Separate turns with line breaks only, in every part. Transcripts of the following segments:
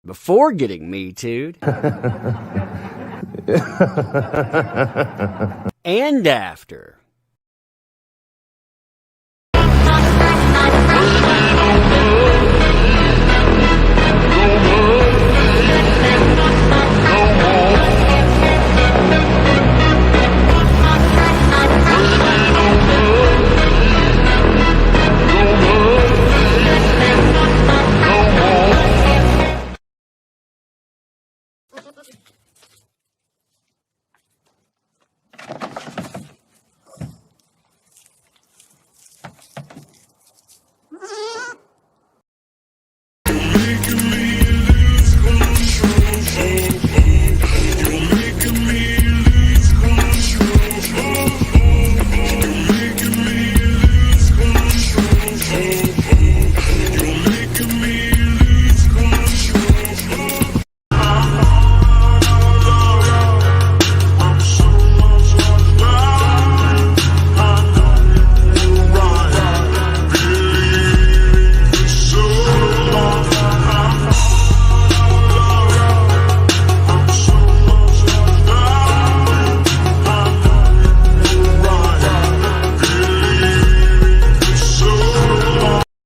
before getting Me Too'd, and after.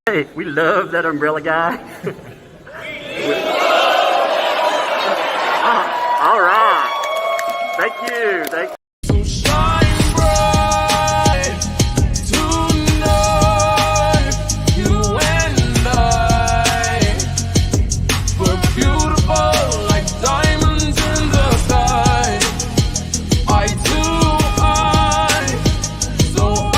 Hey, we love that umbrella guy. All right. Thank you. Thank you.
So shine bright tonight, you and I. We're beautiful like diamonds in the sky. Eye to eye, so alive.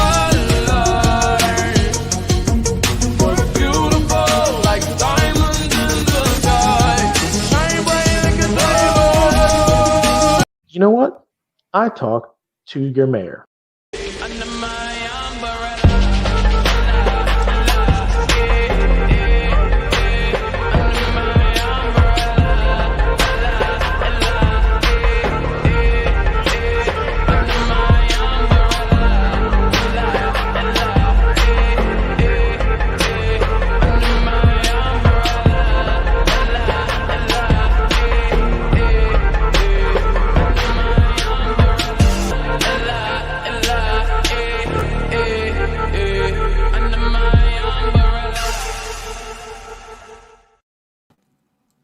We're beautiful like diamonds in the sky. Shine bright like a diamond.
You know what? I talk to your mayor.
Under my umbrella.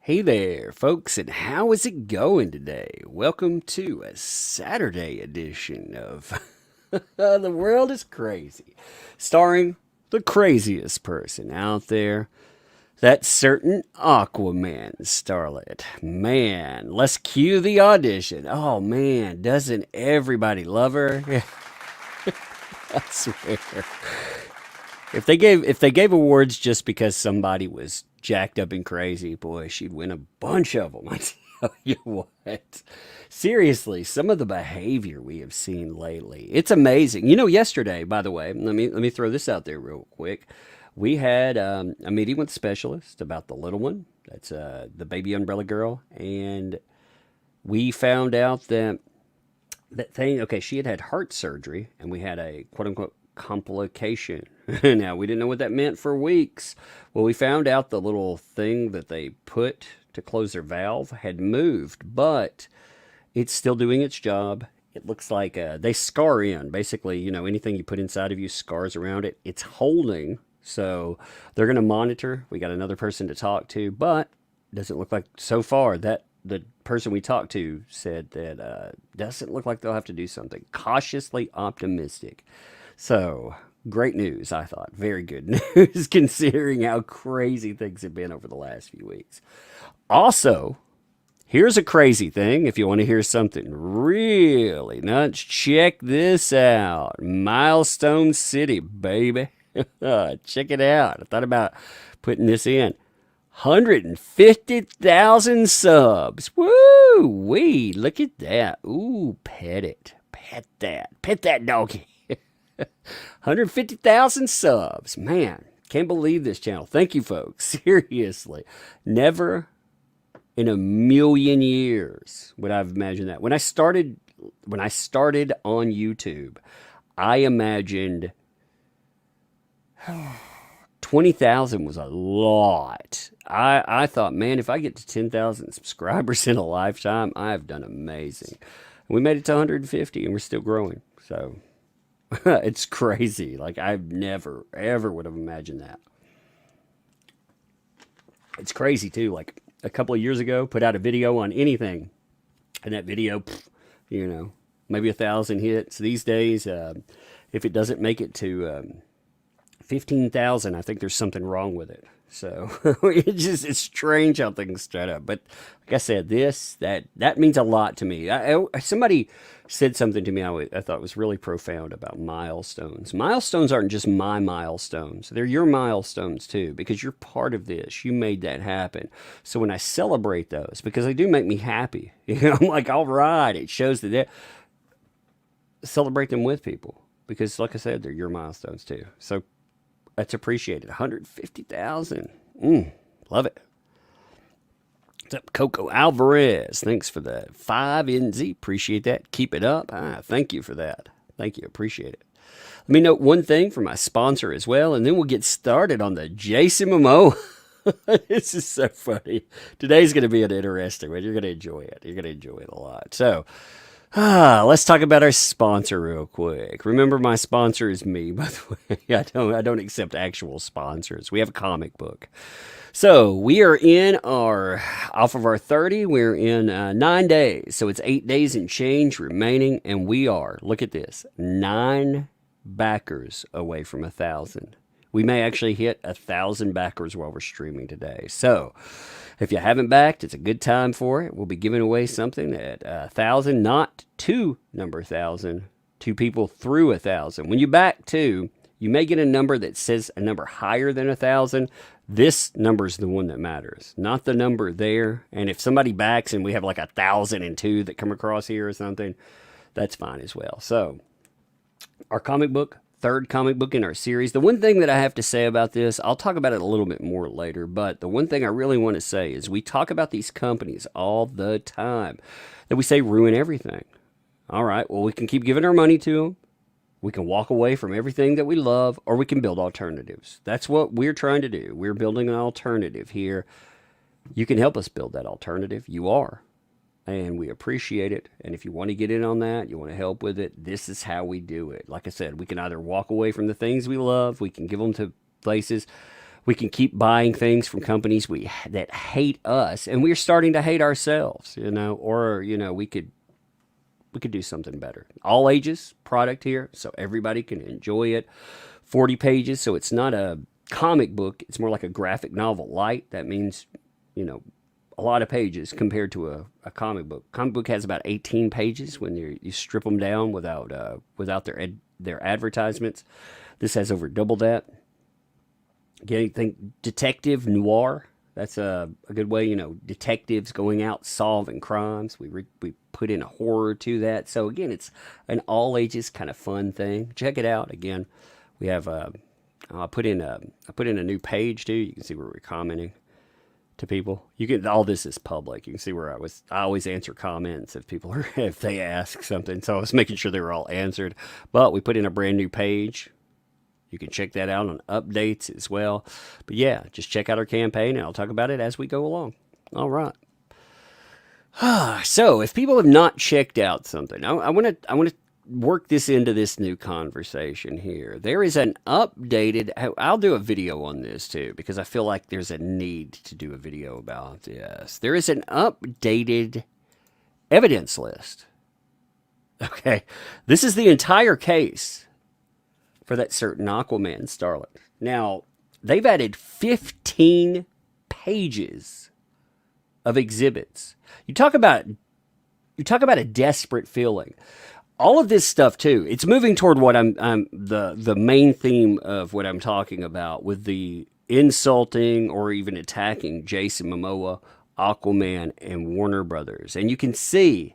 Hey there, folks, and how is it going today? Welcome to a Saturday edition of The World is Crazy, starring the craziest person out there, that certain Aquaman starlet. Man, let's cue the audition. Oh man, doesn't everybody love her? I swear. If they gave awards just because somebody was jacked up and crazy, boy, she'd win a bunch of them. I tell you what. Seriously, some of the behavior we have seen lately, it's amazing. You know, yesterday, by the way, let me throw this out there real quick. We had a meeting with a specialist about the little one. That's the baby umbrella girl, and we found out that thing. Okay, she had heart surgery, and we had a quote unquote complication. Now, we didn't know what that meant for weeks. Well, we found out the little thing that they put to close their valve had moved, but it's still doing its job. It looks like they scar in. Basically, you know, anything you put inside of you scars around it. It's holding, so they're going to monitor. We got another person to talk to, but doesn't look like so far that the person we talked to said that doesn't look like they'll have to do something. Cautiously optimistic. So, great news, I thought. Very good news considering how crazy things have been over the last few weeks. Also, here's a crazy thing. If you want to hear something really nuts, check this out. Milestone City, baby. Check it out. I thought about putting this in. 150,000 subs. Woo wee. Look at that. Ooh, pet it. Pet that. Pet that doggy. 150,000 subs. Man, can't believe this channel. Thank you, folks. Seriously. Never in a million years would I have imagined that. When I started on YouTube, I imagined 20,000 was a lot. I thought, man, if I get to 10,000 subscribers in a lifetime, I've done amazing. We made it to 150 and we're still growing. So it's crazy. Like I've never, ever would have imagined that. It's crazy too. Like a couple of years ago, put out a video on anything. And that video, maybe 1,000 hits. These days, if it doesn't make it to 15,000, I think there's something wrong with it. So it's strange how things start up. But like I said, that means a lot to me. Somebody said something to me I thought was really profound about milestones. Milestones aren't just my milestones. They're your milestones too, because you're part of this. You made that happen. So when I celebrate those, because they do make me happy, I'm like, all right, it shows that celebrate them with people. Because like I said, they're your milestones too. So that's appreciated. 150,000. Love it. What's up, Coco Alvarez? Thanks for the 5NZ. Appreciate that. Keep it up. Thank you for that. Thank you. Appreciate it. Let me note one thing for my sponsor as well, and then we'll get started on the Jason Momoa. This is so funny. Today's going to be an interesting one. You're going to enjoy it. You're going to enjoy it a lot. So, let's talk about our sponsor real quick. Remember, my sponsor is me, by the way. I don't accept actual sponsors. We have a comic book. So we are off of our 30, we're in 9 days. So it's 8 days and change remaining. And we are, look at this, 9 backers away from 1,000. We may actually hit 1,000 backers while we're streaming today. So if you haven't backed, it's a good time for it. We'll be giving away something at 1,000, not to number 1,000, to people through 1,000. When you back 2, you may get a number that says a number higher than 1,000. This number is the one that matters, not the number there. And if somebody backs and we have like 1,002 that come across here or something, that's fine as well. So our comic book, third comic book in our series. The one thing that I have to say about this, I'll talk about it a little bit more later, but the one thing I really want to say is we talk about these companies all the time that we say ruin everything. All right, well, we can keep giving our money to them. We can walk away from everything that we love, or we can build alternatives. That's what we're trying to do. We're building an alternative here. You can help us build that alternative. You are. And we appreciate it. And if you want to get in on that, you want to help with it, this is how we do it. Like I said, we can either walk away from the things we love, we can give them to places, we can keep buying things from companies that hate us, and we're starting to hate ourselves, or, we could do something better. All ages product here, so everybody can enjoy it. 40 pages, so it's not a comic book, it's more like a graphic novel light. That means, a lot of pages compared to a comic book. Comic book has about 18 pages when you strip them down without their advertisements. This has over double that. Again, you think detective noir. That's a good way, detectives going out solving crimes. We put in a horror to that. So again, it's an all ages kind of fun thing. Check it out. Again, we have I put in a new page too. You can see where we're commenting to people. All this is public. You can see where I always answer comments if they ask something. So I was making sure they were all answered. But we put in a brand new page. You can check that out on updates as well. But yeah, just check out our campaign, and I'll talk about it as we go along. All right. So if people have not checked out something, I want to work this into this new conversation here. There is an updated, I'll do a video on this too, because I feel like there's a need to do a video about this. There is an updated evidence list. Okay. This is the entire case for that certain Aquaman starlet. Now, they've added 15 pages of exhibits. You talk about a desperate feeling. All of this stuff too, it's moving toward what I'm the main theme of what I'm talking about with the insulting or even attacking Jason Momoa, Aquaman, and Warner Brothers. And you can see,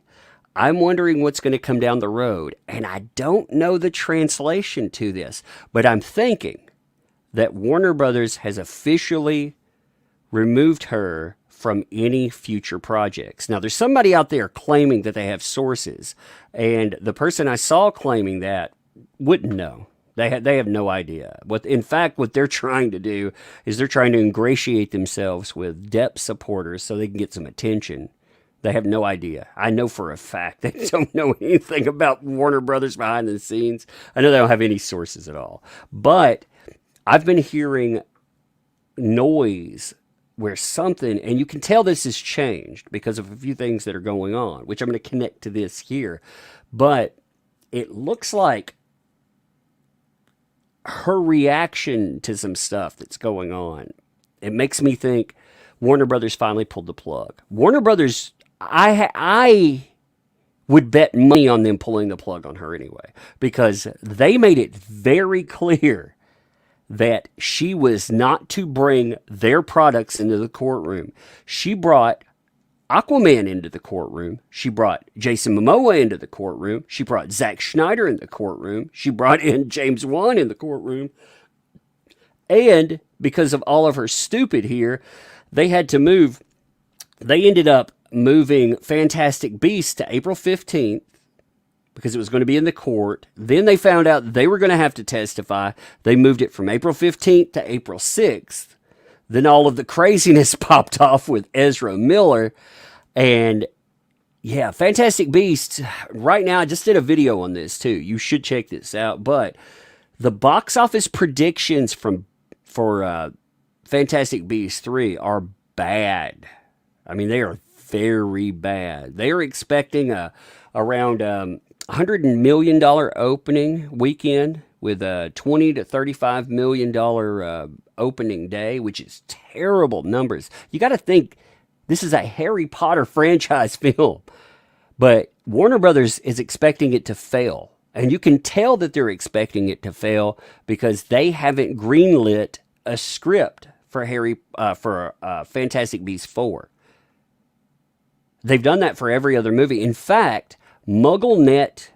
I'm wondering what's going to come down the road. And I don't know the translation to this, but I'm thinking that Warner Brothers has officially removed her from any future projects. Now, there's somebody out there claiming that they have sources, and the person I saw claiming that wouldn't know. They have no idea. In fact, what they're trying to do is they're trying to ingratiate themselves with Depp supporters so they can get some attention. They have no idea. I know for a fact they don't know anything about Warner Brothers behind the scenes. I know they don't have any sources at all. But I've been hearing noise where something, and you can tell this has changed because of a few things that are going on, which I'm going to connect to this here. But it looks like her reaction to some stuff that's going on, it makes me think Warner Brothers finally pulled the plug. Warner Brothers, I would bet money on them pulling the plug on her anyway, because they made it very clear that she was not to bring their products into the courtroom. She brought Aquaman into the courtroom. She brought Jason Momoa into the courtroom. She brought Zack Snyder in the courtroom. She brought in James Wan in the courtroom. And because of all of her stupid here, they had to move. They ended up moving Fantastic Beasts to April 15th because it was going to be in the court. Then they found out they were going to have to testify. They moved it from April 15th to April 6th. Then all of the craziness popped off with Ezra Miller. And yeah, Fantastic Beasts, right now, I just did a video on this too. You should check this out. But the box office predictions for Fantastic Beasts 3 are bad. I mean, they are very bad. They are expecting around $100 million opening weekend with a $20 to $35 million opening day, which is terrible numbers. You got to think this is a Harry Potter franchise film, but Warner Brothers is expecting it to fail. And you can tell that they're expecting it to fail because they haven't greenlit a script for Fantastic Beasts 4. They've done that for every other movie. In fact, MuggleNet,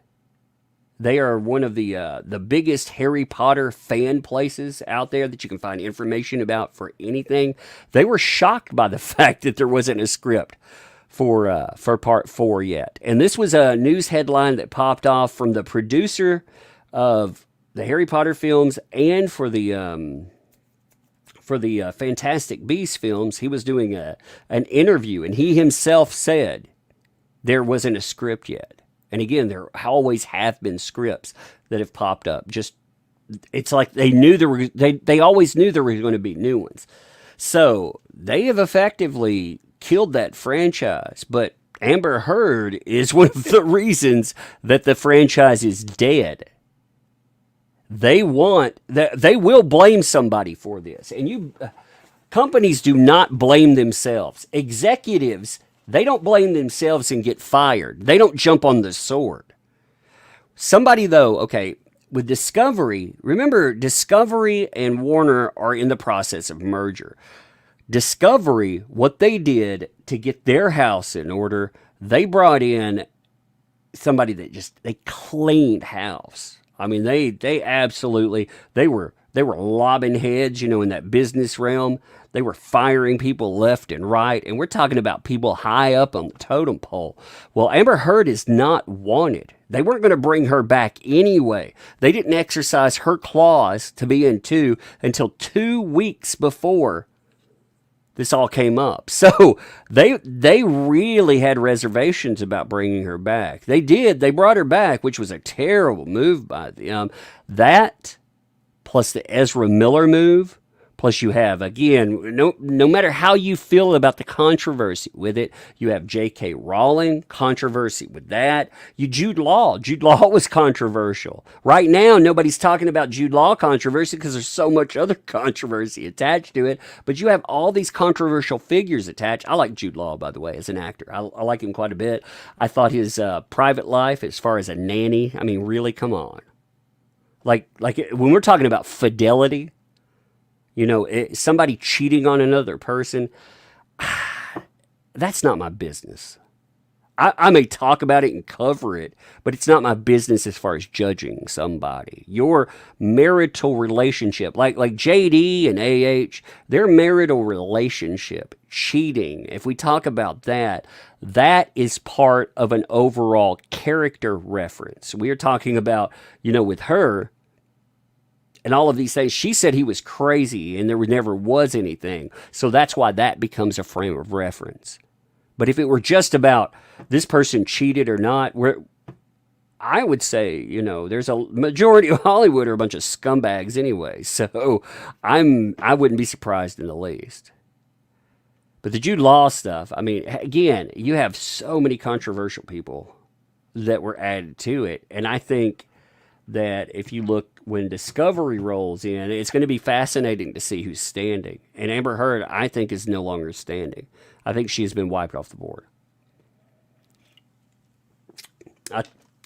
they are one of the biggest Harry Potter fan places out there that you can find information about for anything. They were shocked by the fact that there wasn't a script for part 4 yet. And this was a news headline that popped off from the producer of the Harry Potter films and for the Fantastic Beasts films. He was doing an interview, and he himself said there wasn't a script yet. And again, there always have been scripts that have popped up. Just it's like they knew they always knew there were going to be new ones. So they have effectively killed that franchise. But Amber Heard is one of the reasons that the franchise is dead. They will blame somebody for this. And companies do not blame themselves. Executives, they don't blame themselves and get fired. They don't jump on the sword. Somebody though, okay, with Discovery, remember Discovery and Warner are in the process of merger. Discovery, what they did to get their house in order, they brought in somebody that they cleaned house. I mean, they absolutely, they were lobbing heads, in that business realm. They were firing people left and right. And we're talking about people high up on the totem pole. Well, Amber Heard is not wanted. They weren't going to bring her back anyway. They didn't exercise her clause to be in 2 until 2 weeks before this all came up. So they really had reservations about bringing her back. They did. They brought her back, which was a terrible move by them. That plus the Ezra Miller move, plus you have, again, no matter how you feel about the controversy with it, you have J.K. Rowling, controversy with that. Jude Law was controversial. Right now, nobody's talking about Jude Law controversy because there's so much other controversy attached to it. But you have all these controversial figures attached. I like Jude Law, by the way, as an actor. I like him quite a bit. I thought his private life, as far as a nanny, I mean, really, come on. Like when we're talking about fidelity, somebody cheating on another person, that's not my business. I may talk about it and cover it, but it's not my business as far as judging somebody. Your marital relationship, like JD and AH, their marital relationship, cheating, if we talk about that, that is part of an overall character reference. We are talking about, with her, and all of these things. She said he was crazy and there never was anything. So that's why that becomes a frame of reference. But if it were just about this person cheated or not, I would say, there's a majority of Hollywood are a bunch of scumbags anyway. So I wouldn't be surprised in the least. But the Jude Law stuff, I mean, again, you have so many controversial people that were added to it. And I think that if you look when Discovery rolls in, it's going to be fascinating to see who's standing. And Amber Heard, I think, is no longer standing. I think she has been wiped off the board.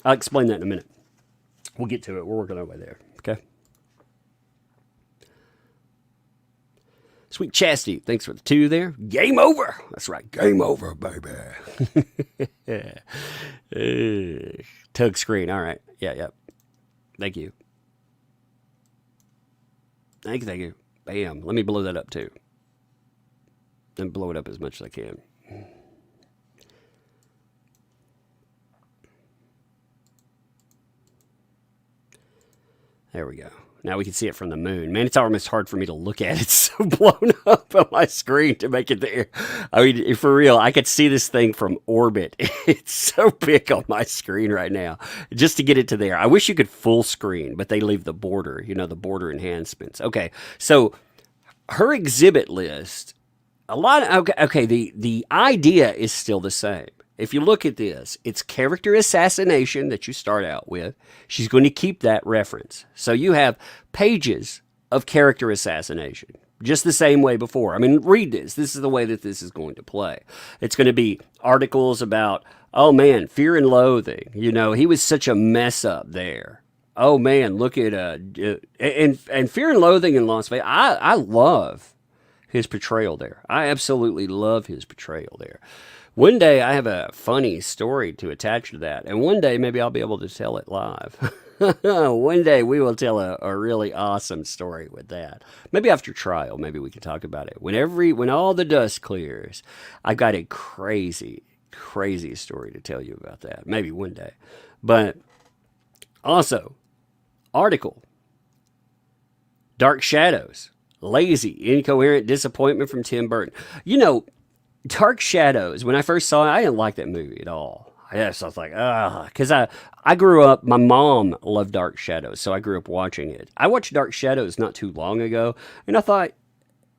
I'll explain that in a minute. We'll get to it. We're working our way there. Okay. Sweet Chastity, thanks for the 2 there. Game over. That's right. Game over, baby. Tug screen. All right. Yeah. Thank you. Thank you. Bam. Let me blow that up too. And blow it up as much as I can. There we go. Now we can see it from the moon. Man, it's almost hard for me to look at. It's so blown up on my screen to make it there. I mean, for real, I could see this thing from orbit. It's so big on my screen right now. Just to get it to there. I wish you could full screen, but they leave the border, the border enhancements. Okay, so her exhibit list, the idea is still the same. If you look at this, it's character assassination that you start out with. She's going to keep that reference. So you have pages of character assassination, just the same way before. I mean, read this. This is the way that this is going to play. It's going to be articles about, oh man, Fear and Loathing. He was such a mess up there. Oh man, look at and Fear and Loathing in Las Vegas. I love his portrayal there. I absolutely love his portrayal there. One day I have a funny story to attach to that, and one day maybe I'll be able to tell it live. One day we will tell a really awesome story with that. Maybe after trial, maybe we can talk about it. When all the dust clears, I've got a crazy, crazy story to tell you about that. Maybe one day. But also, article, Dark Shadows, lazy, incoherent disappointment from Tim Burton. Dark Shadows, when I first saw it, I didn't like that movie at all. Yes, I was like, because I grew up, my mom loved Dark Shadows, so I grew up watching it. I watched Dark Shadows not too long ago, and I thought,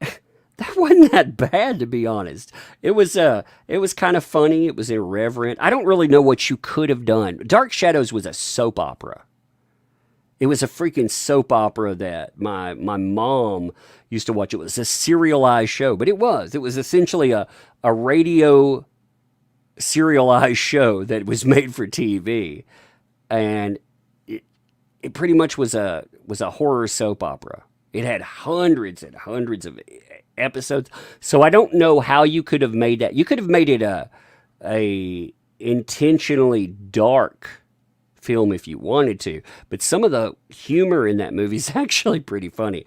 that wasn't that bad, to be honest. It was kind of funny, it was irreverent. I don't really know what you could have done. Dark Shadows was a soap opera. It was a freaking soap opera that my mom used to watch. It was a serialized show, but it was essentially a radio serialized show that was made for TV, and it pretty much was a horror soap opera. It had hundreds and hundreds of episodes, so I don't know how you could have made that. You could have made it a intentionally dark film if you wanted to, but some of the humor in that movie is actually pretty funny.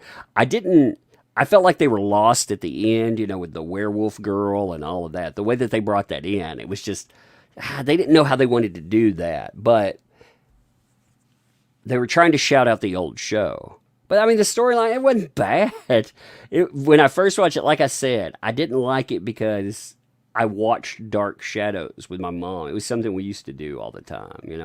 I felt like they were lost at the end, with the werewolf girl and all of that. The way that they brought that in, it was just, they didn't know how they wanted to do that, but they were trying to shout out the old show. But I mean, the storyline, it wasn't bad. When I first watched it, like I said, I didn't like it because I watched Dark Shadows with my mom. It was something we used to do all the time, and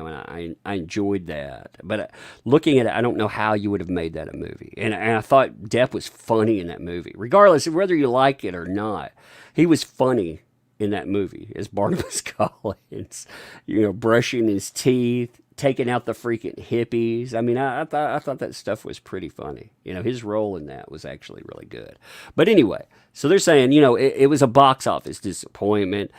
I enjoyed that. But looking at it, I don't know how you would have made that a movie. And I thought Depp was funny in that movie. Regardless of whether you like it or not, he was funny in that movie as Barnabas Collins, brushing his teeth, taking out the freaking hippies. I mean, I thought that stuff was pretty funny. His role in that was actually really good. But anyway, so they're saying, it was a box office disappointment.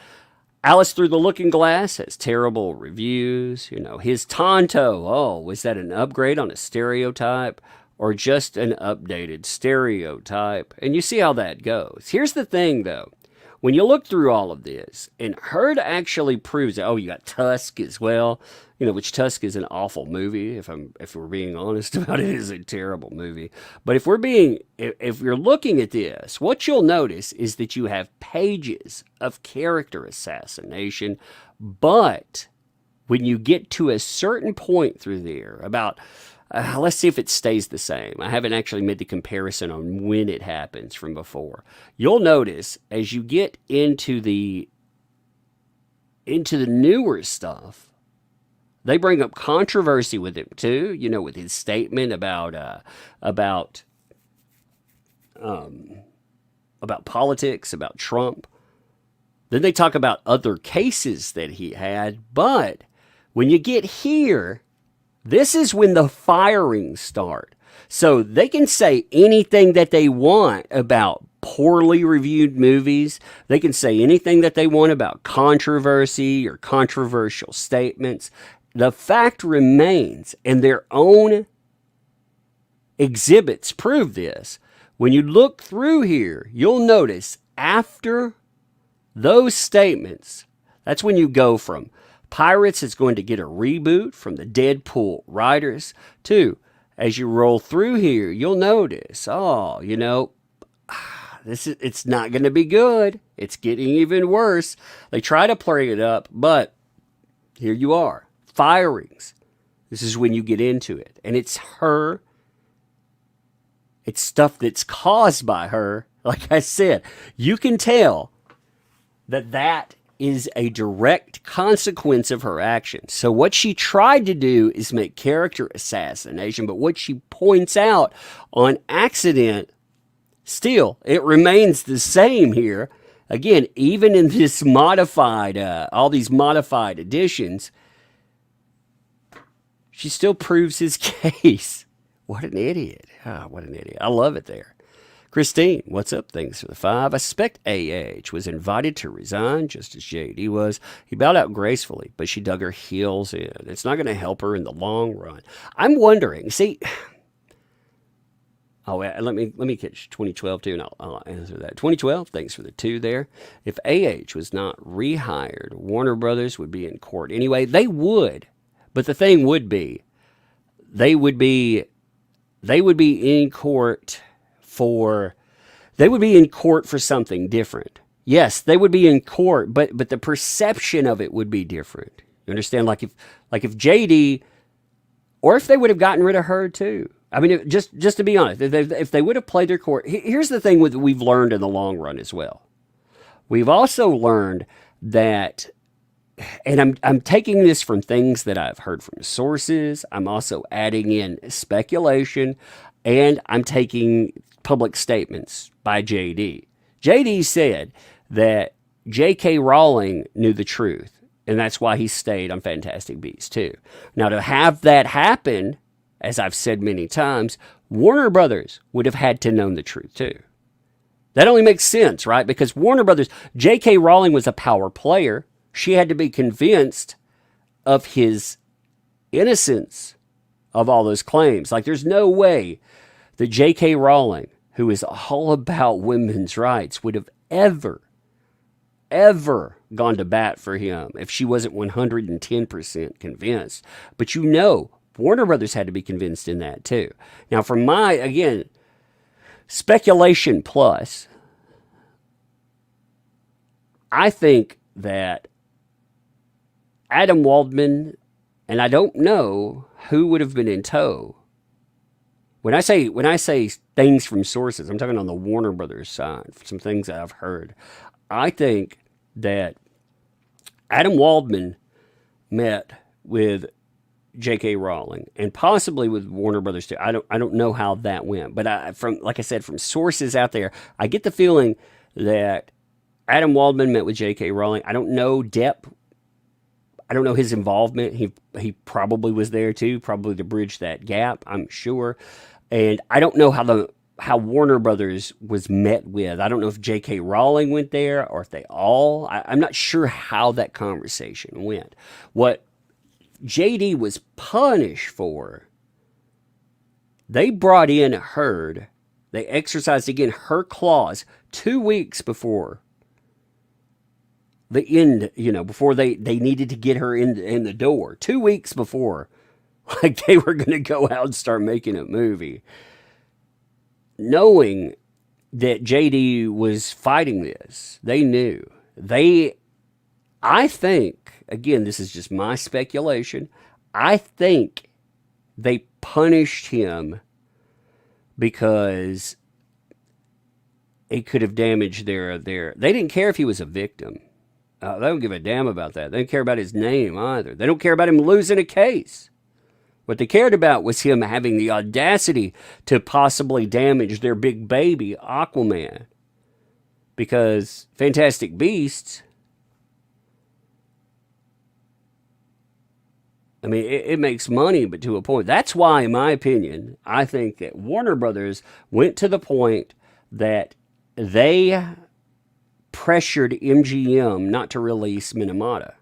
Alice Through the Looking Glass has terrible reviews. His Tonto, was that an upgrade on a stereotype or just an updated stereotype? And you see how that goes. Here's the thing, though. When you look through all of this, and Heard actually proves it. Oh, you got Tusk as well. Which Tusk is an awful movie. If we're being honest about it, is a terrible movie. But if you're looking at this, what you'll notice is that you have pages of character assassination. But when you get to a certain point through there, about let's see if it stays the same. I haven't actually made the comparison on when it happens from before. You'll notice as you get into the newer stuff, they bring up controversy with him too. With his statement about politics, about Trump. Then they talk about other cases that he had. But when you get here, this is when the firings start. So they can say anything that they want about poorly reviewed movies. They can say anything that they want about controversy or controversial statements. The fact remains, and their own exhibits prove this. When you look through here, you'll notice after those statements, that's when you go from Pirates is going to get a reboot from the Deadpool writers to, as you roll through here, you'll notice, it's not going to be good. It's getting even worse. They try to play it up, but here you are. Firings. This is when you get into it. And it's her. It's stuff that's caused by her. Like I said, you can tell that is a direct consequence of her actions. So what she tried to do is make character assassination, but what she points out on accident, still, it remains the same here. Again, even in this modified, all these modified editions, she still proves his case. What an idiot. What an idiot. I love it there. Christine, what's up? Thanks for the 5. I suspect AH was invited to resign, just as JD was. He bowed out gracefully, but she dug her heels in. It's not going to help her in the long run. I'm wondering, see... Oh, let me catch 2012 too, and I'll answer that. 2012, thanks for the 2 there. If AH was not rehired, Warner Brothers would be in court. Anyway, they would. But the thing would be, they would be in court for something different. Yes, they would be in court, but the perception of it would be different. You understand? Like if JD, or if they would have gotten rid of her too. I mean, just to be honest, if they would have played their court, here's the thing we've learned in the long run as well. We've also learned that, and I'm taking this from things that I've heard from sources. I'm also adding in speculation, and I'm taking public statements by JD. JD said that J.K. Rowling knew the truth, and that's why he stayed on Fantastic Beasts too. Now, to have that happen, as I've said many times, Warner Brothers would have had to know the truth too. That only makes sense, right? Because Warner Brothers, J.K. Rowling was a power player. She had to be convinced of his innocence of all those claims. Like, there's no way that J.K. Rowling, who is all about women's rights, would have ever gone to bat for him if she wasn't 110% convinced. But Warner Brothers had to be convinced in that too. Now, from my, again, speculation plus, I think that Adam Waldman, and I don't know who would have been in tow. When I say things from sources, I'm talking on the Warner Brothers side, some things that I've heard. I think that Adam Waldman met with J.K. Rowling and possibly with Warner Brothers too. I don't know how that went, but from sources out there, I get the feeling that Adam Waldman met with J.K. Rowling. I don't know Depp. I don't know his involvement. He probably was there too, probably to bridge that gap, I'm sure. And I don't know how Warner Brothers was met with. I don't know if J.K. Rowling went there or if they all. I'm not sure how that conversation went. What JD was punished for, they brought in Heard. They exercised again her clause 2 weeks before the end, before they needed to get her in the door. 2 weeks before, like, they were going to go out and start making a movie. Knowing that JD was fighting this, they knew. I think, again, this is just my speculation, I think they punished him because it could have damaged their. They didn't care if he was a victim. They don't give a damn about that. They don't care about his name either. They don't care about him losing a case. What they cared about was him having the audacity to possibly damage their big baby, Aquaman. Because Fantastic Beasts, I mean, it makes money, but to a point. That's why, in my opinion, I think that Warner Brothers went to the point that they pressured MGM not to release Minamata.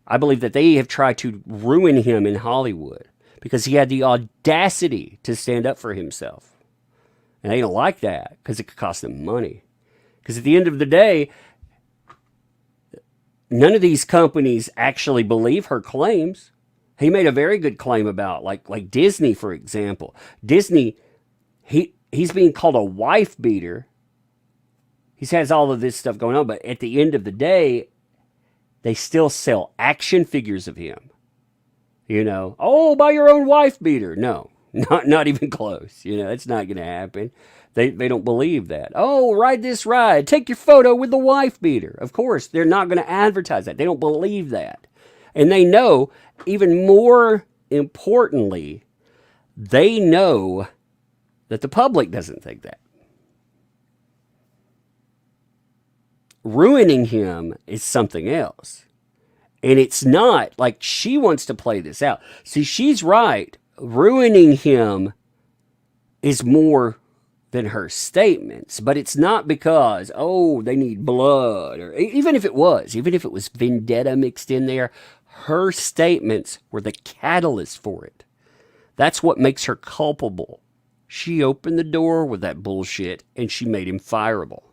I believe that they have tried to ruin him in Hollywood because he had the audacity to stand up for himself. And they don't like that because it could cost them money. Because at the end of the day, none of these companies actually believe her claims. He made a very good claim about, like Disney, for example. Disney, he's being called a wife beater. He has all of this stuff going on, but at the end of the day, they still sell action figures of him. You know, oh, buy your own wife beater. No, not even close. You know, it's not going to happen. They don't believe that. Oh, ride this ride. Take your photo with the wife beater. Of course, they're not going to advertise that. They don't believe that. And they know, even more importantly, they know that the public doesn't think that. Ruining him is something else. And it's not like she wants to play this out. See, she's right. Ruining him is more than her statements, but it's not because, oh, they need blood, or even if it was vendetta mixed in there, her statements were the catalyst for it. That's what makes her culpable. She opened the door with that bullshit and she made him fireable.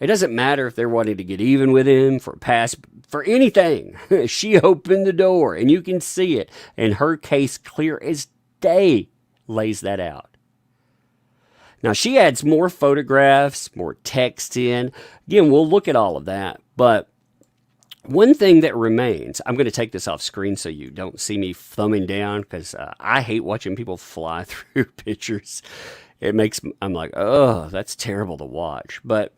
It doesn't matter if they're wanting to get even with him for anything. She opened the door and you can see it. And her case, clear as day, lays that out. Now, she adds more photographs, more text in. Again, we'll look at all of that. But one thing that remains, I'm going to take this off screen so you don't see me thumbing down, because I hate watching people fly through pictures. I'm like, oh, that's terrible to watch. But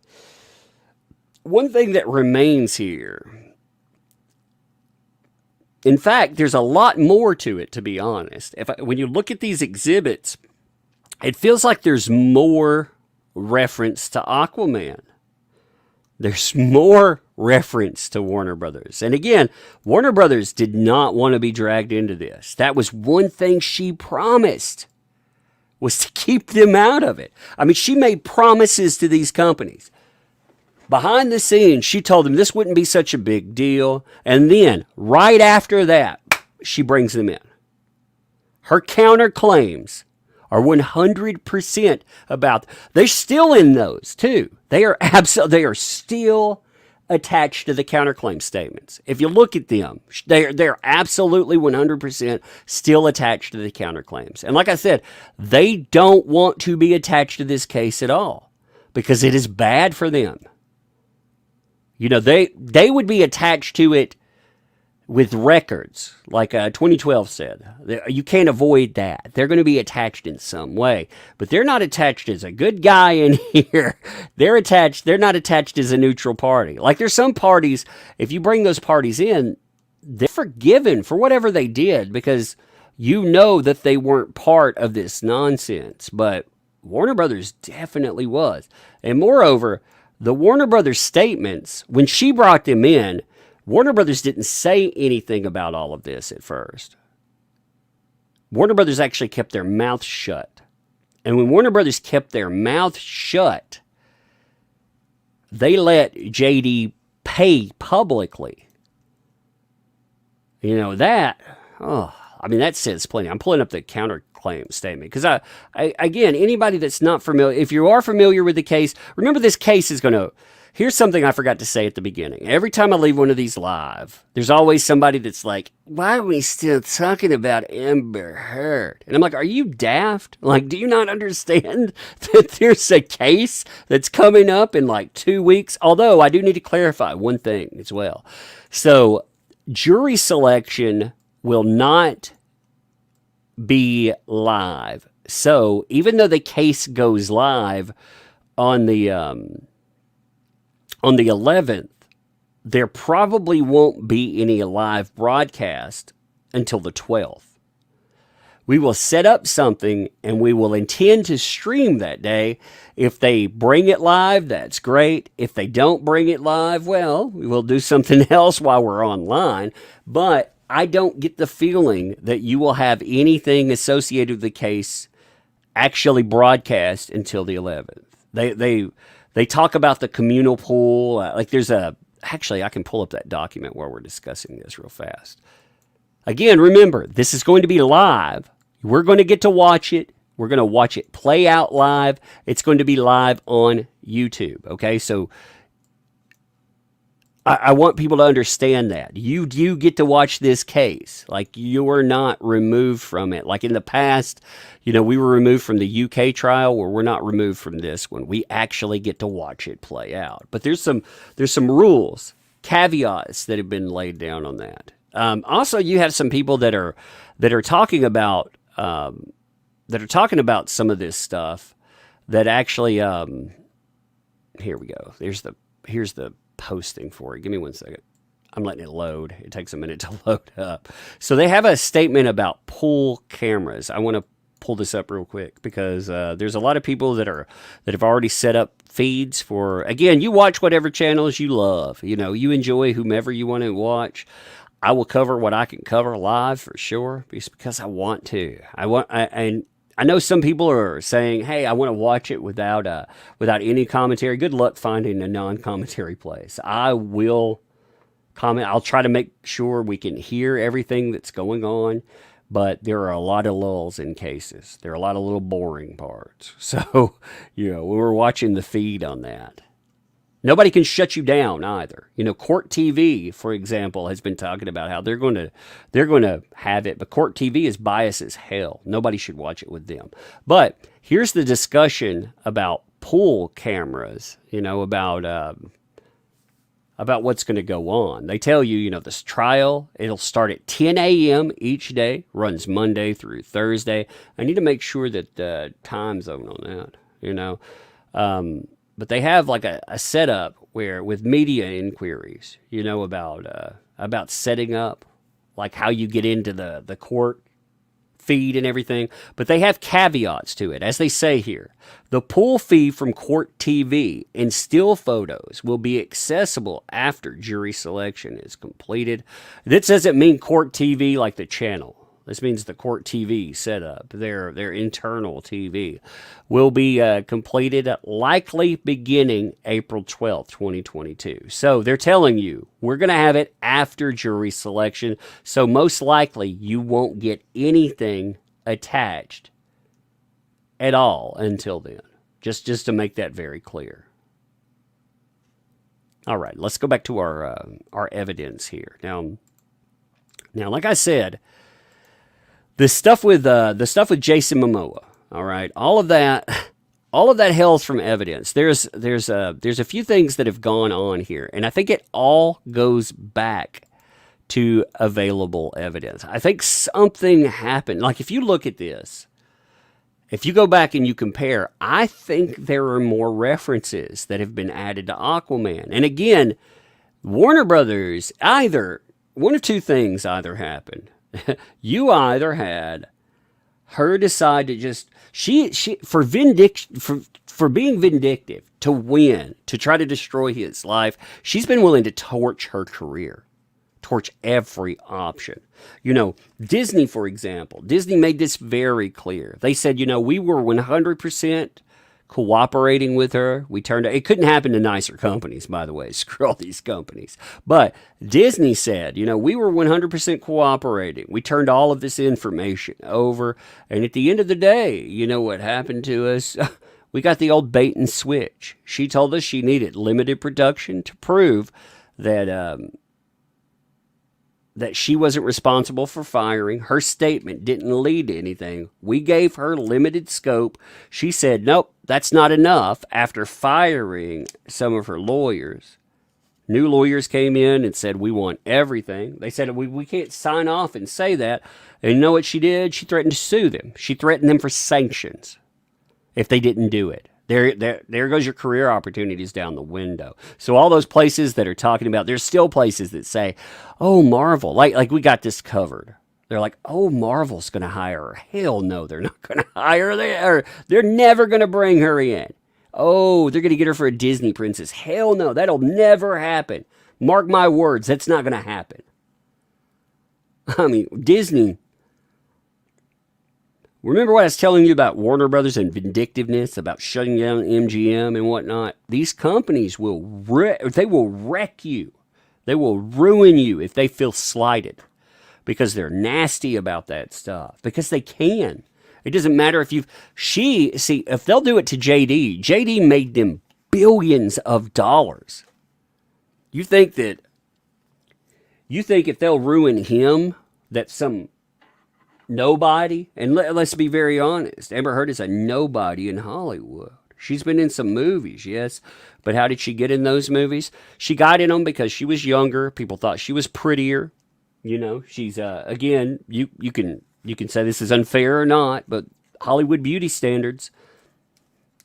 one thing that remains here, in fact, there's a lot more to it, to be honest. When you look at these exhibits, it feels like there's more reference to Aquaman. There's more reference to Warner Brothers. And again, Warner Brothers did not want to be dragged into this. That was one thing she promised, was to keep them out of it. I mean, she made promises to these companies. Behind the scenes, she told them this wouldn't be such a big deal. And then, right after that, she brings them in. Her counterclaims are 100% about. They're still in those, too. They are still attached to the counterclaim statements. If you look at them, they're absolutely 100% still attached to the counterclaims. And like I said, they don't want to be attached to this case at all because it is bad for them. You know, they would be attached to it with records, like 2012 said. You can't avoid that. They're going to be attached in some way. But they're not attached as a good guy in here. They're not attached as a neutral party. Like there's some parties, if you bring those parties in, they're forgiven for whatever they did because you know that they weren't part of this nonsense. But Warner Brothers definitely was. And moreover, the Warner Brothers statements, when she brought them in, Warner Brothers didn't say anything about all of this at first. Warner Brothers actually kept their mouth shut. And when Warner Brothers kept their mouth shut, they let JD pay publicly. You know, that says plenty. I'm pulling up the counterclaim statement. Because, again, anybody that's not familiar, if you are familiar with the case, remember this case is going to... Here's something I forgot to say at the beginning. Every time I leave one of these live, there's always somebody that's like, why are we still talking about Amber Heard? And I'm like, are you daft? Like, do you not understand that there's a case that's coming up in like 2 weeks? Although I do need to clarify one thing as well. So jury selection will not be live. So even though the case goes live on the 11th, there probably won't be any live broadcast until the 12th. We will set up something and we will intend to stream that day. If they bring it live, that's great. If they don't bring it live, well, we will do something else while we're online. But I don't get the feeling that you will have anything associated with the case actually broadcast until the 11th. They talk about the communal pool. Actually, I can pull up that document where we're discussing this real fast. Again, remember, this is going to be live. We're going to get to watch it. We're going to watch it play out live. It's going to be live on YouTube. Okay, so I want people to understand that. You do get to watch this case. Like, you're not removed from it. Like in the past, we were removed from the UK trial, where we're not removed from this one. We actually get to watch it play out. But there's some rules, caveats that have been laid down on that. Also, you have some people that are talking about some of this stuff that actually. Here we go. Here's the posting for it. Give me 1 second. I'm letting it load. It takes a minute to load up. So they have a statement about pool cameras. I want to pull this up real quick because there's a lot of people that have already set up feeds for. Again, you watch whatever channels you love. You enjoy whomever you want to watch. I will cover what I can cover live for sure, just because I want to. And I know some people are saying, "Hey, I want to watch it without any commentary." Good luck finding a non-commentary place. I will comment. I'll try to make sure we can hear everything that's going on, but there are a lot of lulls in cases. There are a lot of little boring parts. So, when we're watching the feed on that. Nobody can shut you down either. Court TV, for example, has been talking about how they're going to have it, but Court TV is biased as hell. Nobody should watch it with them. But here's the discussion about pool cameras. About what's going to go on. They tell you, this trial, it'll start at 10 a.m. each day, runs Monday through Thursday. I need to make sure that the time zone on that. But they have like a setup where with media inquiries, about setting up, like how you get into the court feed and everything. But they have caveats to it. As they say here, the pool feed from Court TV and still photos will be accessible after jury selection is completed. This doesn't mean Court TV like the channel. This means the Court TV setup, their internal TV, will be completed likely beginning April 12th, 2022. So they're telling you, we're going to have it after jury selection, so most likely you won't get anything attached at all until then. Just to make that very clear. All right, let's go back to our evidence here. Now, like I said, the stuff with Jason Momoa, all right, all of that hails from evidence. There's a few things that have gone on here, and I think it all goes back to available evidence. I think something happened. Like if you look at this, if you go back and you compare, I think there are more references that have been added to Aquaman. And again, Warner Brothers, either one of two things either happened. You either had her decide to just for being vindictive, to win, to try to destroy his life, she's been willing to torch her career, torch every option. Disney, for example, Disney made this very clear. They said, we were 100% cooperating with her. It couldn't happen to nicer companies, by the way. Screw all these companies. But Disney said, we were 100% cooperating. We turned all of this information over. And at the end of the day, you know what happened to us? We got the old bait and switch. She told us she needed limited production to prove that that she wasn't responsible for firing. Her statement didn't lead to anything. We gave her limited scope. She said, nope, that's not enough. After firing some of her lawyers, New lawyers came in and said, we want everything. They said, we can't sign off and say that. And you know what she did? She threatened to sue them. She threatened them for sanctions if they didn't do it. There goes your career opportunities down the window. So all those places that are talking about, there's still places that say, oh, Marvel, like we got this covered. They're like, oh, Marvel's going to hire her. Hell no, they're not going to hire her. They're never going to bring her in. Oh, they're going to get her for a Disney princess. Hell no, that'll never happen. Mark my words, that's not going to happen. I mean, Disney. Remember what I was telling you about Warner Brothers and vindictiveness, about shutting down MGM and whatnot? These companies will wreck you. They will ruin you if they feel slighted because they're nasty about that stuff, because they can. It doesn't matter if if they'll do it to JD made them billions of dollars. You think if they'll ruin him, that some nobody, and let's be very honest, Amber Heard is a nobody in Hollywood. She's been in some movies, yes, but how did she get in those movies? She got in them because she was younger. People thought she was prettier. You know, she's again, you can say this is unfair or not, but Hollywood beauty standards,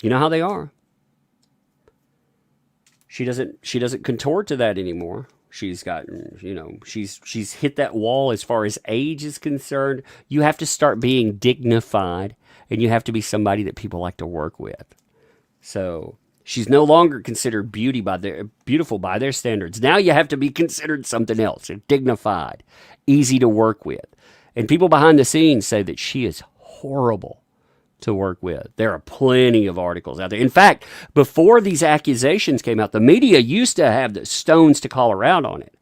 you know how they are. She doesn't contort to that anymore. She's gotten, she's hit that wall as far as age is concerned. You have to start being dignified, and you have to be somebody that people like to work with. So she's no longer considered beautiful by their standards. Now you have to be considered something else, dignified, easy to work with. And people behind the scenes say that she is horrible to work with. There are plenty of articles out there. In fact, before these accusations came out, the media used to have the stones to call her out on it.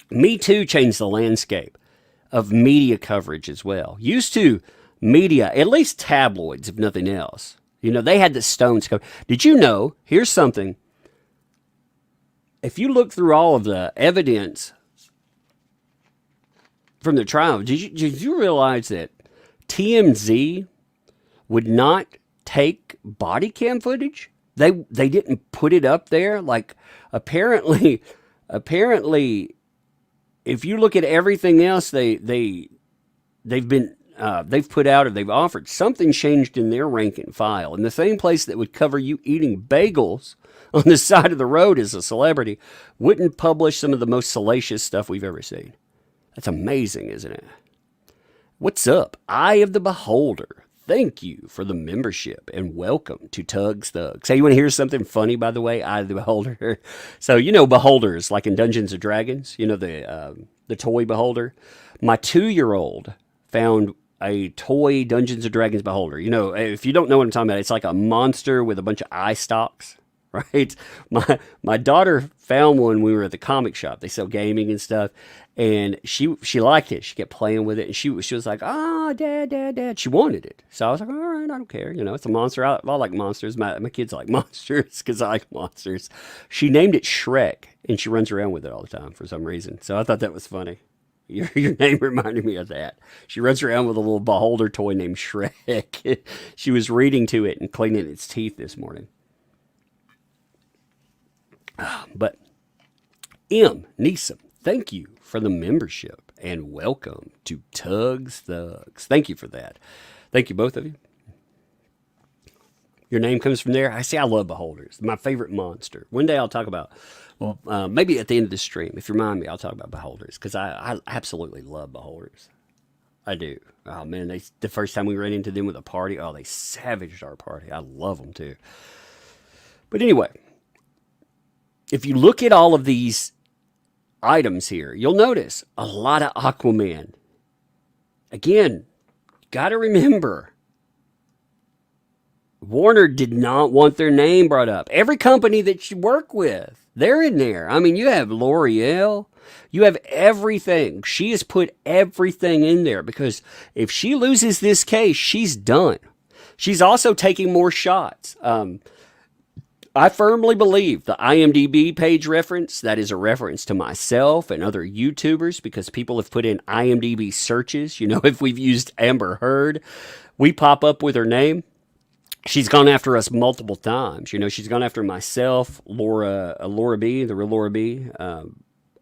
Me Too changed the landscape of media coverage as well. Used to media, at least tabloids, if nothing else, they had the stones covered. Did you know, here's something, if you look through all of the evidence from the trial, did you realize that TMZ would not take body cam footage? They didn't put it up there. Like apparently, if you look at everything else they've put out or they've offered, something changed in their rank and file. And the same place that would cover you eating bagels on the side of the road as a celebrity wouldn't publish some of the most salacious stuff we've ever seen. That's amazing, isn't it? What's up? Eye of the Beholder. Thank you for the membership and welcome to Tugs Thugs. Hey, you want to hear something funny, by the way? Eye of the Beholder. So, beholders, like in Dungeons & Dragons, the toy beholder. My 2-year-old found a toy Dungeons & Dragons beholder. If you don't know what I'm talking about, it's like a monster with a bunch of eye stalks, right? My daughter found one when we were at the comic shop. They sell gaming and stuff. And she liked it. She kept playing with it. And she was like, Dad. She wanted it. So I was like, all right, I don't care. It's a monster. I like monsters. My kids like monsters because I like monsters. She named it Shrek. And she runs around with it all the time for some reason. So I thought that was funny. Your name reminded me of that. She runs around with a little beholder toy named Shrek. She was reading to it and cleaning its teeth this morning. But M. Neeson, thank you for the membership and welcome to Tugs Thugs. Thank you for that. Thank you, both of you. Your name comes from there. I love beholders. My favorite monster. One day I'll talk about, maybe at the end of the stream, if you remind me, I'll talk about beholders because I absolutely love beholders. I do. Oh, man, the first time we ran into them with a party, they savaged our party. I love them, too. But anyway, if you look at all of these items here, you'll notice a lot of Aquaman. Again, got to remember, Warner did not want their name brought up. Every company that you work with, they're in there. I mean, you have L'Oreal, you have everything. She has put everything in there because if she loses this case, she's done. She's also taking more shots. I firmly believe the IMDb page reference, that is a reference to myself and other YouTubers because people have put in IMDb searches. If we've used Amber Heard, we pop up with her name. she's gone after us multiple times. You know, she's gone after myself, Laura B, the real Laura B,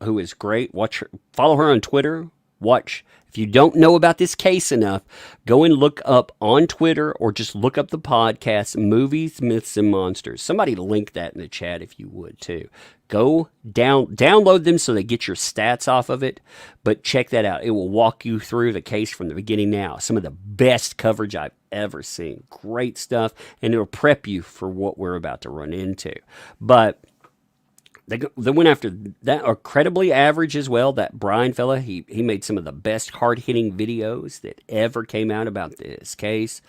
who is great. Watch her, follow her on Twitter. Watch. If you don't know about this case enough, go and look up on Twitter or just look up the podcast, Movies, Myths, and Monsters. Somebody link that in the chat if you would too. Go download them so they get your stats off of it. But check that out. It will walk you through the case from the beginning now. Some of the best coverage I've ever seen. Great stuff. And it'll prep you for what we're about to run into. But they went after that incredibly average as well. That Brian fella, he made some of the best hard-hitting videos that ever came out about this case.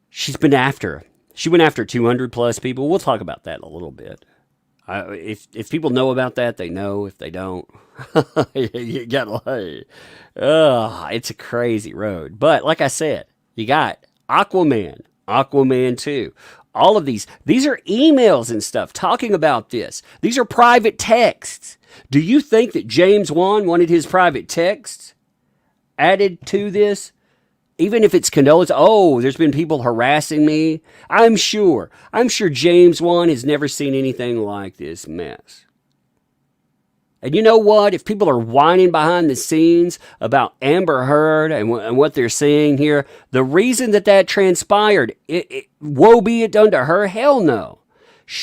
She went after 200 plus people. We'll talk about that in a little bit. If people know about that, they know. If they don't, you got like, it's a crazy road. But like I said, you got Aquaman, Aquaman 2. All of these are emails and stuff talking about this. These are private texts. Do you think that James Wan wanted his private texts added to this? Even if it's condolence, there's been people harassing me. I'm sure James Wan has never seen anything like this mess. And you know what? If people are whining behind the scenes about Amber Heard and what they're seeing here, the reason that transpired, woe be it done to her, hell no.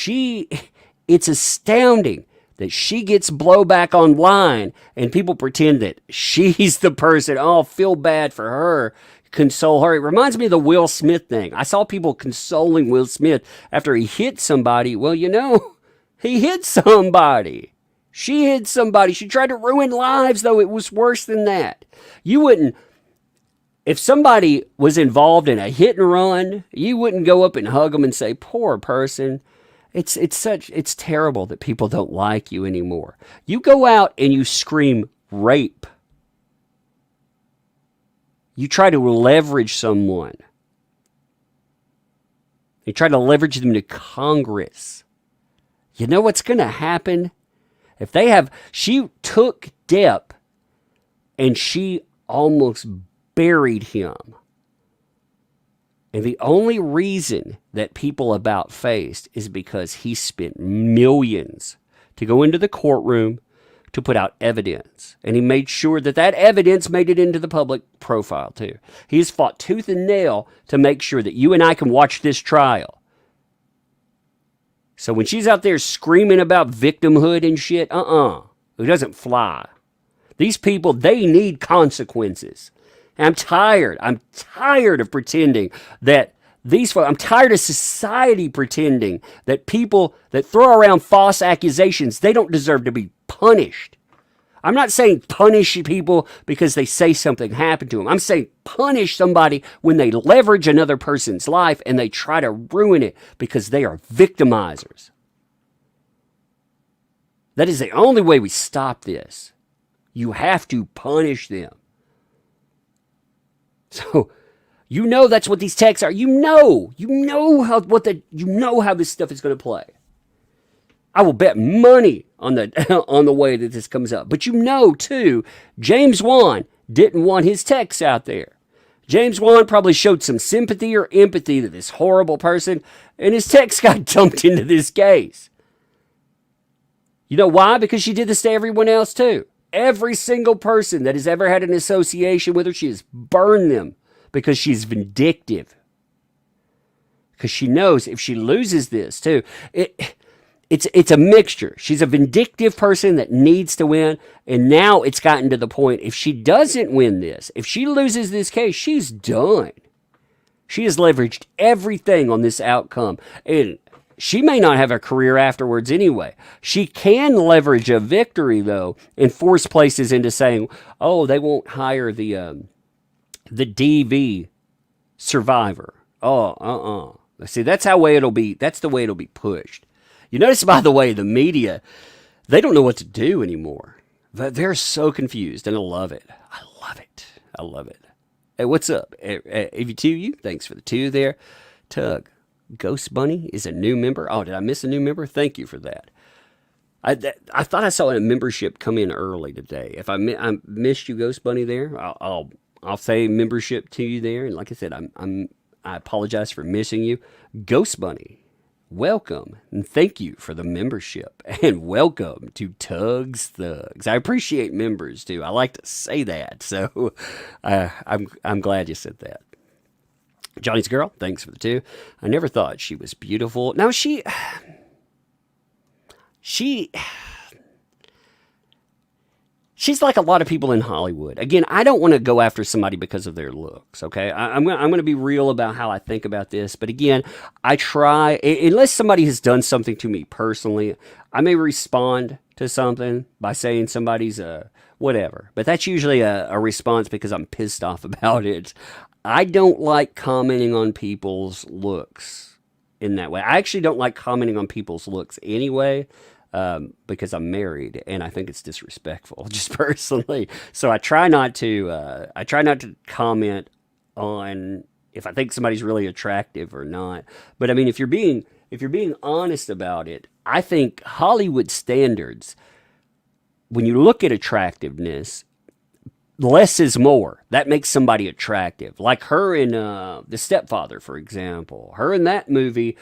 It's astounding that she gets blowback online and people pretend that she's the person. Oh, feel bad for her, console her. It reminds me of the Will Smith thing. I saw people consoling Will Smith after he hit somebody. Well, you know, he hit somebody. She hit somebody. She tried to ruin lives, though. It was worse than that. You wouldn't, if somebody was involved in a hit and run, you wouldn't go up and hug them and say, poor person. It's terrible that people don't like you anymore. You go out and you scream rape. You try to leverage someone. You try to leverage them to Congress. You know what's going to happen? If they have, she took Depp and she almost buried him. And the only reason that people about faced is because he spent millions to go into the courtroom to put out evidence. And he made sure that evidence made it into the public profile too. He has fought tooth and nail to make sure that you and I can watch this trial. So when she's out there screaming about victimhood and shit, it doesn't fly. These people, they need consequences. And I'm tired of pretending that I'm tired of society pretending that people that throw around false accusations, they don't deserve to be punished. I'm not saying punish people because they say something happened to them. I'm saying punish somebody when they leverage another person's life and they try to ruin it because they are victimizers. That is the only way we stop this. You have to punish them. So, you know that's what these texts are. You know how this stuff is going to play. I will bet money on the way that this comes up. But you know, too, James Wan didn't want his texts out there. James Wan probably showed some sympathy or empathy to this horrible person, and his text got dumped into this case. You know why? Because she did this to everyone else, too. Every single person that has ever had an association with her, she has burned them because she's vindictive. Because she knows if she loses this, too, it's a mixture. She's a vindictive person that needs to win, and now it's gotten to the point, if she doesn't win this, if she loses this case, she's done. She has leveraged everything on this outcome, and she may not have a career afterwards anyway. She can leverage a victory, though, and force places into saying, oh, they won't hire the DV survivor. See, that's the way it'll be pushed. You notice, by the way, the media, they don't know what to do anymore. They're so confused, and I love it. I love it. Hey, what's up? AV2U, thanks for the 2 there. Tug, Ghost Bunny is a new member. Oh, did I miss a new member? Thank you for that. I thought I saw a membership come in early today. If I missed you, Ghost Bunny, there, I'll say membership to you there. And like I said, I'm I apologize for missing you. Ghost Bunny, welcome and thank you for the membership. And welcome to Tugs Thugs. I appreciate members too. I like to say that. So I'm glad you said that. Johnny's Girl, thanks for the two. I never thought she was beautiful. Now she's like a lot of people in Hollywood. Again, I don't want to go after somebody because of their looks, okay? I'm going to be real about how I think about this. But again, I try, unless somebody has done something to me personally, I may respond to something by saying somebody's whatever. But that's usually a response because I'm pissed off about it. I don't like commenting on people's looks in that way. I actually don't like commenting on people's looks anyway. Because I'm married and I think it's disrespectful, just personally. So I try not to. I try not to comment on if I think somebody's really attractive or not. But I mean, if you're being honest about it, I think Hollywood standards, when you look at attractiveness, less is more. That makes somebody attractive. Like her in The Stepfather, for example. Her in that movie.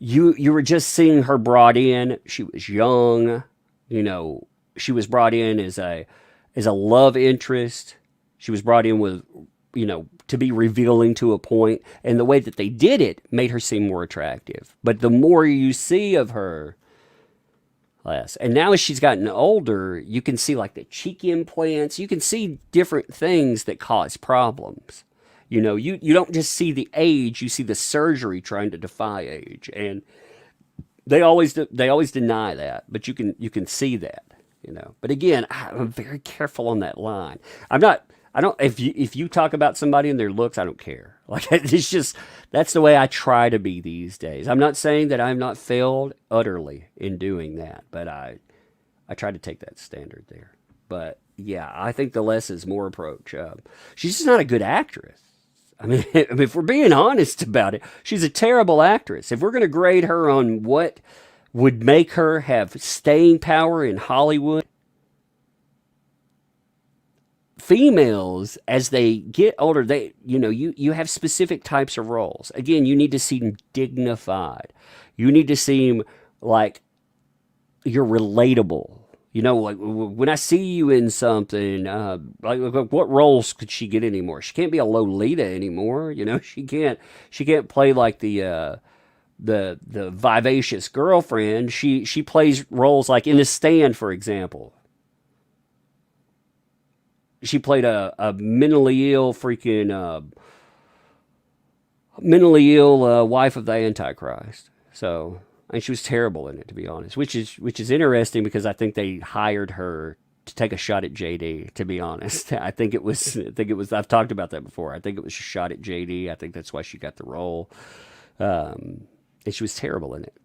You were just seeing her brought in. She was young, she was brought in as a love interest. She was brought in with, to be revealing to a point. And the way that they did it made her seem more attractive. But the more you see of her, less. And now as she's gotten older, you can see like the cheek implants. You can see different things that cause problems. You don't just see the age, you see the surgery trying to defy age. And they always deny that, but you can see that, But again, I'm very careful on that line. If you talk about somebody and their looks, I don't care. Like, it's just, that's the way I try to be these days. I'm not saying that I've not failed utterly in doing that, but I try to take that standard there. But yeah, I think the less is more approach. She's just not a good actress. I mean, if we're being honest about it, she's a terrible actress. If we're going to grade her on what would make her have staying power in Hollywood, females, as they get older, you have specific types of roles. Again, you need to seem dignified. You need to seem like you're relatable. Like when I see you in something, like what roles could she get anymore? She can't be a Lolita anymore. She can't play like the vivacious girlfriend. She plays roles like in The Stand, for example. She played a mentally ill wife of the Antichrist. So. And she was terrible in it, to be honest, which is interesting because I think they hired her to take a shot at JD, to be honest. I think it was, I've talked about that before. I think it was a shot at JD. I think that's why she got the role. And she was terrible in it.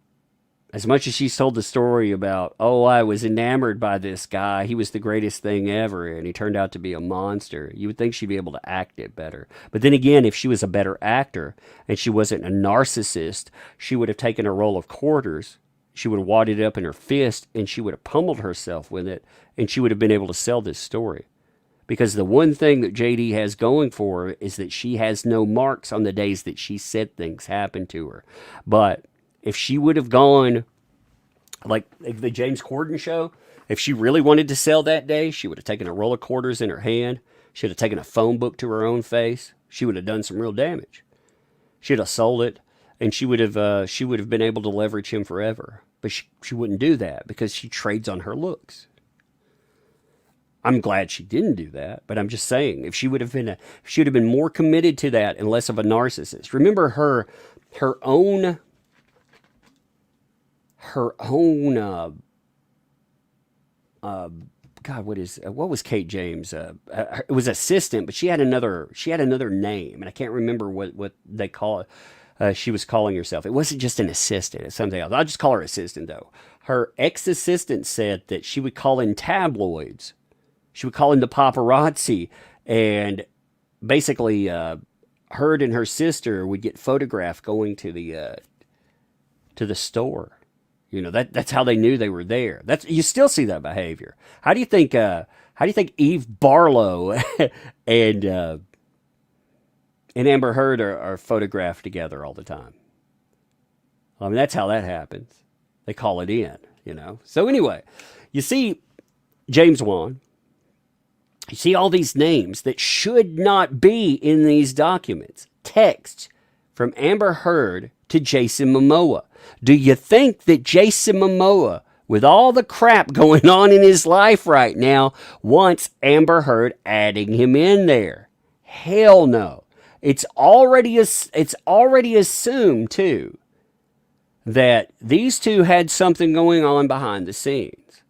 As much as she's told the story about, I was enamored by this guy. He was the greatest thing ever, and he turned out to be a monster. You would think she'd be able to act it better. But then again, if she was a better actor and she wasn't a narcissist, she would have taken a roll of quarters. She would have wadded it up in her fist, and she would have pummeled herself with it, and she would have been able to sell this story. Because the one thing that JD has going for her is that she has no marks on the days that she said things happened to her. But if she would have gone, like the James Corden show, if she really wanted to sell that day, she would have taken a roll of quarters in her hand. She would have taken a phone book to her own face. She would have done some real damage. She'd have sold it, and she would have been able to leverage him forever. But she wouldn't do that because she trades on her looks. I'm glad she didn't do that, but I'm just saying, if she would have been more committed to that and less of a narcissist. Remember her own God, what was Kate James? It was assistant, but she had another name, and I can't remember what they call it. She was calling herself. It wasn't just an assistant; it's something else. I'll just call her assistant, though. Her ex-assistant said that she would call in tabloids. She would call in the paparazzi, and basically, her and her sister would get photographed going to the store. That's how they knew they were there. You still see that behavior. How do you think Eve Barlow and and Amber Heard are photographed together all the time. I mean, that's how that happens. They call it in, you know. So anyway, you see James Wan. You see all these names that should not be in these documents. Text from Amber Heard to Jason Momoa. Do you think that Jason Momoa, with all the crap going on in his life right now, wants Amber Heard adding him in there? Hell no. It's already assumed too that these two had something going on behind the scenes.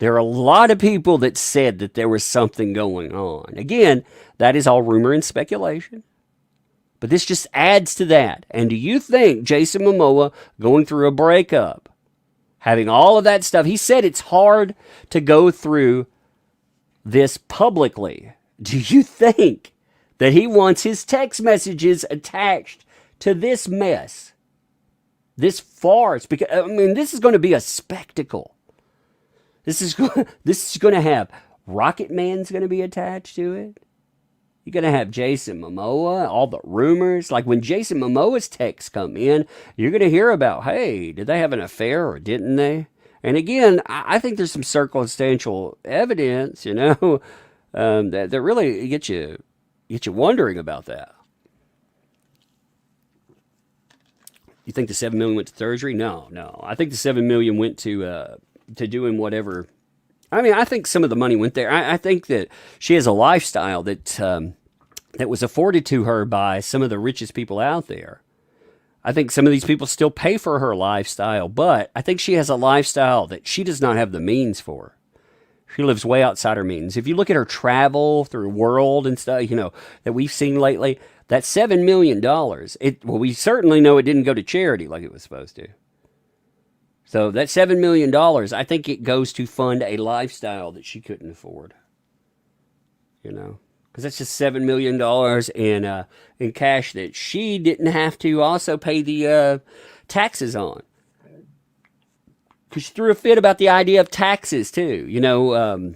There are a lot of people that said that there was something going on. Again, that is all rumor and speculation. But this just adds to that. And do you think Jason Momoa going through a breakup, having all of that stuff, he said it's hard to go through this publicly. Do you think that he wants his text messages attached to this mess? This farce? Because, I mean, this is going to be a spectacle. This is going to have Rocket Man's going to be attached to it. You're going to have Jason Momoa, all the rumors. Like when Jason Momoa's texts come in, you're going to hear about, hey, did they have an affair or didn't they? And again, I think there's some circumstantial evidence, you know, that really get you wondering about that. You think the $7 million went to surgery? No. I think the $7 million went to doing whatever. I mean, I think some of the money went there. I think that she has a lifestyle that was afforded to her by some of the richest people out there. I think some of these people still pay for her lifestyle, but I think she has a lifestyle that she does not have the means for. She lives way outside her means. If you look at her travel through the world and stuff, you know, that we've seen lately, that $7 million, we certainly know it didn't go to charity like it was supposed to. So that $7 million, I think it goes to fund a lifestyle that she couldn't afford. You know, because that's just $7 million in cash that she didn't have to also pay the taxes on. Because she threw a fit about the idea of taxes too. You know,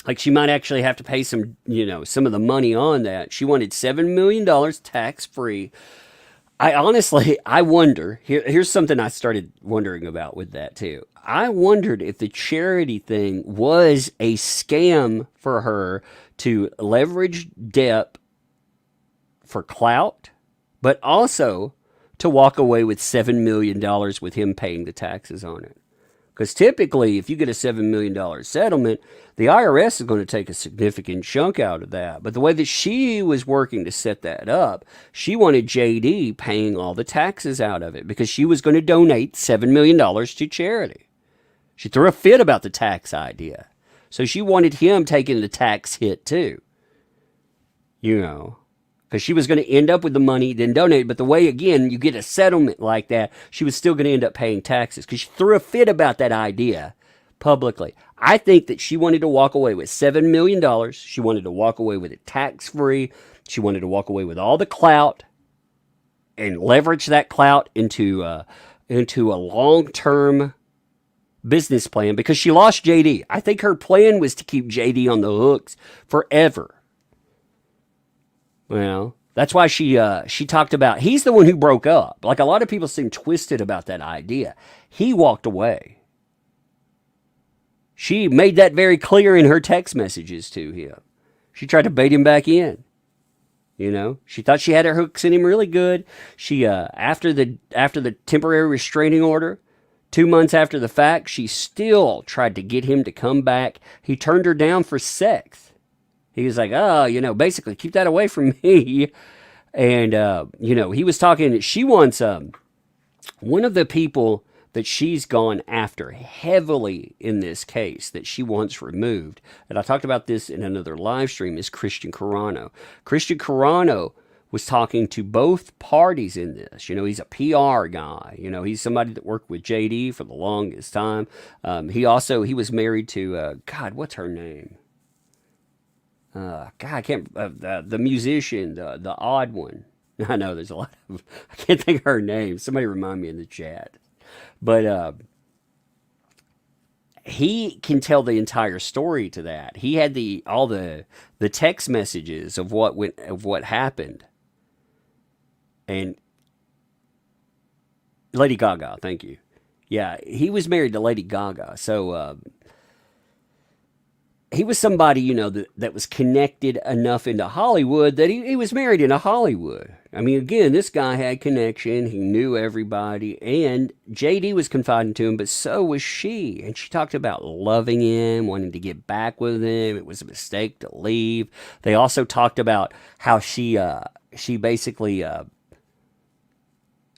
like she might actually have to pay some of the money on that. She wanted $7 million tax free. I wonder, here's something I started wondering about with that too. I wondered if the charity thing was a scam for her to leverage Depp for clout, but also to walk away with $7 million with him paying the taxes on it. Because typically, if you get a $7 million settlement, the IRS is going to take a significant chunk out of that. But the way that she was working to set that up, she wanted JD paying all the taxes out of it because she was going to donate $7 million to charity. She threw a fit about the tax idea. So she wanted him taking the tax hit too. You know, because she was going to end up with the money, then donate. But the way, again, you get a settlement like that, she was still going to end up paying taxes because she threw a fit about that idea publicly. I think that she wanted to walk away with $7 million. She wanted to walk away with it tax-free. She wanted to walk away with all the clout and leverage that clout into a long-term business plan because she lost JD. I think her plan was to keep JD on the hooks forever. Well, that's why she talked about, he's the one who broke up. Like a lot of people seem twisted about that idea. He walked away. She made that very clear in her text messages to him. She tried to bait him back in. You know, she thought she had her hooks in him really good. She, after the temporary restraining order, 2 months after the fact, she still tried to get him to come back. He turned her down for sex. He was like, basically keep that away from me. And, he was talking, she wants, one of the people that she's gone after heavily in this case that she wants removed, and I talked about this in another live stream, is Christian Carano. Christian Carano was talking to both parties in this. You know, he's a PR guy. You know, he's somebody that worked with JD for the longest time. He was married to, what's her name? I can't, the musician, the odd one. I know there's a lot of, I can't think of her name. Somebody remind me in the chat. But he can tell the entire story to that. He had all the text messages of what happened. And Lady Gaga, thank you. Yeah, he was married to Lady Gaga. So he was somebody, that was connected enough into Hollywood that he was married into Hollywood. I mean, again, this guy had connection. He knew everybody. And JD was confiding to him, but so was she. And she talked about loving him, wanting to get back with him. It was a mistake to leave. They also talked about how she basically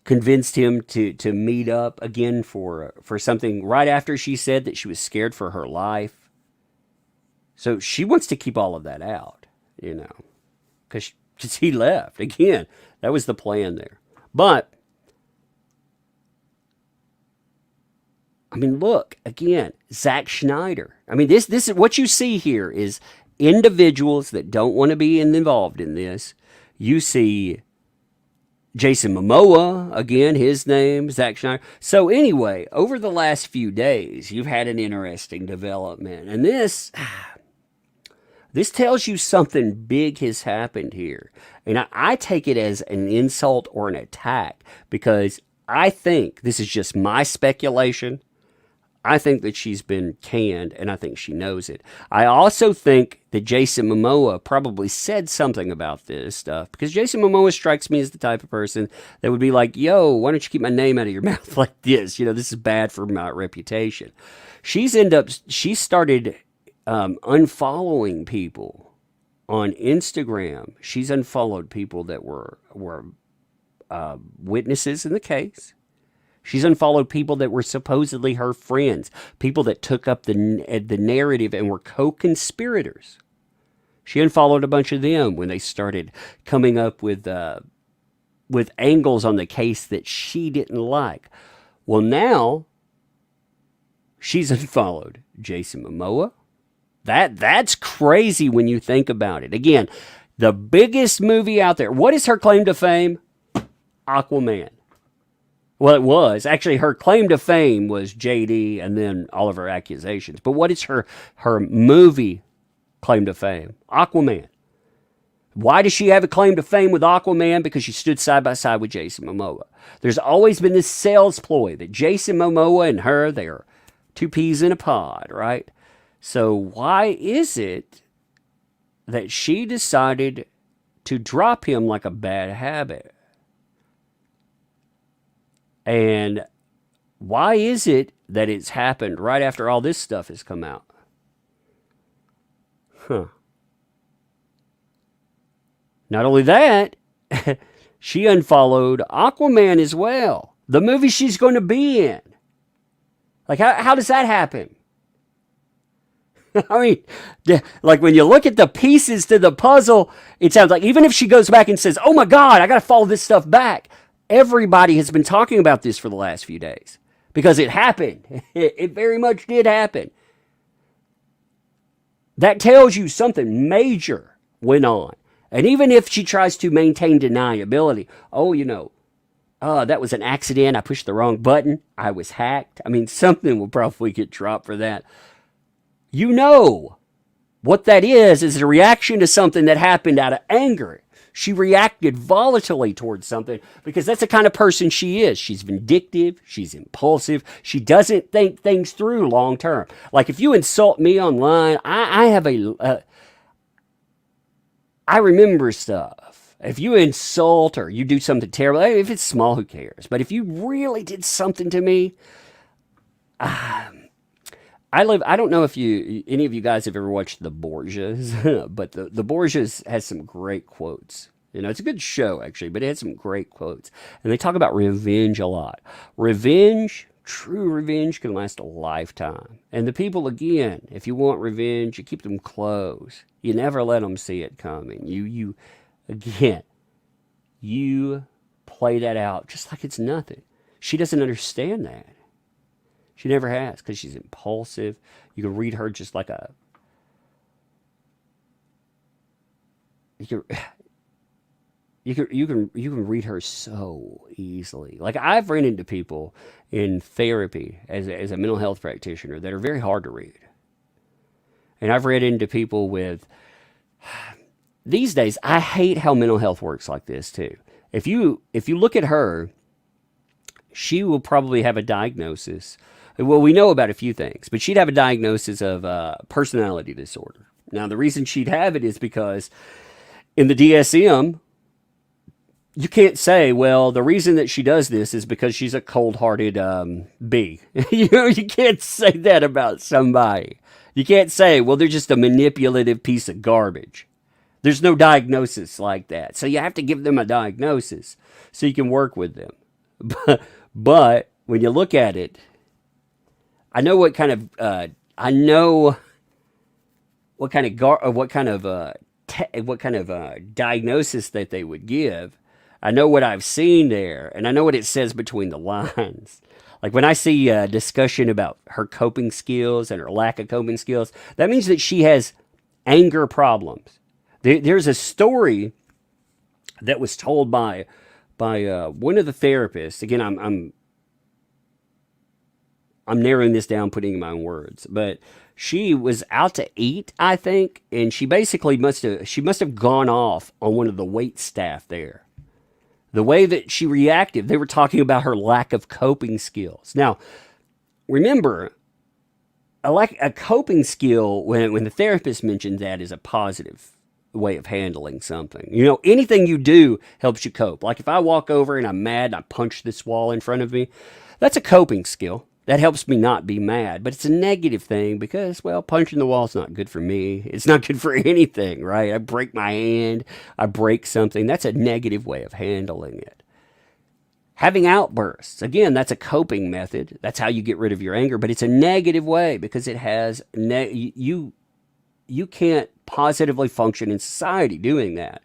convinced him to meet up again for something right after she said that she was scared for her life. So she wants to keep all of that out, because he left. Again, that was the plan there. But, I mean, look, again, Zack Schneider. I mean, this is what you see here is individuals that don't want to be involved in this. You see Jason Momoa, again, his name, Zack Schneider. So anyway, over the last few days, you've had an interesting development. And this tells you something big has happened here. And I take it as an insult or an attack because I think, this is just my speculation, I think that she's been canned and I think she knows it. I also think that Jason Momoa probably said something about this stuff because Jason Momoa strikes me as the type of person that would be like, yo, why don't you keep my name out of your mouth like this? This is bad for my reputation. She started unfollowing people on Instagram. She's unfollowed people that were witnesses in the case. She's unfollowed people that were supposedly her friends, people that took up the narrative and were co-conspirators. She unfollowed a bunch of them when they started coming up with angles on the case that she didn't like. Well, now she's unfollowed Jason Momoa. That's crazy when you think about it. Again, the biggest movie out there. What is her claim to fame? Aquaman. Well, it was. Actually, her claim to fame was JD and then all of her accusations. But what is her movie claim to fame? Aquaman. Why does she have a claim to fame with Aquaman? Because she stood side by side with Jason Momoa. There's always been this sales ploy that Jason Momoa and her, they are two peas in a pod, right? So why is it that she decided to drop him like a bad habit? And why is it that it's happened right after all this stuff has come out? Not only that, she unfollowed Aquaman as well. The movie she's going to be in. Like, how does that happen? I mean, like when you look at the pieces to the puzzle, it sounds like even if she goes back and says, oh my God, I got to follow this stuff back. Everybody has been talking about this for the last few days because it happened. It very much did happen. That tells you something major went on. And even if she tries to maintain deniability, that was an accident. I pushed the wrong button. I was hacked. I mean, something will probably get dropped for that. What that is a reaction to something that happened out of anger. She reacted volatilely towards something because that's the kind of person she is. She's vindictive. She's impulsive. She doesn't think things through long term. Like if you insult me online, I remember stuff. If you insult or you do something terrible, if it's small, who cares? But if you really did something to me, I don't know if any of you guys have ever watched The Borgias, but the Borgias has some great quotes. It's a good show, actually, but it has some great quotes. And they talk about revenge a lot. True revenge can last a lifetime. And the people, again, if you want revenge, you keep them close. You never let them see it coming. You play that out just like it's nothing. She doesn't understand that. She never has because she's impulsive. You can read her just like you can read her so easily. Like I've run into people in therapy as a mental health practitioner that are very hard to read. And I've read into people with these days, I hate how mental health works like this too. If you look at her, she will probably have a diagnosis. Well, we know about a few things, but she'd have a diagnosis of personality disorder. Now, the reason she'd have it is because in the DSM, you can't say, well, the reason that she does this is because she's a cold-hearted bee. You can't say that about somebody. You can't say, well, they're just a manipulative piece of garbage. There's no diagnosis like that. So you have to give them a diagnosis so you can work with them. But when you look at it, I know what kind of diagnosis that they would give. I know what I've seen there, and I know what it says between the lines. Like when I see a discussion about her coping skills and her lack of coping skills, that means that she has anger problems. There's a story that was told by one of the therapists. Again, I'm narrowing this down, putting in my own words, but she was out to eat, I think, and she basically must have gone off on one of the wait staff there. The way that she reacted, they were talking about her lack of coping skills. Now, remember, a coping skill, when the therapist mentioned that, is a positive way of handling something. Anything you do helps you cope. Like if I walk over and I'm mad and I punch this wall in front of me, that's a coping skill. That helps me not be mad, but it's a negative thing because, well, punching the wall is not good for me. It's not good for anything, right? I break my hand, I break something. That's a negative way of handling it. Having outbursts, again, that's a coping method. That's how you get rid of your anger, but it's a negative way because it has, you can't positively function in society doing that.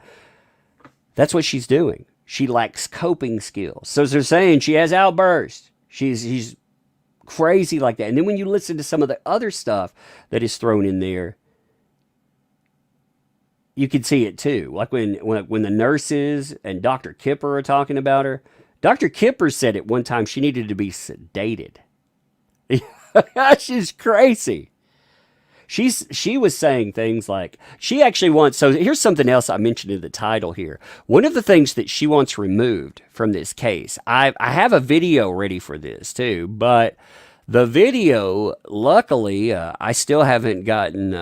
That's what she's doing. She lacks coping skills. So they're saying she has outbursts. She's crazy like that. And then when you listen to some of the other stuff that is thrown in there, you can see it too. Like when the nurses and Dr. Kipper are talking about her. Dr. Kipper said at one time she needed to be sedated. She's crazy. She was saying things like, she actually wants, so here's something else I mentioned in the title here. One of the things that she wants removed from this case, I have a video ready for this too, but the video, luckily, I still haven't gotten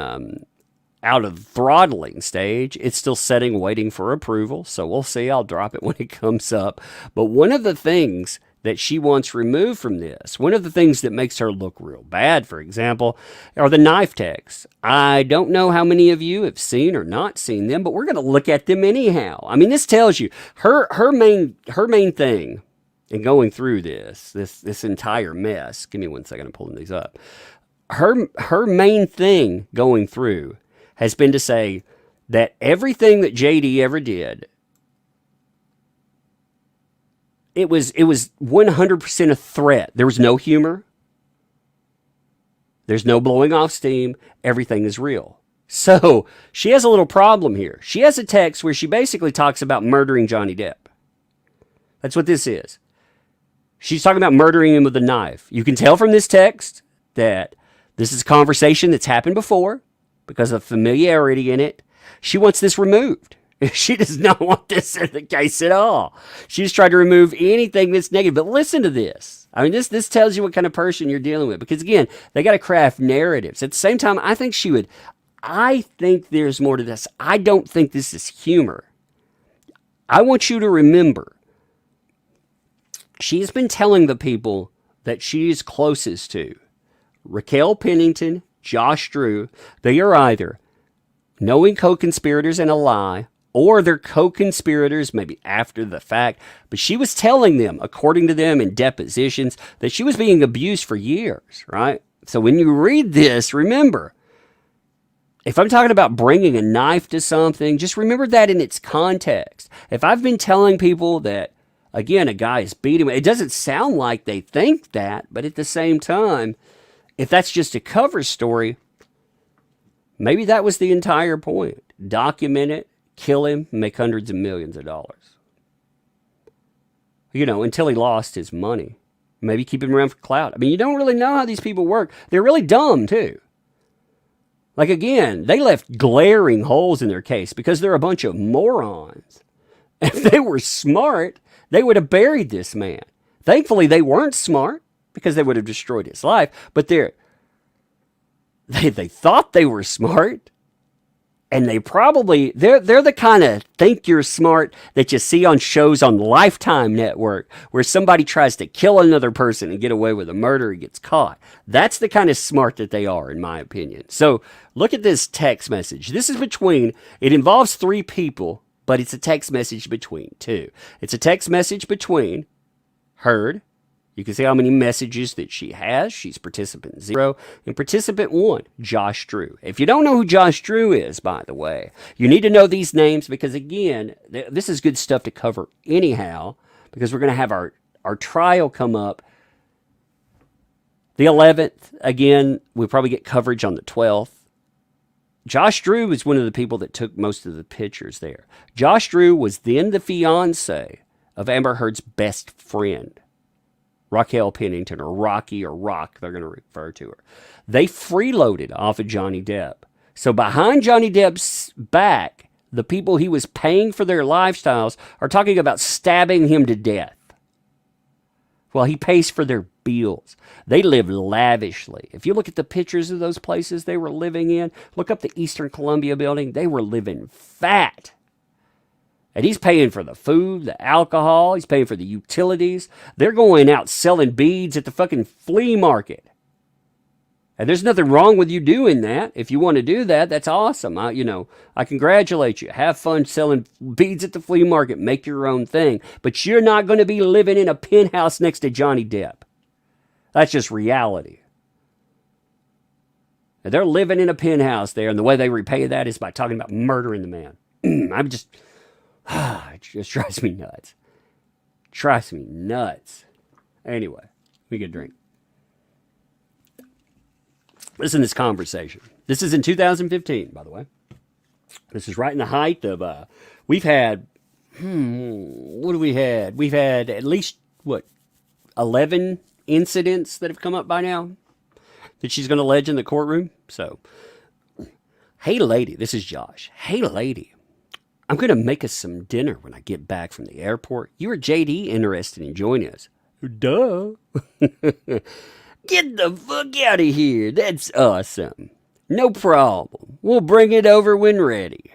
out of the throttling stage. It's still setting, waiting for approval, so we'll see. I'll drop it when it comes up. But one of the things that she wants removed from this, one of the things that makes her look real bad, for example, are the knife texts. I don't know how many of you have seen or not seen them, but we're going to look at them anyhow. I mean, this tells you her main thing in going through this entire mess. Give me 1 second, I'm pulling these up. Her main thing going through has been to say that everything that JD ever did, it was 100% a threat. There was no humor. There's no blowing off steam. Everything is real. So she has a little problem here. She has a text where she basically talks about murdering Johnny Depp. That's what this is. She's talking about murdering him with a knife. You can tell from this text that this is a conversation that's happened before because of familiarity in it. She wants this removed. She does not want this in the case at all. She's tried to remove anything that's negative. But listen to this. I mean, this tells you what kind of person you're dealing with. Because, again, they got to craft narratives. At the same time, I think there's more to this. I don't think this is humor. I want you to remember, she's been telling the people that she's closest to, Raquel Pennington, Josh Drew, they are either knowing co-conspirators in a lie, or they're co-conspirators maybe after the fact. But she was telling them, according to them in depositions, that she was being abused for years, right? So when you read this, remember, if I'm talking about bringing a knife to something, just remember that in its context. If I've been telling people that, again, a guy is beating me, it doesn't sound like they think that, but at the same time, if that's just a cover story, maybe that was the entire point. Document it, kill him, make hundreds of millions of dollars. Until he lost his money. Maybe keep him around for clout. I mean, you don't really know how these people work. They're really dumb, too. Like, again, they left glaring holes in their case because they're a bunch of morons. If they were smart, they would have buried this man. Thankfully, they weren't smart because they would have destroyed his life. But they thought they were smart. And they're the kind of think you're smart that you see on shows on Lifetime Network where somebody tries to kill another person and get away with a murder and gets caught. That's the kind of smart that they are, in my opinion. So look at this text message. This is it involves 3 people, but it's a text message between 2. It's a text message between Heard. You can see how many messages that she has. She's participant 0. And participant 1, Josh Drew. If you don't know who Josh Drew is, by the way, you need to know these names because, again, this is good stuff to cover anyhow because we're going to have our trial come up the 11th. Again, we'll probably get coverage on the 12th. Josh Drew is one of the people that took most of the pictures there. Josh Drew was then the fiance of Amber Heard's best friend, Raquel Pennington, or Rocky, or Rock, they're going to refer to her. They freeloaded off of Johnny Depp. So behind Johnny Depp's back, the people he was paying for their lifestyles are talking about stabbing him to death. Well, he pays for their bills. They live lavishly. If you look at the pictures of those places they were living in, look up the Eastern Columbia building, they were living fat. And he's paying for the food, the alcohol. He's paying for the utilities. They're going out selling beads at the fucking flea market. And there's nothing wrong with you doing that. If you want to do that, that's awesome. I congratulate you. Have fun selling beads at the flea market. Make your own thing. But you're not going to be living in a penthouse next to Johnny Depp. That's just reality. And they're living in a penthouse there, and the way they repay that is by talking about murdering the man. It just drives me nuts. Drives me nuts. Anyway, let me get a drink. Listen to this conversation. This is in 2015, by the way. This is right in the height of, we've had, what have we had? We've had at least, 11 incidents that have come up by now that she's going to allege in the courtroom. So, hey lady, this is Josh. Hey lady. I'm going to make us some dinner when I get back from the airport. You or JD interested in joining us? Duh. Get the fuck out of here. That's awesome. No problem. We'll bring it over when ready.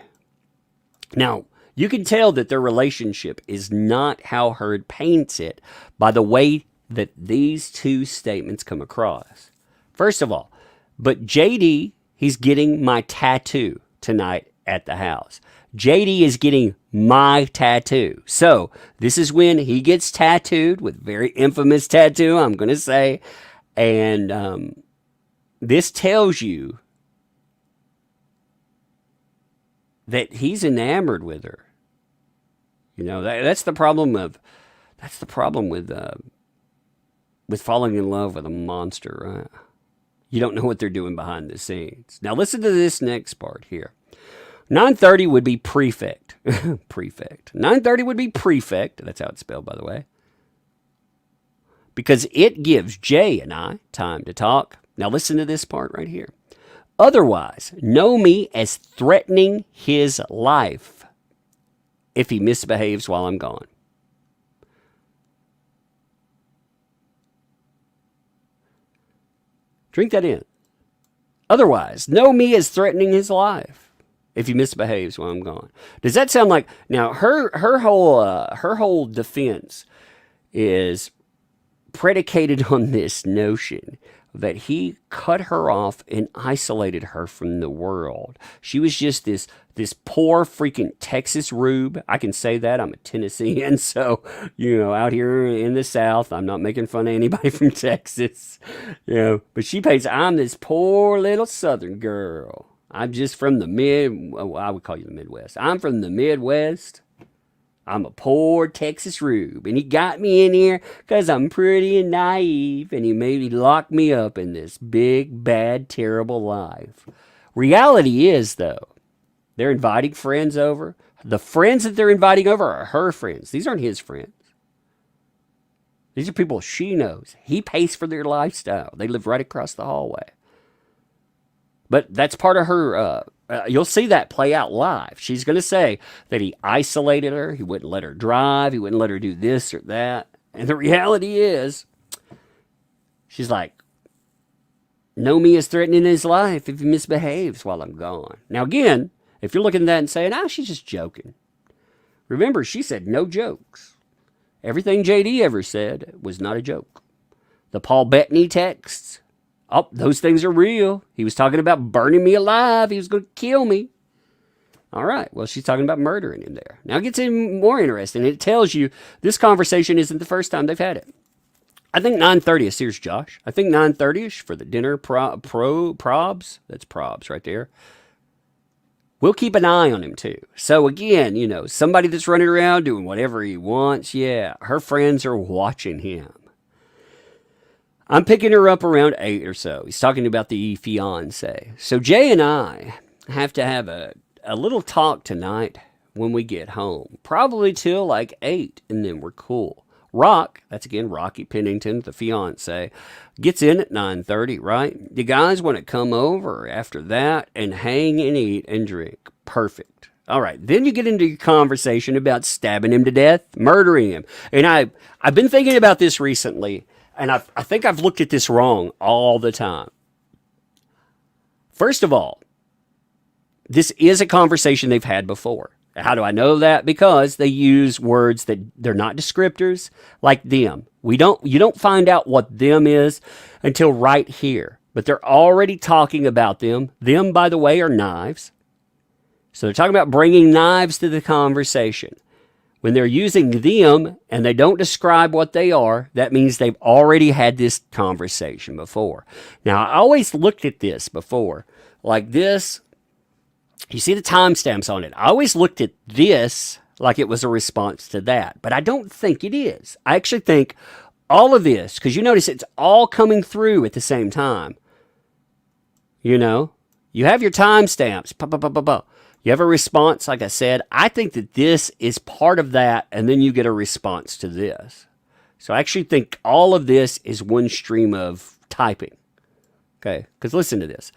Now, you can tell that their relationship is not how Heard paints it by the way that these 2 statements come across. First of all, but JD, he's getting my tattoo tonight at the house. JD is getting my tattoo. So this is when he gets tattooed with very infamous tattoo, I'm going to say. And this tells you that he's enamored with her. That's the problem with falling in love with a monster, right? You don't know what they're doing behind the scenes. Now listen to this next part here. 930 would be prefect. Prefect. 930 would be prefect. That's how it's spelled, by the way. Because it gives Jay and I time to talk. Now listen to this part right here. Otherwise, know me as threatening his life if he misbehaves while I'm gone. Drink that in. Otherwise, know me as threatening his life if he misbehaves while I'm gone. Does that sound like, now her whole defense is predicated on this notion that he cut her off and isolated her from the world. She was just this poor freaking Texas rube. I can say that. I'm a Tennessean, so, out here in the South, I'm not making fun of anybody from Texas, but I'm this poor little Southern girl. I'm just from I would call you the Midwest. I'm from the Midwest. I'm a poor Texas rube, and he got me in here because I'm pretty and naive, and he maybe locked me up in this big, bad, terrible life. Reality is, though, they're inviting friends over. The friends that they're inviting over are her friends. These aren't his friends. These are people she knows. He pays for their lifestyle. They live right across the hallway. But that's part of her You'll see that play out live. She's going to say that he isolated her. He wouldn't let her drive. He wouldn't let her do this or that. And the reality is, she's like, Nomi is threatening his life if he misbehaves while I'm gone. Now, again, if you're looking at that and saying, she's just joking. Remember, she said no jokes. Everything JD ever said was not a joke. The Paul Bettany texts, those things are real. He was talking about burning me alive. He was going to kill me. All right, well, she's talking about murdering him there. Now it gets even more interesting. It tells you this conversation isn't the first time they've had it. I think 9:30ish. Here's Josh. I think 9:30ish for the dinner probs. That's probs right there. We'll keep an eye on him too. So again, somebody that's running around doing whatever he wants. Yeah, her friends are watching him. I'm picking her up around 8 or so. He's talking about the fiance. So Jay and I have to have a little talk tonight when we get home. Probably till like 8, and then we're cool. Rock, that's again Rocky Pennington, the fiance, gets in at 9:30, right? You guys want to come over after that and hang and eat and drink. Perfect. All right, then you get into your conversation about stabbing him to death, murdering him. And I've been thinking about this recently, and I think I've looked at this wrong all the time. First of all, this is a conversation they've had before. How do I know that? Because they use words that they're not descriptors, like them. You don't find out what them is until right here. But they're already talking about them. Them, by the way, are knives. So they're talking about bringing knives to the conversation. When they're using them and they don't describe what they are, that means they've already had this conversation before. Now, I always looked at this before, like this. You see the timestamps on it. I always looked at this like it was a response to that, but I don't think it is. I actually think all of this, because you notice it's all coming through at the same time. You have your timestamps. You have a response, like I said. I think that this is part of that, and then you get a response to this. So I actually think all of this is one stream of typing. Okay, because listen to this.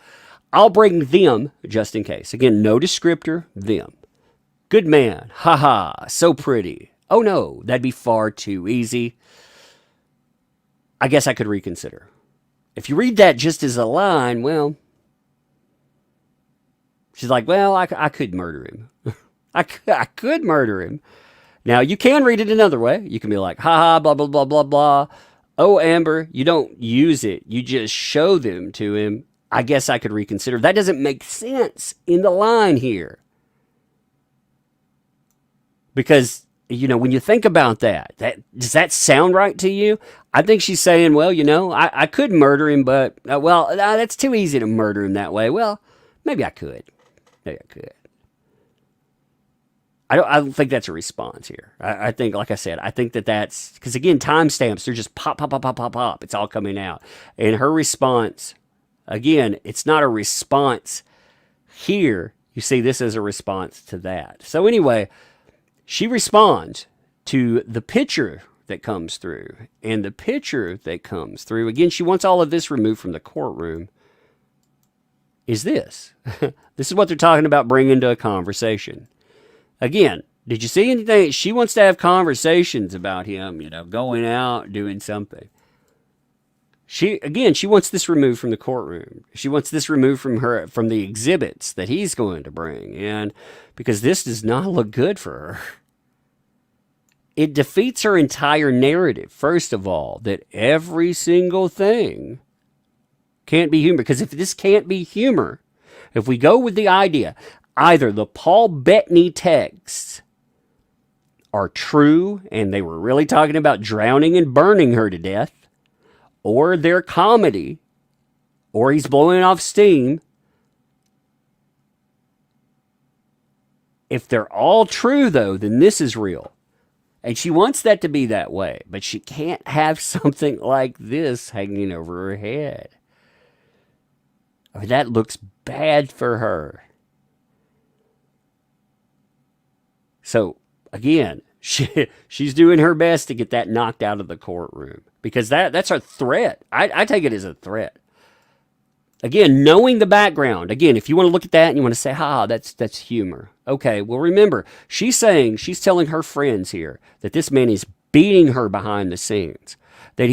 I'll bring them just in case. Again, no descriptor, them. Good man. Haha, so pretty. Oh no, that'd be far too easy. I guess I could reconsider. If you read that just as a line, well, she's like, well, I could murder him. I could murder him. Now, you can read it another way. You can be like, haha, blah, blah, blah, blah, blah. Oh, Amber, you don't use it. You just show them to him. I guess I could reconsider. That doesn't make sense in the line here. Because, when you think about that, does that sound right to you? I think she's saying, well, I could murder him, but, that's too easy to murder him that way. Well, maybe I could. Maybe I could. I don't think that's a response here. I think, like I said, I think that's, because again, timestamps, they're just pop, pop, pop, pop, pop, pop. It's all coming out. And her response, again, it's not a response here. You see this as a response to that. So anyway, she responds to the picture that comes through. And the picture that comes through, again, she wants all of this removed from the courtroom, is this. This is what they're talking about bringing to a conversation. Again, did you see anything? She wants to have conversations about him, going out, doing something. She wants this removed from the courtroom. She wants this removed from the exhibits that he's going to bring in, because this does not look good for her. It defeats her entire narrative, first of all, that every single thing can't be humor. Because if this can't be humor, if we go with the idea, either the Paul Bettany texts are true and they were really talking about drowning and burning her to death, or they're comedy, or he's blowing off steam. If they're all true, though, then this is real. And she wants that to be that way, but she can't have something like this hanging over her head. I mean, that looks bad for her. So, again, she's doing her best to get that knocked out of the courtroom. Because that's a threat. I take it as a threat. Again, knowing the background. Again, if you want to look at that and you want to say, that's humor. Okay, well, remember, she's telling her friends here that this man is beating her behind the scenes, that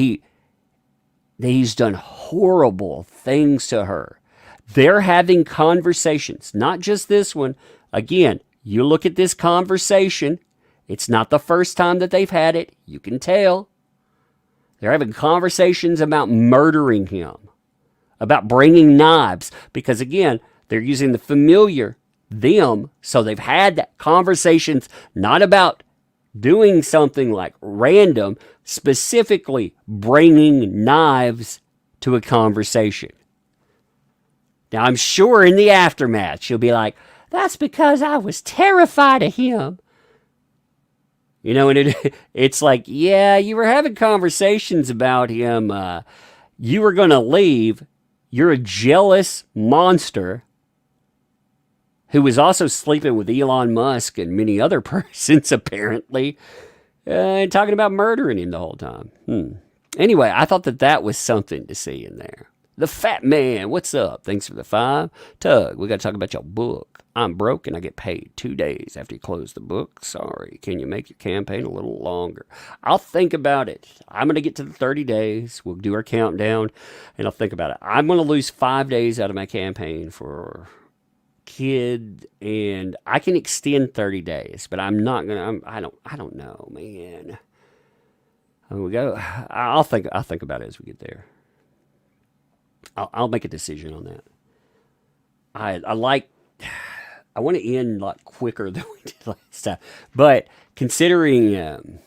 he's done horrible things to her. They're having conversations, not just this one. Again, you look at this conversation, it's not the first time that they've had it. You can tell. They're having conversations about murdering him, about bringing knives, because again, they're using the familiar, them, so they've had that conversations not about doing something like random, specifically bringing knives to a conversation. Now, I'm sure in the aftermath, she'll be like, that's because I was terrified of him. You know, and it's like, yeah, you were having conversations about him. You were going to leave. You're a jealous monster who was also sleeping with Elon Musk and many other persons, apparently, and talking about murdering him the whole time. Anyway, I thought that was something to see in there. The Fat Man, what's up? Thanks for the 5. Tug, we got to talk about your book. I'm broke and I get paid 2 days after you close the book. Sorry, can you make your campaign a little longer? I'll think about it. I'm going to get to the 30 days. We'll do our countdown and I'll think about it. I'm going to lose 5 days out of my campaign for kid, and I can extend 30 days, but I'm not going to, I don't know, man. I'll think about it as we get there. I'll make a decision on that. I want to end a lot quicker than we did last time, but considering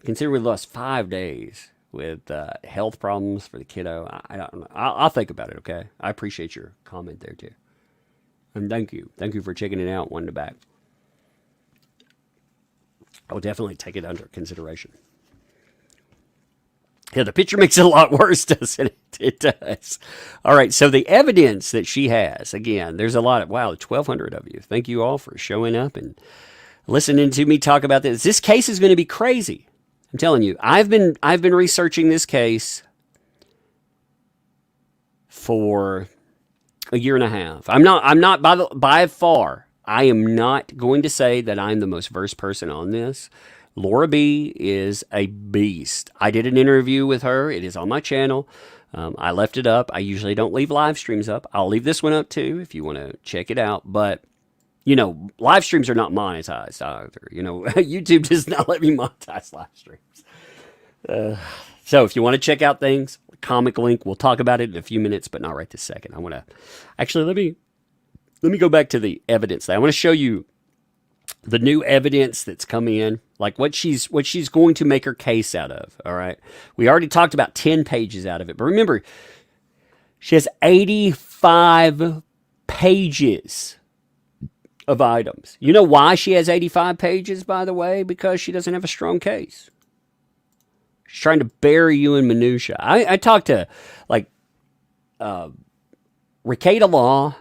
we lost 5 days with health problems for the kiddo, I don't know. I'll think about it. Okay, I appreciate your comment there too, and thank you for checking it out, one to back. I will definitely take it under consideration. Yeah, the picture makes it a lot worse, doesn't it? It does. All right, so the evidence that she has, again, there's a lot of, 1,200 of you. Thank you all for showing up and listening to me talk about this. This case is going to be crazy. I'm telling you, I've been researching this case for a year and a half. I'm not by far, I am not going to say that I'm the most versed person on this. Laura B is a beast. I did an interview with her. It is on my channel. I left it up. I usually don't leave live streams up. I'll leave this one up too if you want to check it out. But, you know, live streams are not monetized either. You know, YouTube does not let me monetize live streams. So if you want to check out things, comic link, we'll talk about it in a few minutes, but not right this second. I want to, actually, let me go back to the evidence. I want to show you the new evidence that's come in, like what she's going to make her case out of. All right. We already talked about 10 pages out of it, but remember, she has 85 pages of items. You know why she has 85 pages, by the way? Because she doesn't have a strong case. She's trying to bury you in minutia. I talked to, like, Ricada Law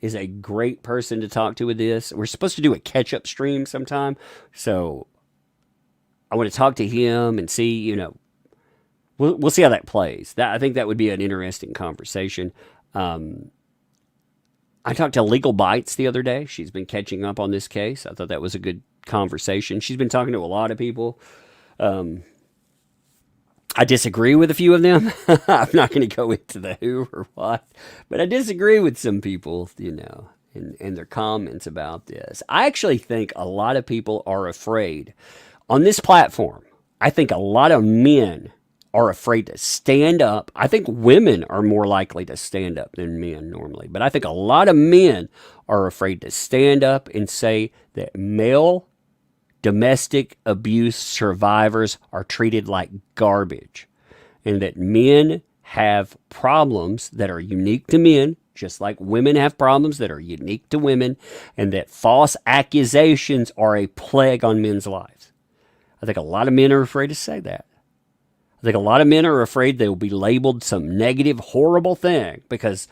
is a great person to talk to with this. We're supposed to do a catch-up stream sometime, so I want to talk to him and see, you know, we'll see how that plays. I think that would be an interesting conversation. I talked to Legal Bites the other day. She's been catching up on this case. I thought that was a good conversation. She's been talking to a lot of people. I disagree with a few of them. I'm not going to go into the who or what, but I disagree with some people, you know, and their comments about this. I actually think a lot of people are afraid on this platform. I think a lot of men are afraid to stand up. I think women are more likely to stand up than men normally, but I think a lot of men are afraid to stand up and say that male domestic abuse survivors are treated like garbage, and that men have problems that are unique to men, just like women have problems that are unique to women, and that false accusations are a plague on men's lives. I think a lot of men are afraid to say that. I think a lot of men are afraid they will be labeled some negative, horrible thing because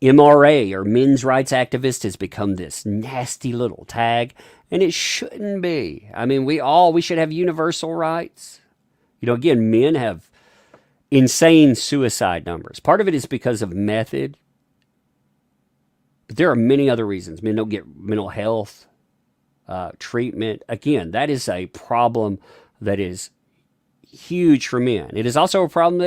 MRA, or men's rights activist, has become this nasty little tag, and it shouldn't be. I mean, we should have universal rights. You know, again, men have insane suicide numbers. Part of it is because of method, but there are many other reasons. Men don't get mental health treatment. Again, that is a problem that is huge for men. It is also a problem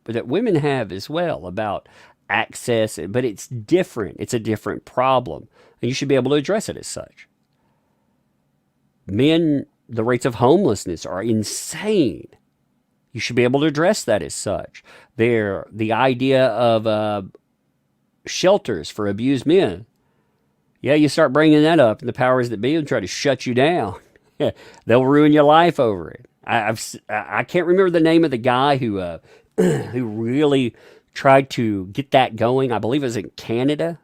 that women have as well about access, but it's different. It's a different problem, and you should be able to address it as such. Men, the rates of homelessness are insane. You should be able to address that as such. The idea of shelters for abused men. Yeah, you start bringing that up, and the powers that be will try to shut you down. They'll ruin your life over it. I can't remember the name of the guy who who really tried to get that going. I believe it was in Canada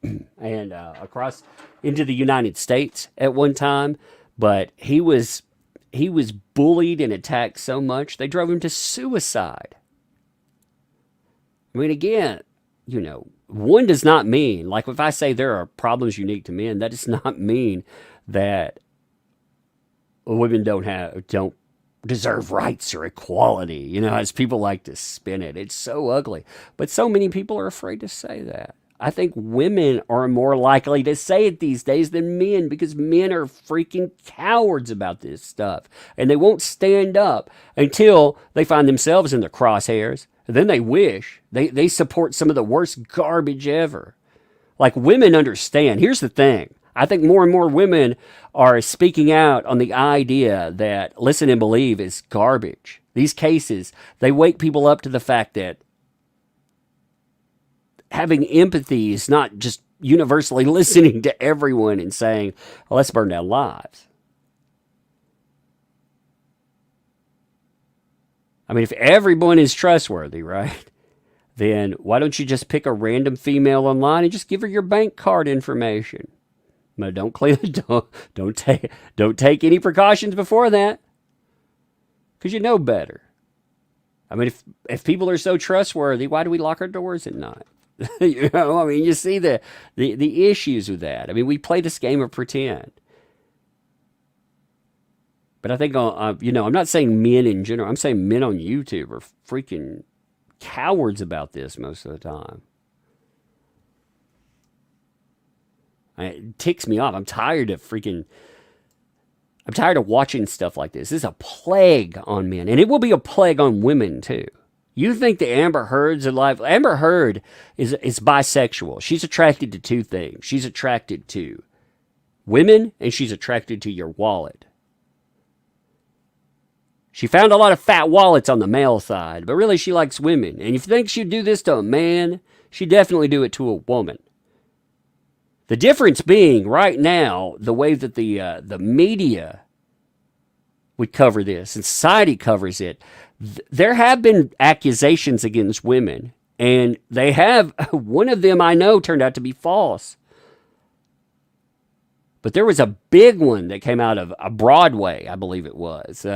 and across into the United States at one time. But he was bullied and attacked so much they drove him to suicide. I mean, again, one does not mean, like if I say there are problems unique to men, that does not mean that women don't deserve rights or equality, as people like to spin it. It's so ugly. But so many people are afraid to say that. I think women are more likely to say it these days than men because men are freaking cowards about this stuff. And they won't stand up until they find themselves in the crosshairs. And then they wish. They support some of the worst garbage ever. Like, women understand. Here's the thing. I think more and more women are speaking out on the idea that listen and believe is garbage. These cases, they wake people up to the fact that having empathy is not just universally listening to everyone and saying, well, let's burn down lives. I mean, if everyone is trustworthy, right, then why don't you just pick a random female online and just give her your bank card information? But don't take any precautions before that, because you know better. I mean, if people are so trustworthy, why do we lock our doors at night? I mean, you see the issues with that. I mean, we play this game of pretend. But I think, I'm not saying men in general. I'm saying men on YouTube are freaking cowards about this most of the time. It ticks me off. I'm tired of watching stuff like this. This is a plague on men, and it will be a plague on women too. You think the Amber Heard's alive? Amber Heard is bisexual. She's attracted to two things. She's attracted to women, and she's attracted to your wallet. She found a lot of fat wallets on the male side, but really she likes women. And if you think she'd do this to a man, she'd definitely do it to a woman. The difference being, right now, the way that the media would cover this and society covers it, there have been accusations against women, and they have, one of them I know turned out to be false. But there was a big one that came out of Broadway, I believe it was,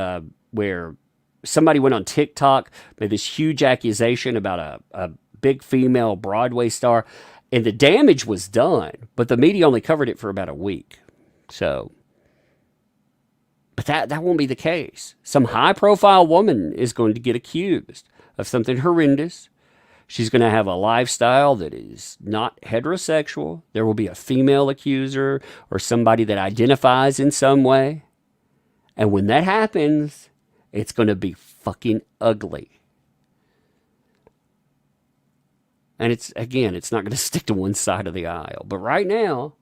where somebody went on TikTok, made this huge accusation about a big female Broadway star, and the damage was done, but the media only covered it for about a week. So, but that won't be the case. Some high-profile woman is going to get accused of something horrendous. She's going to have a lifestyle that is not heterosexual. There will be a female accuser or somebody that identifies in some way. And when that happens, it's going to be fucking ugly. And it's not going to stick to one side of the aisle. But right now,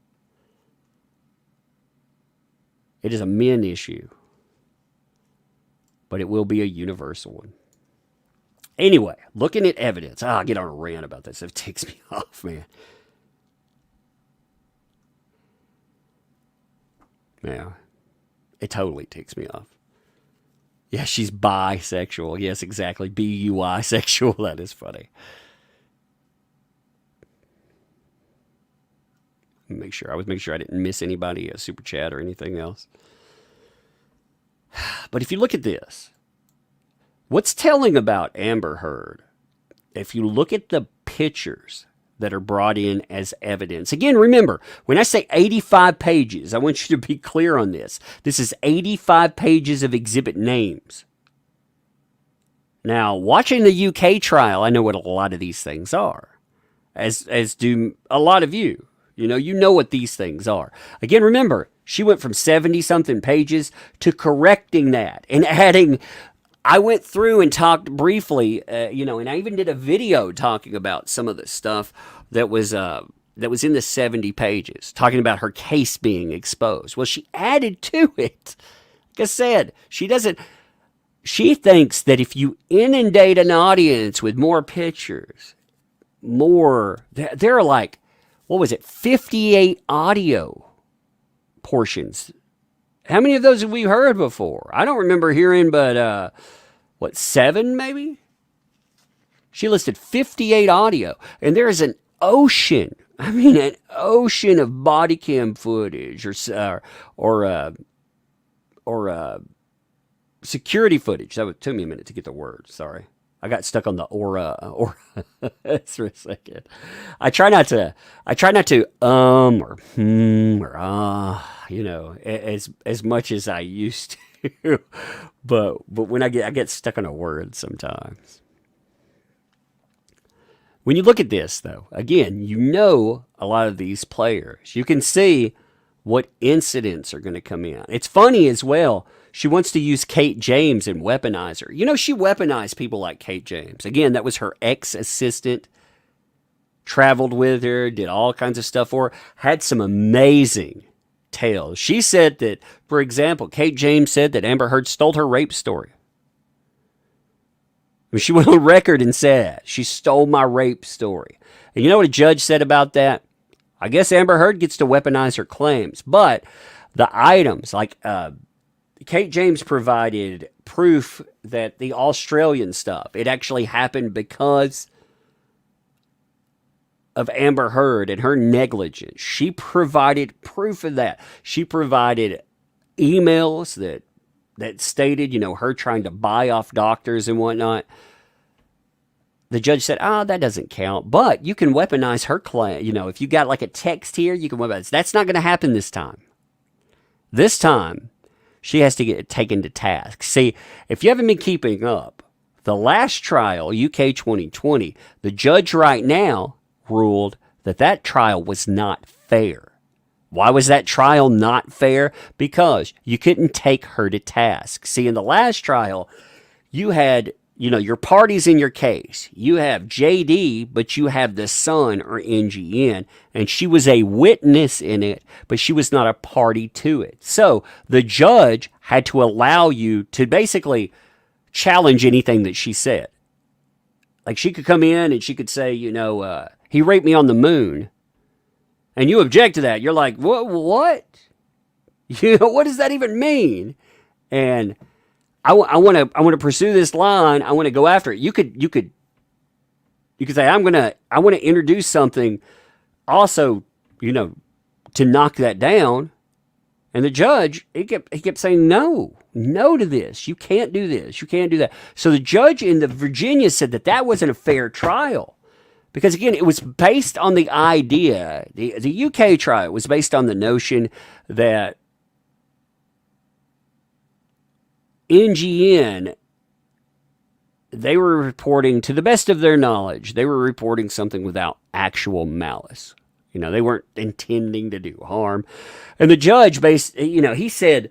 it is a men issue. But it will be a universal one. Anyway, looking at evidence. I'll get on a rant about this. It ticks me off, man. Yeah. It totally ticks me off. Yeah, she's bisexual. Yes, exactly. B-U-I sexual. That is funny. Make sure I didn't miss anybody, a super chat or anything else. But if you look at this, what's telling about Amber Heard, if you look at the pictures that are brought in as evidence, again, remember, when I say 85 pages, I want you to be clear on this. This is 85 pages of exhibit names. Now, watching the UK trial, I know what a lot of these things are, as do a lot of you. You know what these things are. Again, remember, she went from 70 something pages to correcting that and adding. I went through and talked briefly, and I even did a video talking about some of the stuff that was in the 70 pages, talking about her case being exposed. Well, she added to it. Like I said, she thinks that if you inundate an audience with more pictures, there are like, what was it, 58 audio portions. How many of those have we heard before? I don't remember hearing, but 7 maybe? She listed 58 audio, and there is an ocean. I mean, an ocean of body cam footage or security footage. That took me a minute to get the word. Sorry, I got stuck on the or for a second. I try not to or or as much as I used to, but when I get stuck on a word sometimes. When you look at this, though, again, a lot of these players. You can see what incidents are going to come in. It's funny as well. She wants to use Kate James and weaponize her. She weaponized people like Kate James. Again, that was her ex-assistant. Traveled with her, did all kinds of stuff for her. Had some amazing tales. She said that, for example, Kate James said that Amber Heard stole her rape story. She went on record and said, she stole my rape story. And you know what a judge said about that? I guess Amber Heard gets to weaponize her claims. But the items, like Kate James provided proof that the Australian stuff, it actually happened because of Amber Heard and her negligence. She provided proof of that. She provided emails that stated, her trying to buy off doctors and whatnot. The judge said, that doesn't count, but you can weaponize her claim. If you got like a text here, you can weaponize. That's not going to happen this time. This time, she has to get taken to task. See, if you haven't been keeping up, the last trial, UK 2020, the judge right now ruled that trial was not fair. Why was that trial not fair? Because you couldn't take her to task. See, in the last trial, you had, your parties in your case. You have JD, but you have the son or NGN, and she was a witness in it, but she was not a party to it. So the judge had to allow you to basically challenge anything that she said. Like she could come in and she could say, he raped me on the moon. And you object to that. You're like, what? What does that even mean? And I want to pursue this line. I want to go after it. You could say, I want to introduce something also, to knock that down. And the judge, he kept saying, no to this. You can't do this. You can't do that. So the judge in the Virginia said that wasn't a fair trial. Because again, it was based on the idea, the UK trial was based on the notion that NGN, they were reporting, to the best of their knowledge, they were reporting something without actual malice. They weren't intending to do harm. And the judge he said,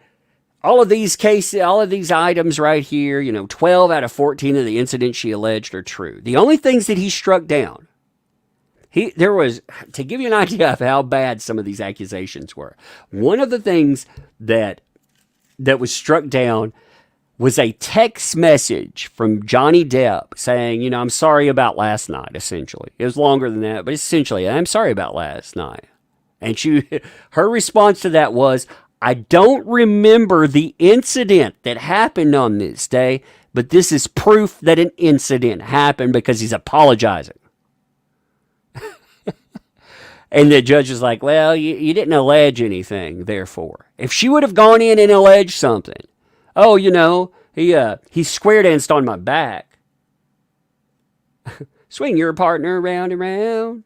all of these cases, all of these items right here, 12 out of 14 of the incidents she alleged are true. The only things that he struck down, there was, to give you an idea of how bad some of these accusations were, one of the things that was struck down was a text message from Johnny Depp saying, I'm sorry about last night, essentially. It was longer than that, but essentially, I'm sorry about last night. And her response to that was, I don't remember the incident that happened on this day, but this is proof that an incident happened because he's apologizing. And the judge is like, well, you didn't allege anything, therefore. If she would have gone in and alleged something, he square danced on my back. Swing your partner round and round.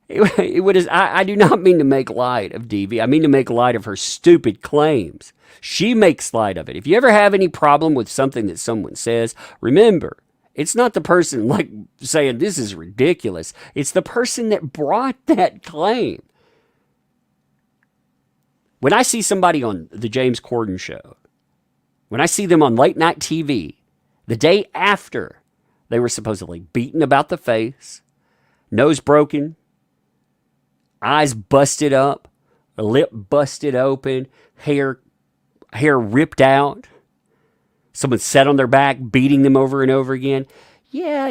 I do not mean to make light of Devi. I mean to make light of her stupid claims. She makes light of it. If you ever have any problem with something that someone says, remember, it's not the person like saying this is ridiculous. It's the person that brought that claim. When I see somebody on the James Corden show, when I see them on late night TV, the day after they were supposedly beaten about the face, nose broken, eyes busted up, a lip busted open, hair ripped out, someone sat on their back, beating them over and over again. Yeah,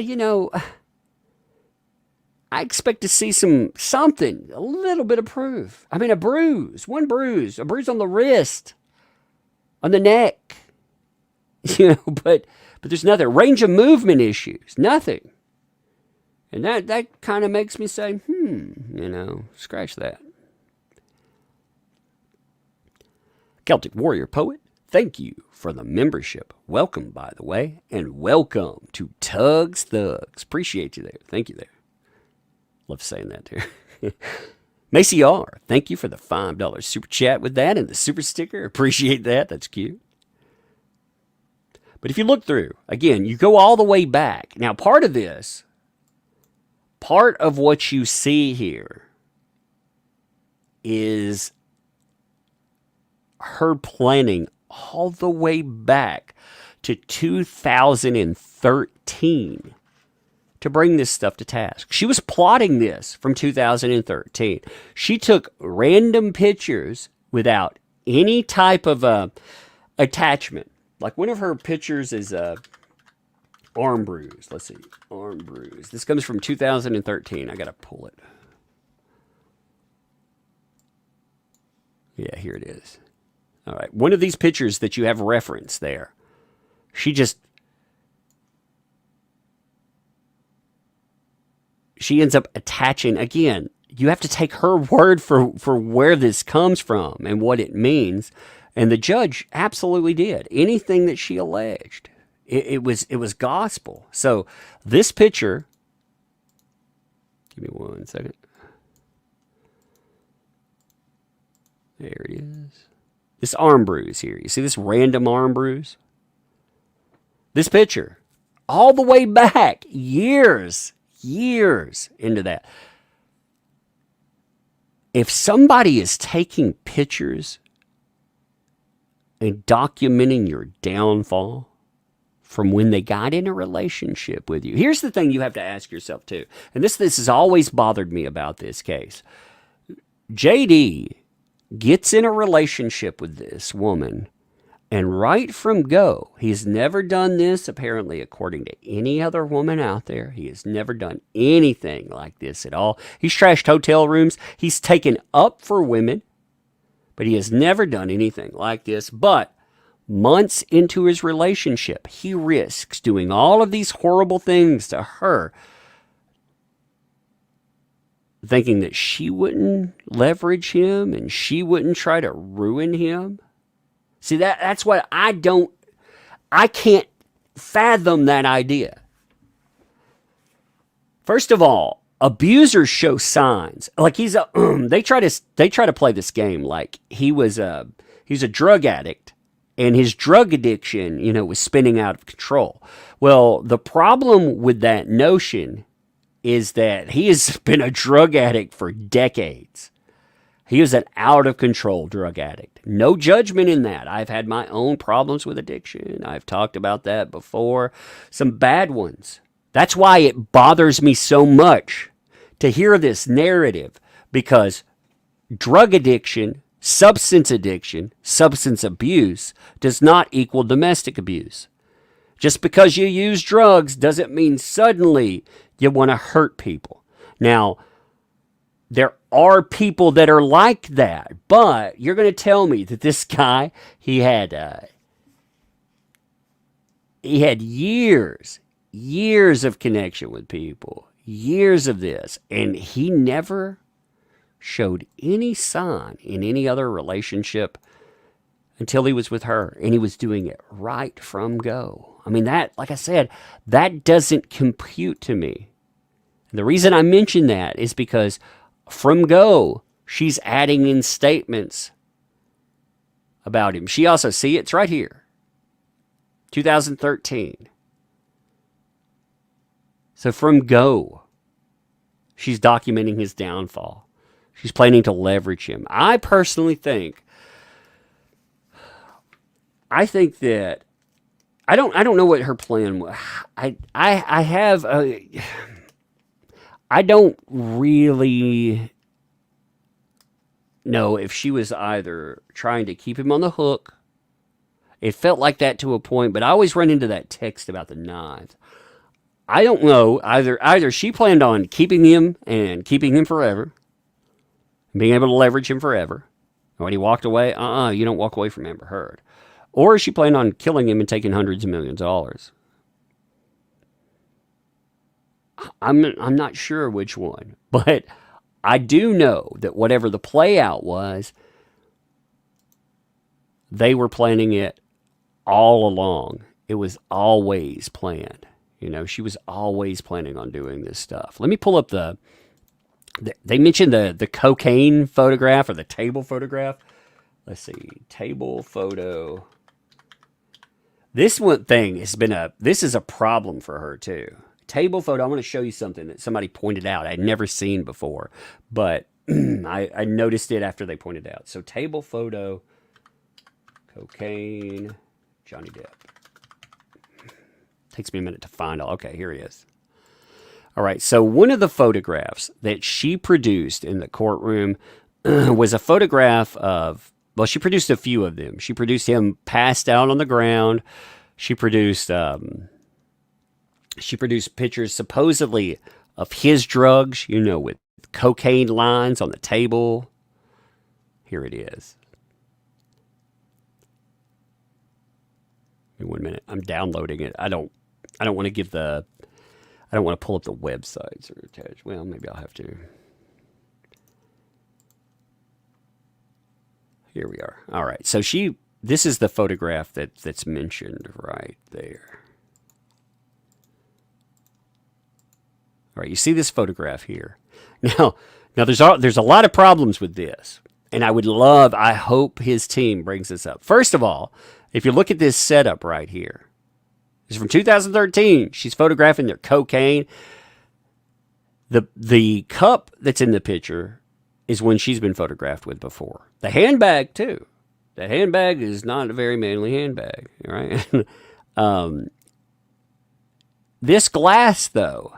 I expect to see something, a little bit of proof. I mean, a bruise on the wrist, on the neck, but there's nothing. Range of movement issues, nothing. And that kind of makes me say, scratch that. Celtic Warrior Poet, thank you for the membership. Welcome, by the way, and welcome to Tugs Thugs. Appreciate you there. Thank you there. Love saying that there. Macy R., thank you for the $5 super chat with that and the super sticker. Appreciate that. That's cute. But if you look through, again, you go all the way back. Now, part of what you see here is her planning all the way back to 2013 to bring this stuff to task. She was plotting this from 2013. She took random pictures without any type of attachment. Like one of her pictures is arm bruise. Let's see. Arm bruise. This comes from 2013. I got to pull it. Yeah, here it is. All right. One of these pictures that you have referenced there, she ends up attaching, again, you have to take her word for where this comes from and what it means. And the judge absolutely did. Anything that she alleged, it was gospel. So this picture, give me 1 second. There it is. This arm bruise here. You see this random arm bruise? This picture, all the way back, years into that. If somebody is taking pictures and documenting your downfall from when they got in a relationship with you. Here's the thing you have to ask yourself too. And this has always bothered me about this case. JD gets in a relationship with this woman, and right from go, he's never done this, apparently, according to any other woman out there. He has never done anything like this at all. He's trashed hotel rooms. He's taken up for women, but he has never done anything like this. But months into his relationship, he risks doing all of these horrible things to her, thinking that she wouldn't leverage him and she wouldn't try to ruin him. See, that's what I can't fathom that idea. First of all, abusers show signs. Like they try to play this game like he's a drug addict and his drug addiction, was spinning out of control. Well, the problem with that notion is that he has been a drug addict for decades. He is an out-of-control drug addict. No judgment in that. I've had my own problems with addiction. I've talked about that before. Some bad ones. That's why it bothers me so much to hear this narrative, because drug addiction, substance abuse does not equal domestic abuse. Just because you use drugs doesn't mean suddenly you want to hurt people. Now, there are people that are like that, but you're going to tell me that this guy, he had years of connection with people, years of this, and he never showed any sign in any other relationship until he was with her, and he was doing it right from go. I mean, that, like I said, that doesn't compute to me. And the reason I mention that is because From go, she's adding in statements about him. She also, see, it's right here, 2013. So from go, she's documenting his downfall. She's planning to leverage him. I personally think that I don't know what her plan was. I don't really know if she was either trying to keep him on the hook. It felt like that to a point, but I always run into that text about the knives. I don't know. Either she planned on keeping him forever, being able to leverage him forever. When he walked away, you don't walk away from Amber Heard. Or she planned on killing him and taking hundreds of millions of dollars. I'm not sure which one, but I do know that whatever the play out was, they were planning it all along. It was always planned. She was always planning on doing this stuff. Let me pull up they mentioned the cocaine photograph or the table photograph. Let's see, table photo. This this is a problem for her too. Table photo, I want to show you something that somebody pointed out I'd never seen before, but I noticed it after they pointed out. So table photo, cocaine, Johnny Depp. Takes me a minute to find all. Okay, here he is. All right, so one of the photographs that she produced in the courtroom was a photograph of, well, she produced a few of them. She produced him passed out on the ground. She produced pictures supposedly of his drugs, with cocaine lines on the table. Here it is. Give me 1 minute. I'm downloading it. I don't want to I don't want to pull up the websites or attach. Well, maybe I'll have to. Here we are. All right. So this is the photograph that's mentioned right there. All right. You see this photograph here. Now there's a lot of problems with this. And I hope his team brings this up. First of all, if you look at this setup right here, it's from 2013. She's photographing their cocaine. The cup that's in the picture is one she's been photographed with before. The handbag, too. That handbag is not a very manly handbag, right? This glass, though,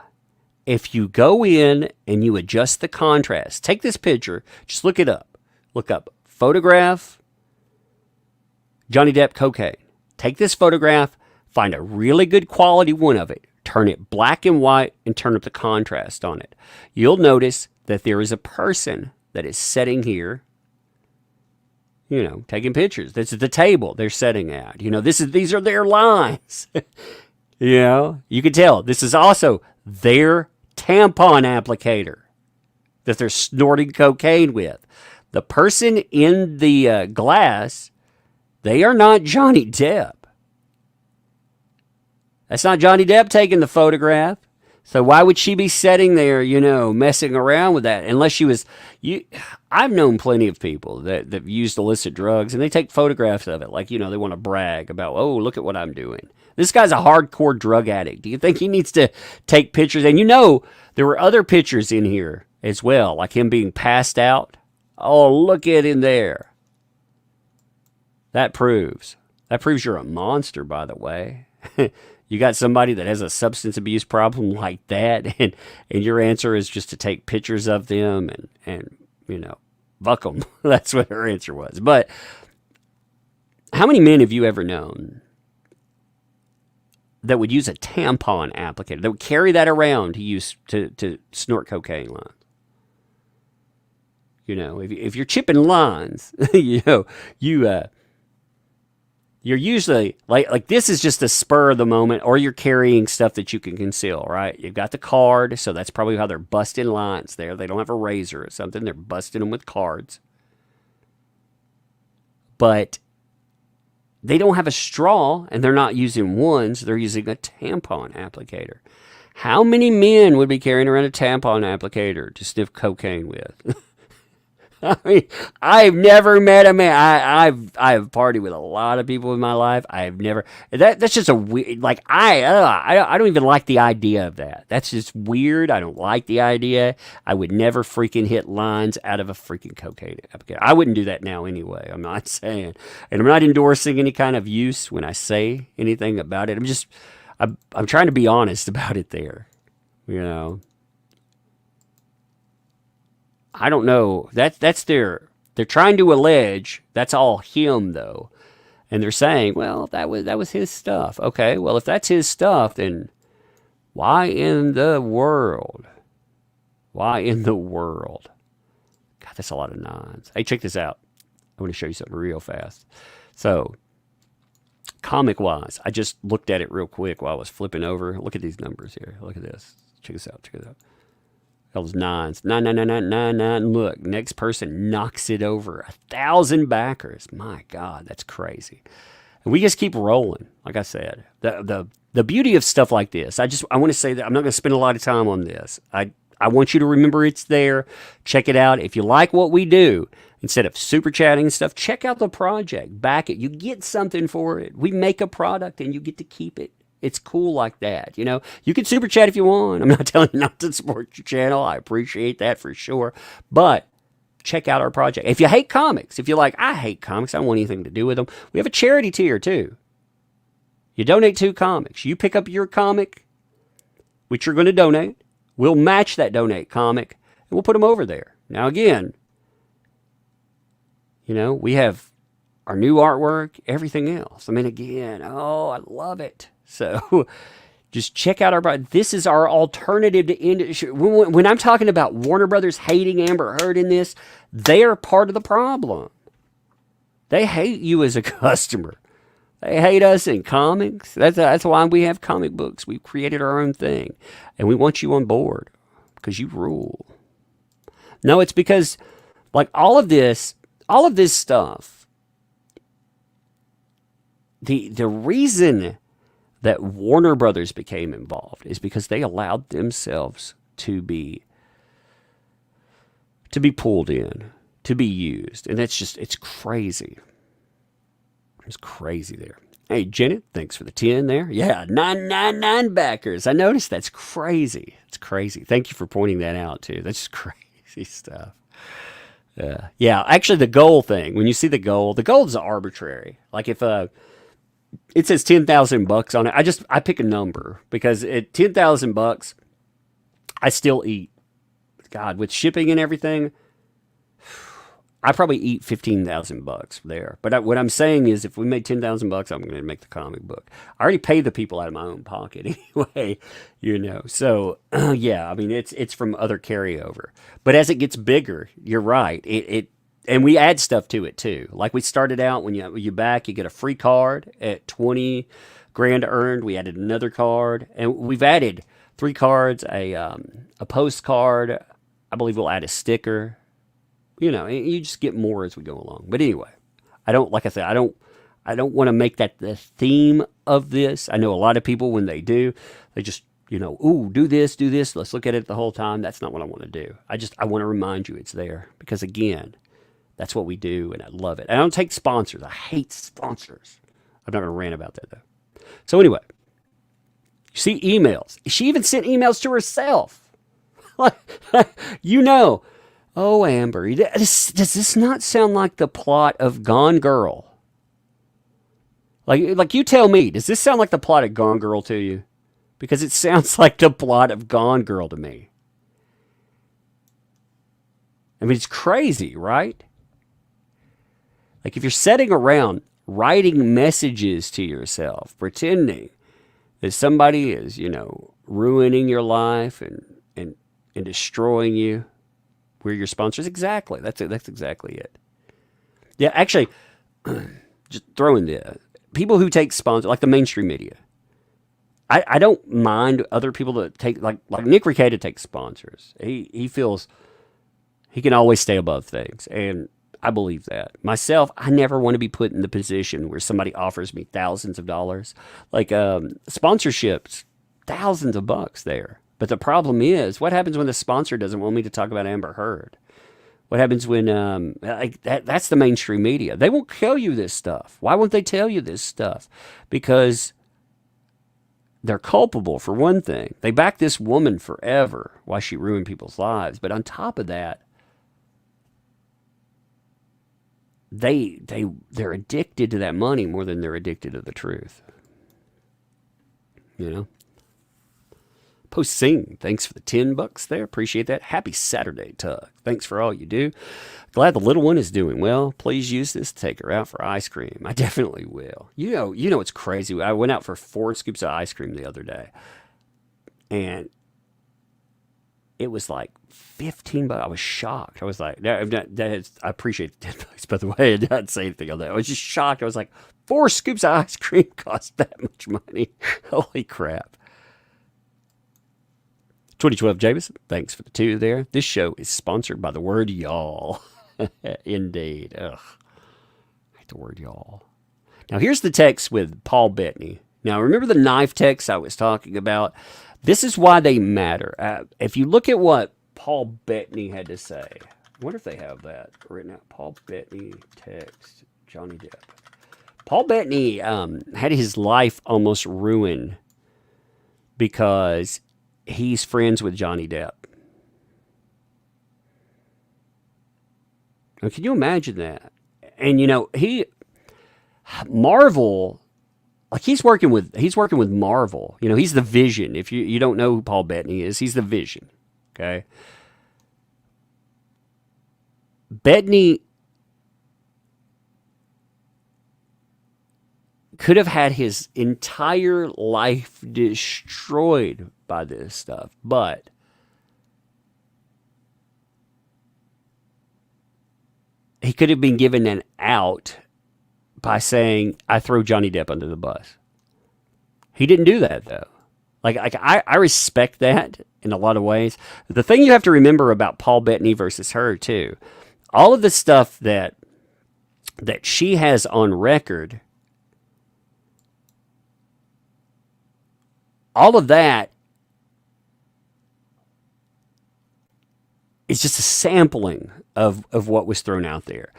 if you go in and you adjust the contrast, take this picture, just look it up. Look up photograph, Johnny Depp cocaine. Take this photograph, find a really good quality one of it, turn it black and white, and turn up the contrast on it. You'll notice that there is a person that is sitting here, taking pictures. This is the table they're sitting at. These are their lines. You can tell this is also their tampon applicator that they're snorting cocaine with. The person in the glass, they are not Johnny Depp. That's not Johnny Depp taking the photograph. So why would she be sitting there, messing around with that? Unless she was, I've known plenty of people that used illicit drugs and they take photographs of it. Like, they want to brag about, oh, look at what I'm doing. This guy's a hardcore drug addict. Do you think he needs to take pictures? And there were other pictures in here as well, like him being passed out. Oh, look at him there. That proves you're a monster, by the way. You got somebody that has a substance abuse problem like that, and your answer is just to take pictures of them and fuck them. That's what her answer was. But how many men have you ever known that would use a tampon applicator, that would carry that around to snort cocaine lines? If you're chipping lines, you're usually like this is just a spur of the moment, or you're carrying stuff that you can conceal, right? You've got the card, so that's probably how they're busting lines there. They don't have a razor or something. They're busting them with cards. But they don't have a straw, and they're not using ones. They're using a tampon applicator. How many men would be carrying around a tampon applicator to sniff cocaine with? I mean, I've never met a man. I've partied with a lot of people in my life. I've never that's just a weird. Like I don't even like the idea of that. That's just weird. I don't like the idea. I would never freaking hit lines out of a freaking cocaine applicator. I wouldn't do that now anyway. I'm not saying, and I'm not endorsing any kind of use when I say anything about it. I'm trying to be honest about it there. You know. I don't know. That's they're trying to allege that's all him though. And they're saying, well, that was his stuff. Okay, well if that's his stuff, then why in the world? Why in the world? God, that's a lot of nines. Hey, check this out. I want to show you something real fast. So, comic wise, I just looked at it real quick while I was flipping over. Look at these numbers here. Look at this. Check this out. Check it out. Those nines. 9. Look, next person knocks it over 1,000 backers. My God, that's crazy. And we just keep rolling. Like I said, the beauty of stuff like this. I want to say that I'm not going to spend a lot of time on this. I want you to remember it's there. Check it out. If you like what we do, instead of super chatting and stuff, check out the project. Back it. You get something for it. We make a product and you get to keep it. It's cool like that, you know. You can super chat if you want. I'm not telling you not to support your channel. I appreciate that for sure. But check out our project. If you hate comics, if you're like, I hate comics, I don't want anything to do with them, we have a charity tier too. You donate 2 comics. You pick up your comic, which you're going to donate. We'll match that donate comic, and we'll put them over there. Now again, you know, we have our new artwork, everything else. I mean, again, oh, I love it. So just check out our product. This is our alternative to industry. When I'm talking about Warner Brothers hating Amber Heard in this, they are part of the problem. They hate you as a customer. They hate us in comics. That's why we have comic books. We've created our own thing. And we want you on board because you rule. No, it's because like all of this stuff, the reason that Warner Brothers became involved is because they allowed themselves to be pulled in, to be used. And it's crazy. It's crazy there. Hey, Janet, thanks for the 10 there. Yeah, 999 backers. I noticed that's crazy. It's crazy. Thank you for pointing that out, too. That's just crazy stuff. Yeah, actually, the goal thing, when you see the goal is arbitrary. Like if it says $10,000 on it. I pick a number because at $10,000, I still eat. God, with shipping and everything, I probably eat $15,000 there. But what I'm saying is, if we made $10,000, I'm going to make the comic book. I already pay the people out of my own pocket anyway, you know. So yeah, I mean it's from other carryover. But as it gets bigger, you're right. And we add stuff to it too. Like we started out when you back, you get a free card at 20 grand earned. We added another card, and we've added 3 cards, a postcard. I believe we'll add a sticker. You know, you just get more as we go along. But anyway, I don't want to make that the theme of this. I know a lot of people when they do, they just, you know, ooh, do this, let's look at it the whole time. That's not what I want to do. I want to remind you it's there because again, that's what we do, and I love it. I don't take sponsors. I hate sponsors. I'm not going to rant about that, though. So anyway, you see emails. She even sent emails to herself. You know, oh, Amber, does this not sound like the plot of Gone Girl? Like you tell me, does this sound like the plot of Gone Girl to you? Because it sounds like the plot of Gone Girl to me. I mean, it's crazy, right? Like if you're sitting around writing messages to yourself, pretending that somebody is, you know, ruining your life and destroying you, we're your sponsors. Exactly. That's exactly it. Yeah, actually, just throwing the people who take sponsors, like the mainstream media. I don't mind other people that take, like Nick Rekieta takes sponsors. He feels he can always stay above things, and I believe that. Myself, I never want to be put in the position where somebody offers me thousands of dollars. Like sponsorships thousands of bucks there. But the problem is, what happens when the sponsor doesn't want me to talk about Amber Heard? What happens when that's the mainstream media? They won't tell you this stuff. Why won't they tell you this stuff? Because they're culpable, for one thing. They backed this woman forever while she ruined people's lives. But on top of that, they're addicted to that money more than they're addicted to the truth. You know? Post Sing, thanks for the $10 there. Appreciate that. Happy Saturday, Tug. Thanks for all you do. Glad the little one is doing well. Please use this to take her out for ice cream. I definitely will. You know it's crazy. I went out for 4 scoops of ice cream the other day, and it was like $15. I was shocked. I was like, I appreciate the $10, by the way. I didn't say anything on that. I was just shocked. I was like, 4 scoops of ice cream cost that much money. Holy crap. 2012 Jameson, thanks for the 2 there. This show is sponsored by the word y'all. Indeed. Ugh. I hate the word y'all. Now here's the text with Paul Bettany. Now remember the knife text I was talking about? This is why they matter. If you look at what Paul Bettany had to say, I wonder if they have that written out. Paul Bettany text, Johnny Depp. Paul Bettany had his life almost ruined because he's friends with Johnny Depp. Now, can you imagine that? And Marvel, like he's working with Marvel. He's the Vision. If you don't know who Paul Bettany is, he's the Vision. Okay. Bettany could have had his entire life destroyed by this stuff, but he could have been given an out by saying, I throw Johnny Depp under the bus. He didn't do that, though. I respect that in a lot of ways. The thing you have to remember about Paul Bettany versus her, too, all of the stuff that she has on record, all of that is just a sampling of what was thrown out there.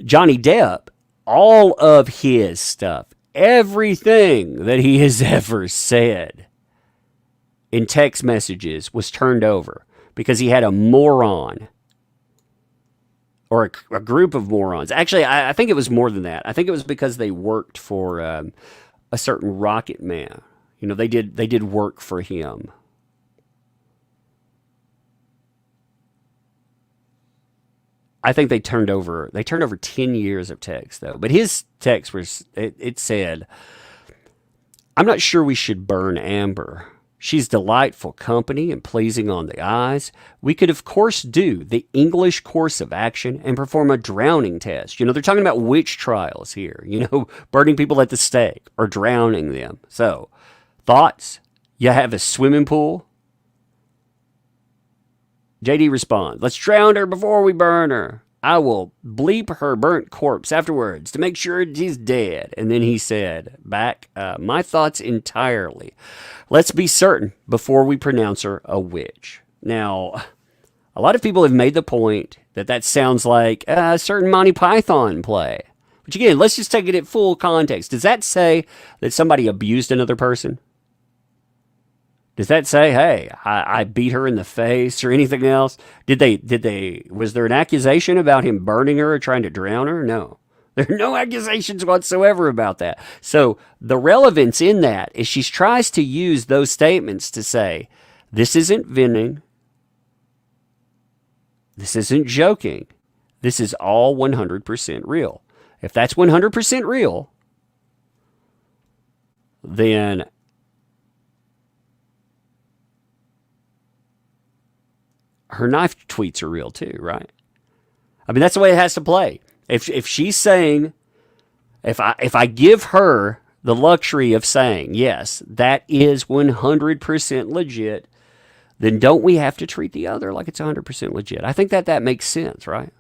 Johnny Depp, all of his stuff, everything that he has ever said in text messages was turned over because he had a moron or a group of morons. Actually, I think it was more than that. I think it was because they worked for a certain rocket man. They did work for him. I think they turned over 10 years of text, though. But his text it said, I'm not sure we should burn Amber. She's delightful company and pleasing on the eyes. We could, of course, do the English course of action and perform a drowning test. They're talking about witch trials here, burning people at the stake or drowning them. So, thoughts? You have a swimming pool? JD responds, let's drown her before we burn her. I will bleep her burnt corpse afterwards to make sure she's dead. And then he said back, my thoughts entirely. Let's be certain before we pronounce her a witch. Now, a lot of people have made the point that sounds like a certain Monty Python play. Which again, let's just take it at full context. Does that say that somebody abused another person? Does that say, hey, I beat her in the face or anything else? Was there an accusation about him burning her or trying to drown her? No. There are no accusations whatsoever about that. So the relevance in that is she tries to use those statements to say, this isn't venting. This isn't joking. This is all 100% real. If that's 100% real, then her knife tweets are real too, right? I mean, that's the way it has to play. If she's saying, if I give her the luxury of saying, yes, that is 100% legit, then don't we have to treat the other like it's 100% legit? I think that makes sense, right?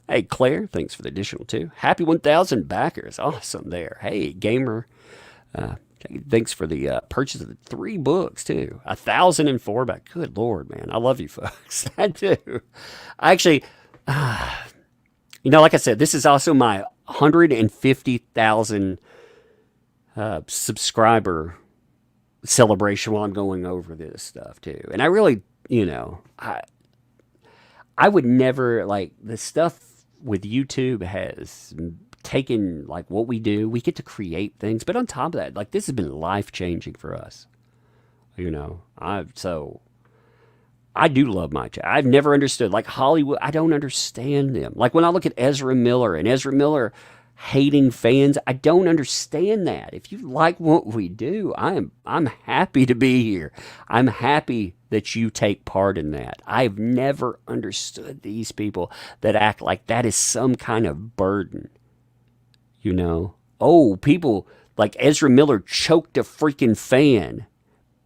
Hey, Claire, thanks for the additional 2. Happy 1,000 backers. Awesome there. Hey, gamer Thanks for the purchase of the 3 books too. 1,004 back. Good Lord, man, I love you folks. I do. I actually, like I said, this is also my 150,000 subscriber celebration while I'm going over this stuff too. And I really, I would never like the stuff with YouTube has taken like what we do. We get to create things, but on top of that, like this has been life changing for us. I do love my chat. I've never understood like Hollywood. I don't understand them. Like when I look at Ezra Miller and Ezra Miller hating fans, I don't understand that. If you like what we do, I'm happy to be here. I'm happy that you take part in that. I've never understood these people that act like that is some kind of burden. Oh, people like Ezra Miller choked a freaking fan.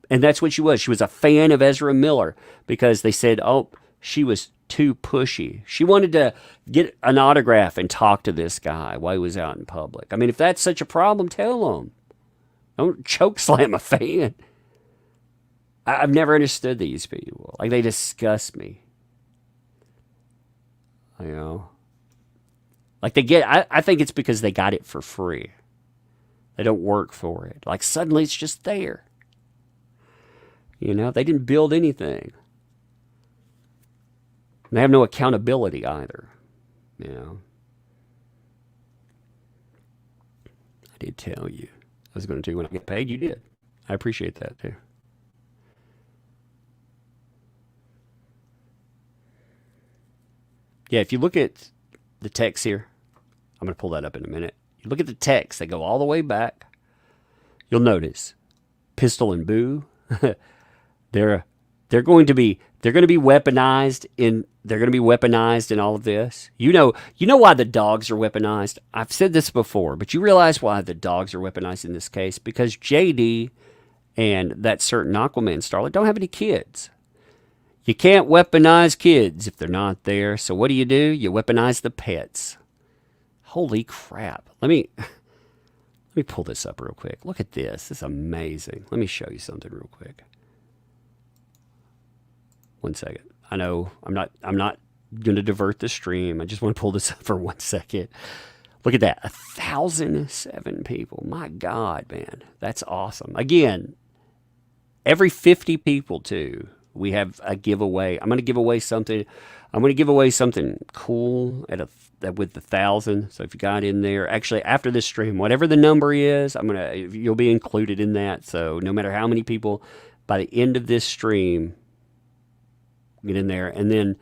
And that's what she was. She was a fan of Ezra Miller because they said, oh, she was too pushy. She wanted to get an autograph and talk to this guy while he was out in public. I mean, if that's such a problem, tell him. Don't choke slam a fan. I've never understood these people. Like, they disgust me. Like I think it's because they got it for free. They don't work for it. Like suddenly it's just there. They didn't build anything. And they have no accountability either. I did tell you I was going to do when I get paid. You did. I appreciate that too. Yeah, if you look at the text here, I'm going to pull that up in a minute. You look at the text, they go all the way back. You'll notice Pistol and Boo, they're going to be weaponized in all of this. You know why the dogs are weaponized? I've said this before, but you realize why the dogs are weaponized in this case? Because JD and that certain Aquaman starlet don't have any kids. You can't weaponize kids if they're not there. So what do? You weaponize the pets. Holy crap. Let me pull this up real quick. Look at this. This is amazing. Let me show you something real quick. 1 second. I know I'm not going to divert the stream. I just want to pull this up for 1 second. Look at that. 1,007 people. My God, man. That's awesome. Again, every 50 people too, we have a giveaway. I'm going to give away something. I'm going to give away something cool with the 1,000. So if you got in there, actually after this stream, whatever the number is, you'll be included in that. So no matter how many people, by the end of this stream, get in there, and then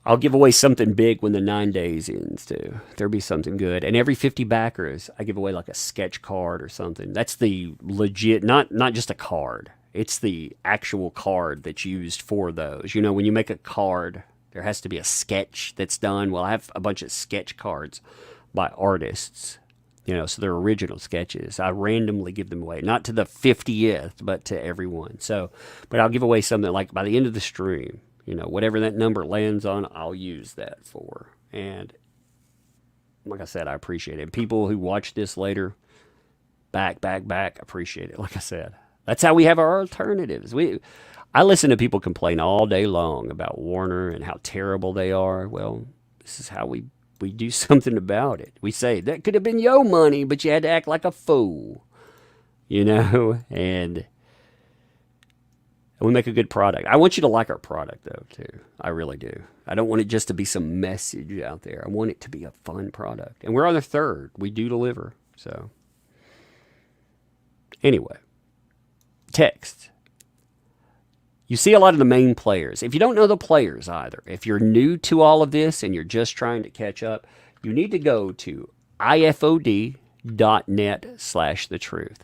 I'll give away something big when the 9 days ends too. There'll be something good. And every 50 backers, I give away like a sketch card or something. That's the legit, not just a card. It's the actual card that's used for those. When you make a card, there has to be a sketch that's done. Well, I have a bunch of sketch cards by artists, so they're original sketches. I randomly give them away, not to the 50th, but to everyone. So, but I'll give away something like by the end of the stream, whatever that number lands on, I'll use that for. And like I said, I appreciate it. People who watch this later, back, appreciate it. Like I said. That's how we have our alternatives. I listen to people complain all day long about Warner and how terrible they are. Well, this is how we do something about it. We say, that could have been your money, but you had to act like a fool. And we make a good product. I want you to like our product, though, too. I really do. I don't want it just to be some message out there. I want it to be a fun product. And we're on the 3rd. We do deliver. So, anyway. Text. You see a lot of the main players. If you don't know the players either, if you're new to all of this and you're just trying to catch up, you need to go to ifod.net/thetruth.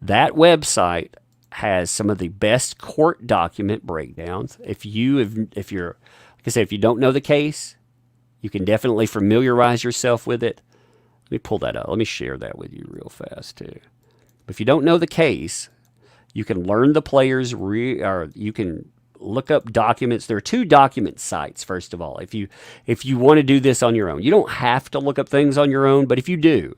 That website has some of the best court document breakdowns. If you're, like I said, if you don't know the case, you can definitely familiarize yourself with it. Let me pull that up. Let me share that with you real fast too. If you don't know the case, you can learn the players, or you can look up documents. There are 2 document sites, first of all. If you want to do this on your own, you don't have to look up things on your own, but if you do,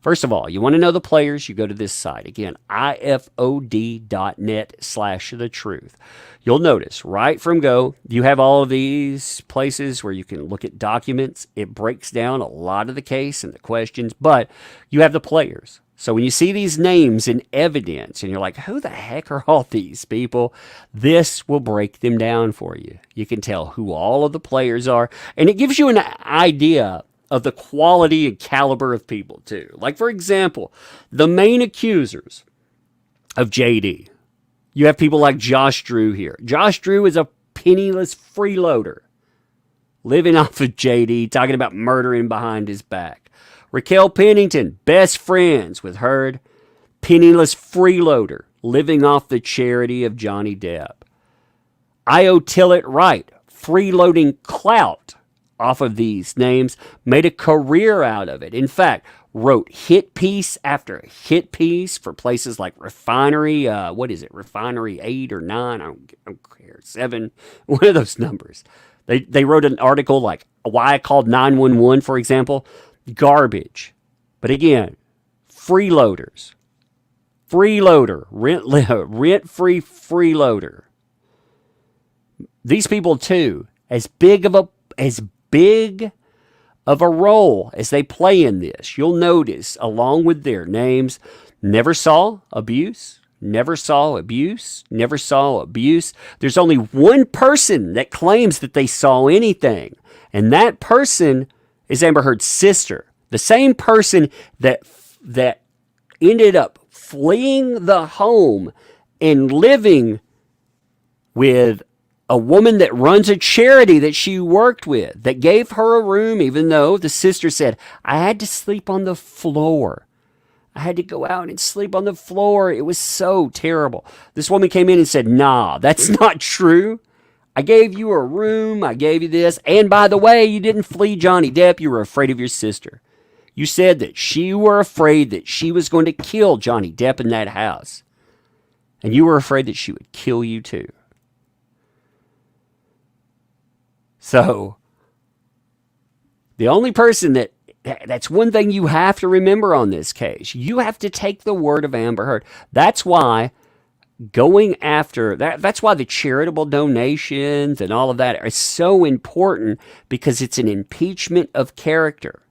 First of all, you want to know the players, you go to this site. Again, ifod.net/the-truth. You'll notice right from go, you have all of these places where you can look at documents. It breaks down a lot of the case and the questions, but you have the players. So when you see these names in evidence and you're like, who the heck are all these people? This will break them down for you. You can tell who all of the players are, and it gives you an idea of the quality and caliber of people too. Like, for example, the main accusers of JD. You have people like Josh Drew here. Josh Drew is a penniless freeloader living off of JD, talking about murdering behind his back. Raquel Pennington, best friends with Heard, penniless freeloader living off the charity of Johnny Depp. Io Tillett Wright, freeloading clout off of these names, made a career out of it. In fact, wrote hit piece after hit piece for places like Refinery, Refinery 8 or 9, I don't care, 7, one of those numbers. They wrote an article like Why I Called 911, for example. Garbage. But again, freeloaders. Freeloader. Rent-free freeloader. These people, too, as big of a role as they play in this, you'll notice, along with their names, never saw abuse, never saw abuse, never saw abuse. There's only one person that claims that they saw anything, and that person is Amber Heard's sister, the same person that ended up fleeing the home and living with a woman that runs a charity that she worked with, that gave her a room, even though the sister said, I had to sleep on the floor. I had to go out and sleep on the floor. It was so terrible. This woman came in and said, nah, that's not true. I gave you a room. I gave you this. And by the way, you didn't flee Johnny Depp. You were afraid of your sister. You said that you were afraid that she was going to kill Johnny Depp in that house. And you were afraid that she would kill you too. So, the only person that's one thing you have to remember on this case. You have to take the word of Amber Heard. That's why going after, that's why the charitable donations and all of that are so important, because it's an impeachment of character.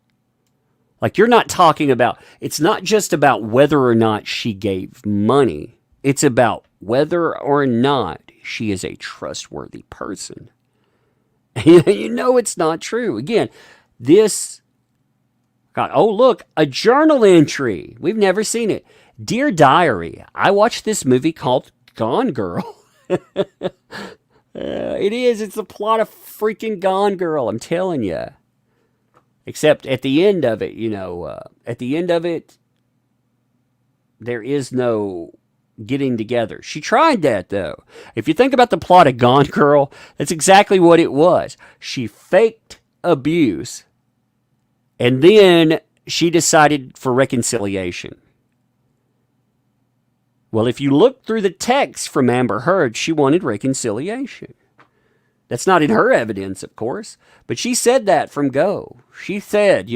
Like, you're not talking about, it's not just about whether or not she gave money. It's about whether or not she is a trustworthy person. You know it's not true. Again, this, God, oh look, a journal entry. We've never seen it. Dear Diary, I watched this movie called Gone Girl. It is. It's the plot of freaking Gone Girl, I'm telling you. Except at the end of it, there is no getting together. She tried that, though. If you think about the plot of Gone Girl, that's exactly what it was. She faked abuse, and then she decided for reconciliation. Well, if you look through the text from Amber Heard, she wanted reconciliation. That's not in her evidence, of course, but she said that from go. She said,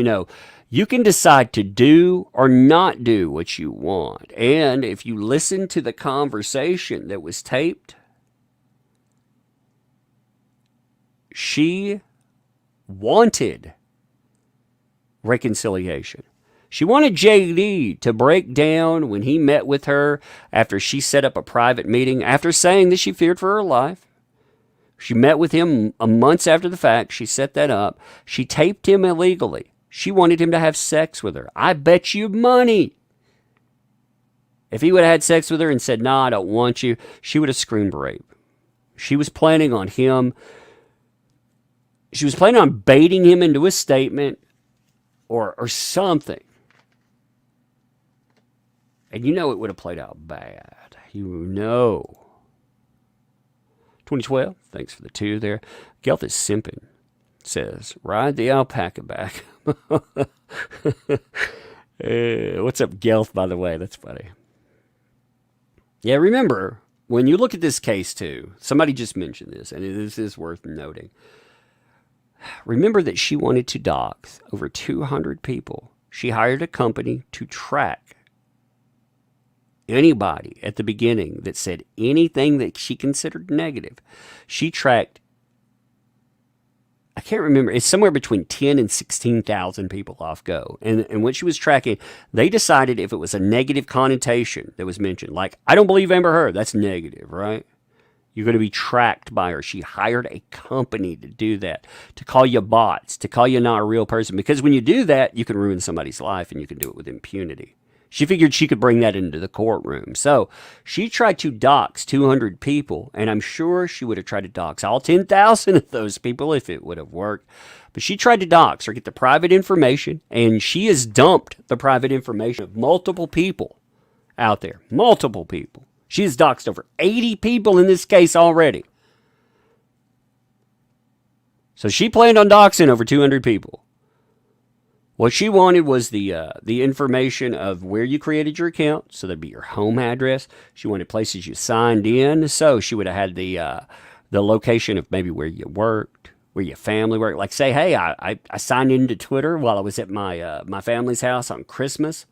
you can decide to do or not do what you want. And if you listen to the conversation that was taped, she wanted reconciliation. She wanted JD to break down when he met with her after she set up a private meeting, after saying that she feared for her life. She met with him months after the fact. She set that up. She taped him illegally. She wanted him to have sex with her. I bet you money. If he would have had sex with her and said, "Nah, I don't want you," she would have screamed rape. She was planning on baiting him into a statement or something. And it would have played out bad. 2012, thanks for the 2 there. Gelth is simping. Says, ride the alpaca back. What's up, Gelth, by the way? That's funny. Yeah, remember, when you look at this case, too, somebody just mentioned this, and this is worth noting. Remember that she wanted to dox over 200 people she hired a company to track anybody at the beginning that said anything that she considered negative. She tracked, I can't remember, it's somewhere between 10 and 16,000 people off go. And when she was tracking, they decided if it was a negative connotation that was mentioned, like, I don't believe Amber Heard, that's negative, right? You're going to be tracked by her. She hired a company to do that, to call you bots, to call you not a real person. Because when you do that, you can ruin somebody's life, and you can do it with impunity. She figured she could bring that into the courtroom. So she tried to dox 200 people, and I'm sure she would have tried to dox all 10,000 of those people if it would have worked. But she tried to dox or get the private information, and she has dumped the private information of multiple people out there. Multiple people. She has doxed over 80 people in this case already. So she planned on doxing over 200 people. What she wanted was the information of where you created your account, so that'd be your home address. She wanted places you signed in, so she would have had the location of maybe where you worked, where your family worked. Like, say, hey, I signed into Twitter while I was at my family's house on Christmas.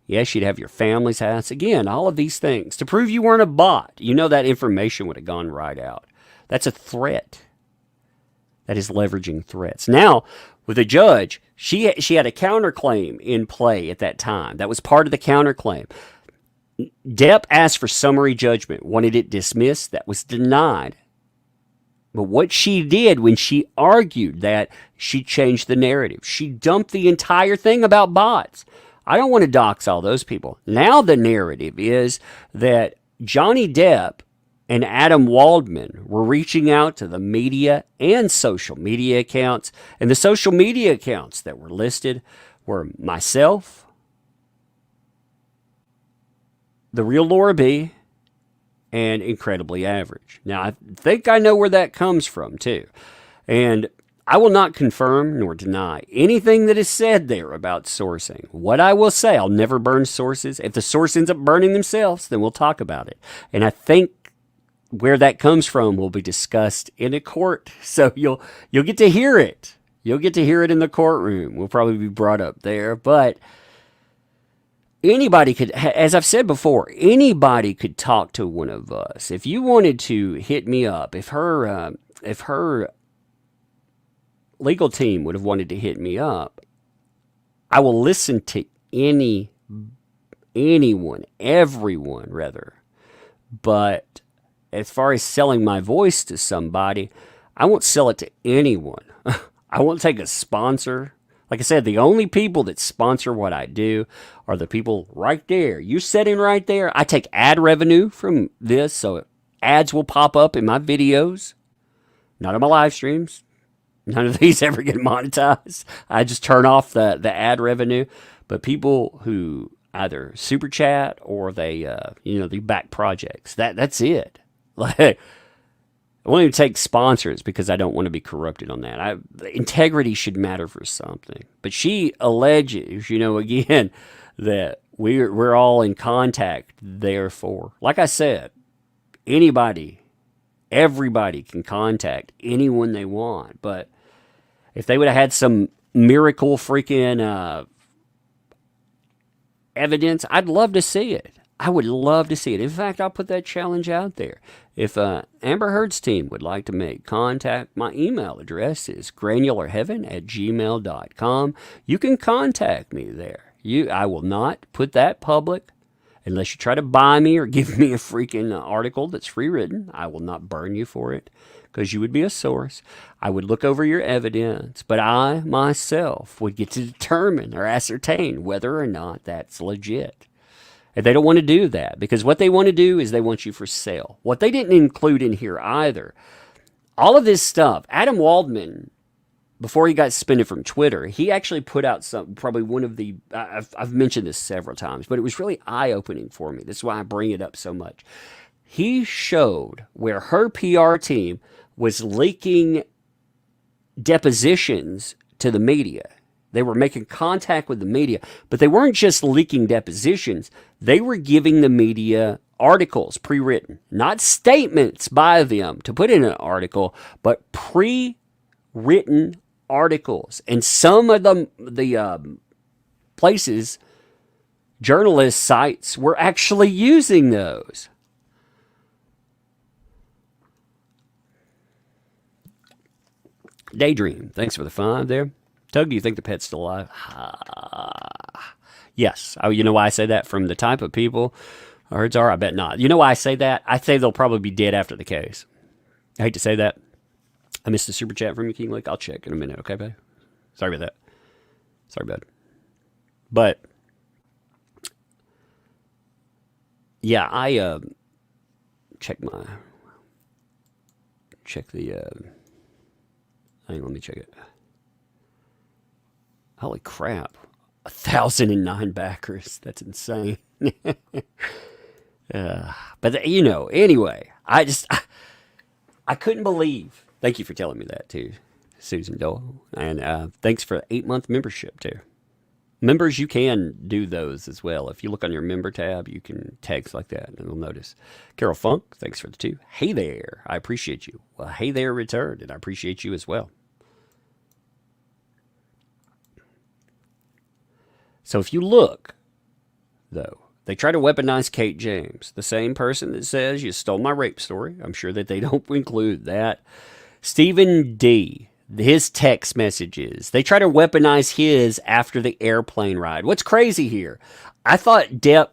Yes, you'd have your family's house. Again, all of these things. To prove you weren't a bot, you know that information would have gone right out. That's a threat. That is leveraging threats. Now, with a judge, she had a counterclaim in play at that time. That was part of the counterclaim. Depp asked for summary judgment, wanted it dismissed. That was denied. But what she did when she argued that, she changed the narrative. She dumped the entire thing about bots. I don't want to dox all those people. Now the narrative is that Johnny Depp and Adam Waldman were reaching out to the media and social media accounts. And the social media accounts that were listed were myself, The Real Laura B, and Incredibly Average. Now, I think I know where that comes from, too. And I will not confirm nor deny anything that is said there about sourcing. What I will say, I'll never burn sources. If the source ends up burning themselves, then we'll talk about it. And I think where that comes from will be discussed in a court. So you'll get to hear it. You'll get to hear it in the courtroom. We'll probably be brought up there. But anybody could, as I've said before, anybody could talk to one of us. If you wanted to hit me up, if her legal team would have wanted to hit me up, I will listen to anyone, everyone rather. But as far as selling my voice to somebody, I won't sell it to anyone. I won't take a sponsor. Like I said, the only people that sponsor what I do are the people right there. You sitting right there. I take ad revenue from this, so ads will pop up in my videos, not in my live streams. None of these ever get monetized. I just turn off the ad revenue. But people who either super chat or they back projects. That's it. Like, I won't even take sponsors because I don't want to be corrupted on that. Integrity should matter for something. But she alleges, again, that we're all in contact. Therefore, like I said, everybody can contact anyone they want. But if they would have had some miracle freaking evidence, I'd love to see it. I would love to see it. In fact, I'll put that challenge out there. If Amber Heard's team would like to make contact, my email address is granularheaven@gmail.com. You can contact me there. I will not put that public unless you try to buy me or give me a freaking article that's free-written. I will not burn you for it because you would be a source. I would look over your evidence, but I myself would get to determine or ascertain whether or not that's legit. And they don't want to do that because what they want to do is they want you for sale. What they didn't include in here either, all of this stuff, Adam Waldman, before he got suspended from Twitter, he actually put out probably one of the, I've mentioned this several times, but it was really eye-opening for me. That's why I bring it up so much. He showed where her PR team was leaking depositions to the media. They were making contact with the media, but they weren't just leaking depositions. They were giving the media articles pre-written, not statements by them to put in an article, but pre-written articles. And some of the places, journalist sites were actually using those. Daydream, thanks for the 5 there. Tug, do you think the pet's still alive? Yes. Oh, you know why I say that? From the type of people herds are? I bet not. You know why I say that? I say they'll probably be dead after the case. I hate to say that. I missed a super chat from you, King Lake. I'll check in a minute, okay, babe? Sorry about that. Sorry, bud. But, yeah, I check the, hang on, let me check it. Holy crap. 1,009 backers. That's insane. But, you know, anyway, I couldn't believe. Thank you for telling me that, too, Susan Dole. And thanks for the 8-month membership, too. Members, you can do those as well. If you look on your member tab, you can text like that, and you'll notice. Carol Funk, thanks for the 2. Hey there, I appreciate you. Well, hey there returned, and I appreciate you as well. So if you look, though, they try to weaponize Kate James, the same person that says you stole my rape story. I'm sure that they don't include that. Stephen D., his text messages, they try to weaponize his after the airplane ride. What's crazy here? I thought Depp,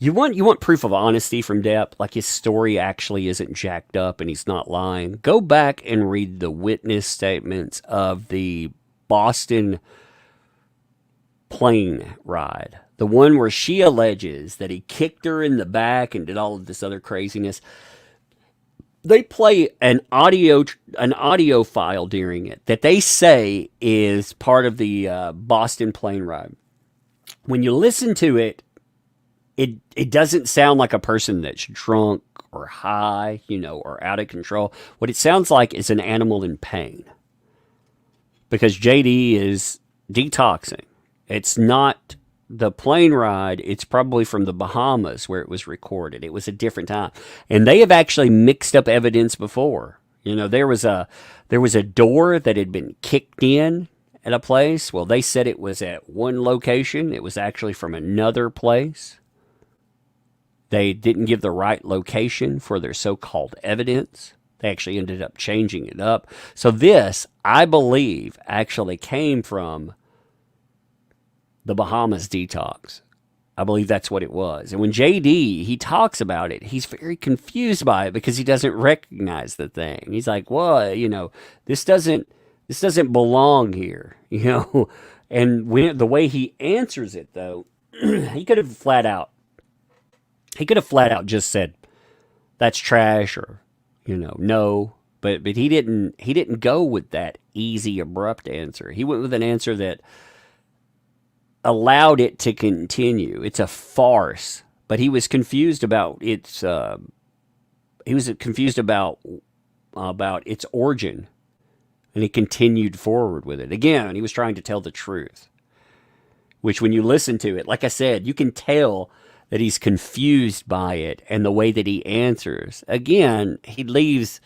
you want proof of honesty from Depp, like his story actually isn't jacked up and he's not lying. Go back and read the witness statements of the Boston plane ride. The one where she alleges that he kicked her in the back and did all of this other craziness. They play an audio file during it that they say is part of the Boston plane ride. When you listen to it, it doesn't sound like a person that's drunk or high, you know, or out of control. What it sounds like is an animal in pain. Because JD is detoxing. It's not the plane ride. It's probably from the Bahamas where it was recorded. It was a different time. And they have actually mixed up evidence before. You know, there was a door that had been kicked in at a place. Well, they said it was at one location. It was actually from another place. They didn't give the right location for their so-called evidence. They actually ended up changing it up. So this, I believe, actually came from the Bahamas detox. I believe that's what it was. And when JD, he talks about it, he's very confused by it because he doesn't recognize the thing. He's like, well, you know, this doesn't belong here, you know. And the way he answers it, though, he could have flat out just said, that's trash, or, you know, no. But he didn't go with that easy, abrupt answer. He went with an answer that allowed it to continue. It's a farce, but he was confused about its. He was confused about its origin, and he continued forward with it. Again, he was trying to tell the truth, which, when you listen to it, like I said, you can tell that he's confused by it and the way that he answers. Again, he leaves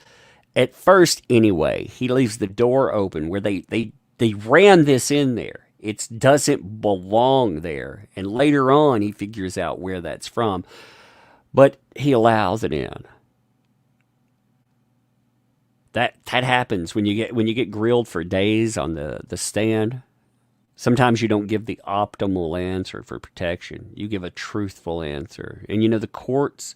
at first anyway. He leaves the door open where they ran this in there. It doesn't belong there. And later on, he figures out where that's from. But he allows it in. That happens when you get grilled for days on the stand. Sometimes you don't give the optimal answer for protection. You give a truthful answer. And you know, the courts,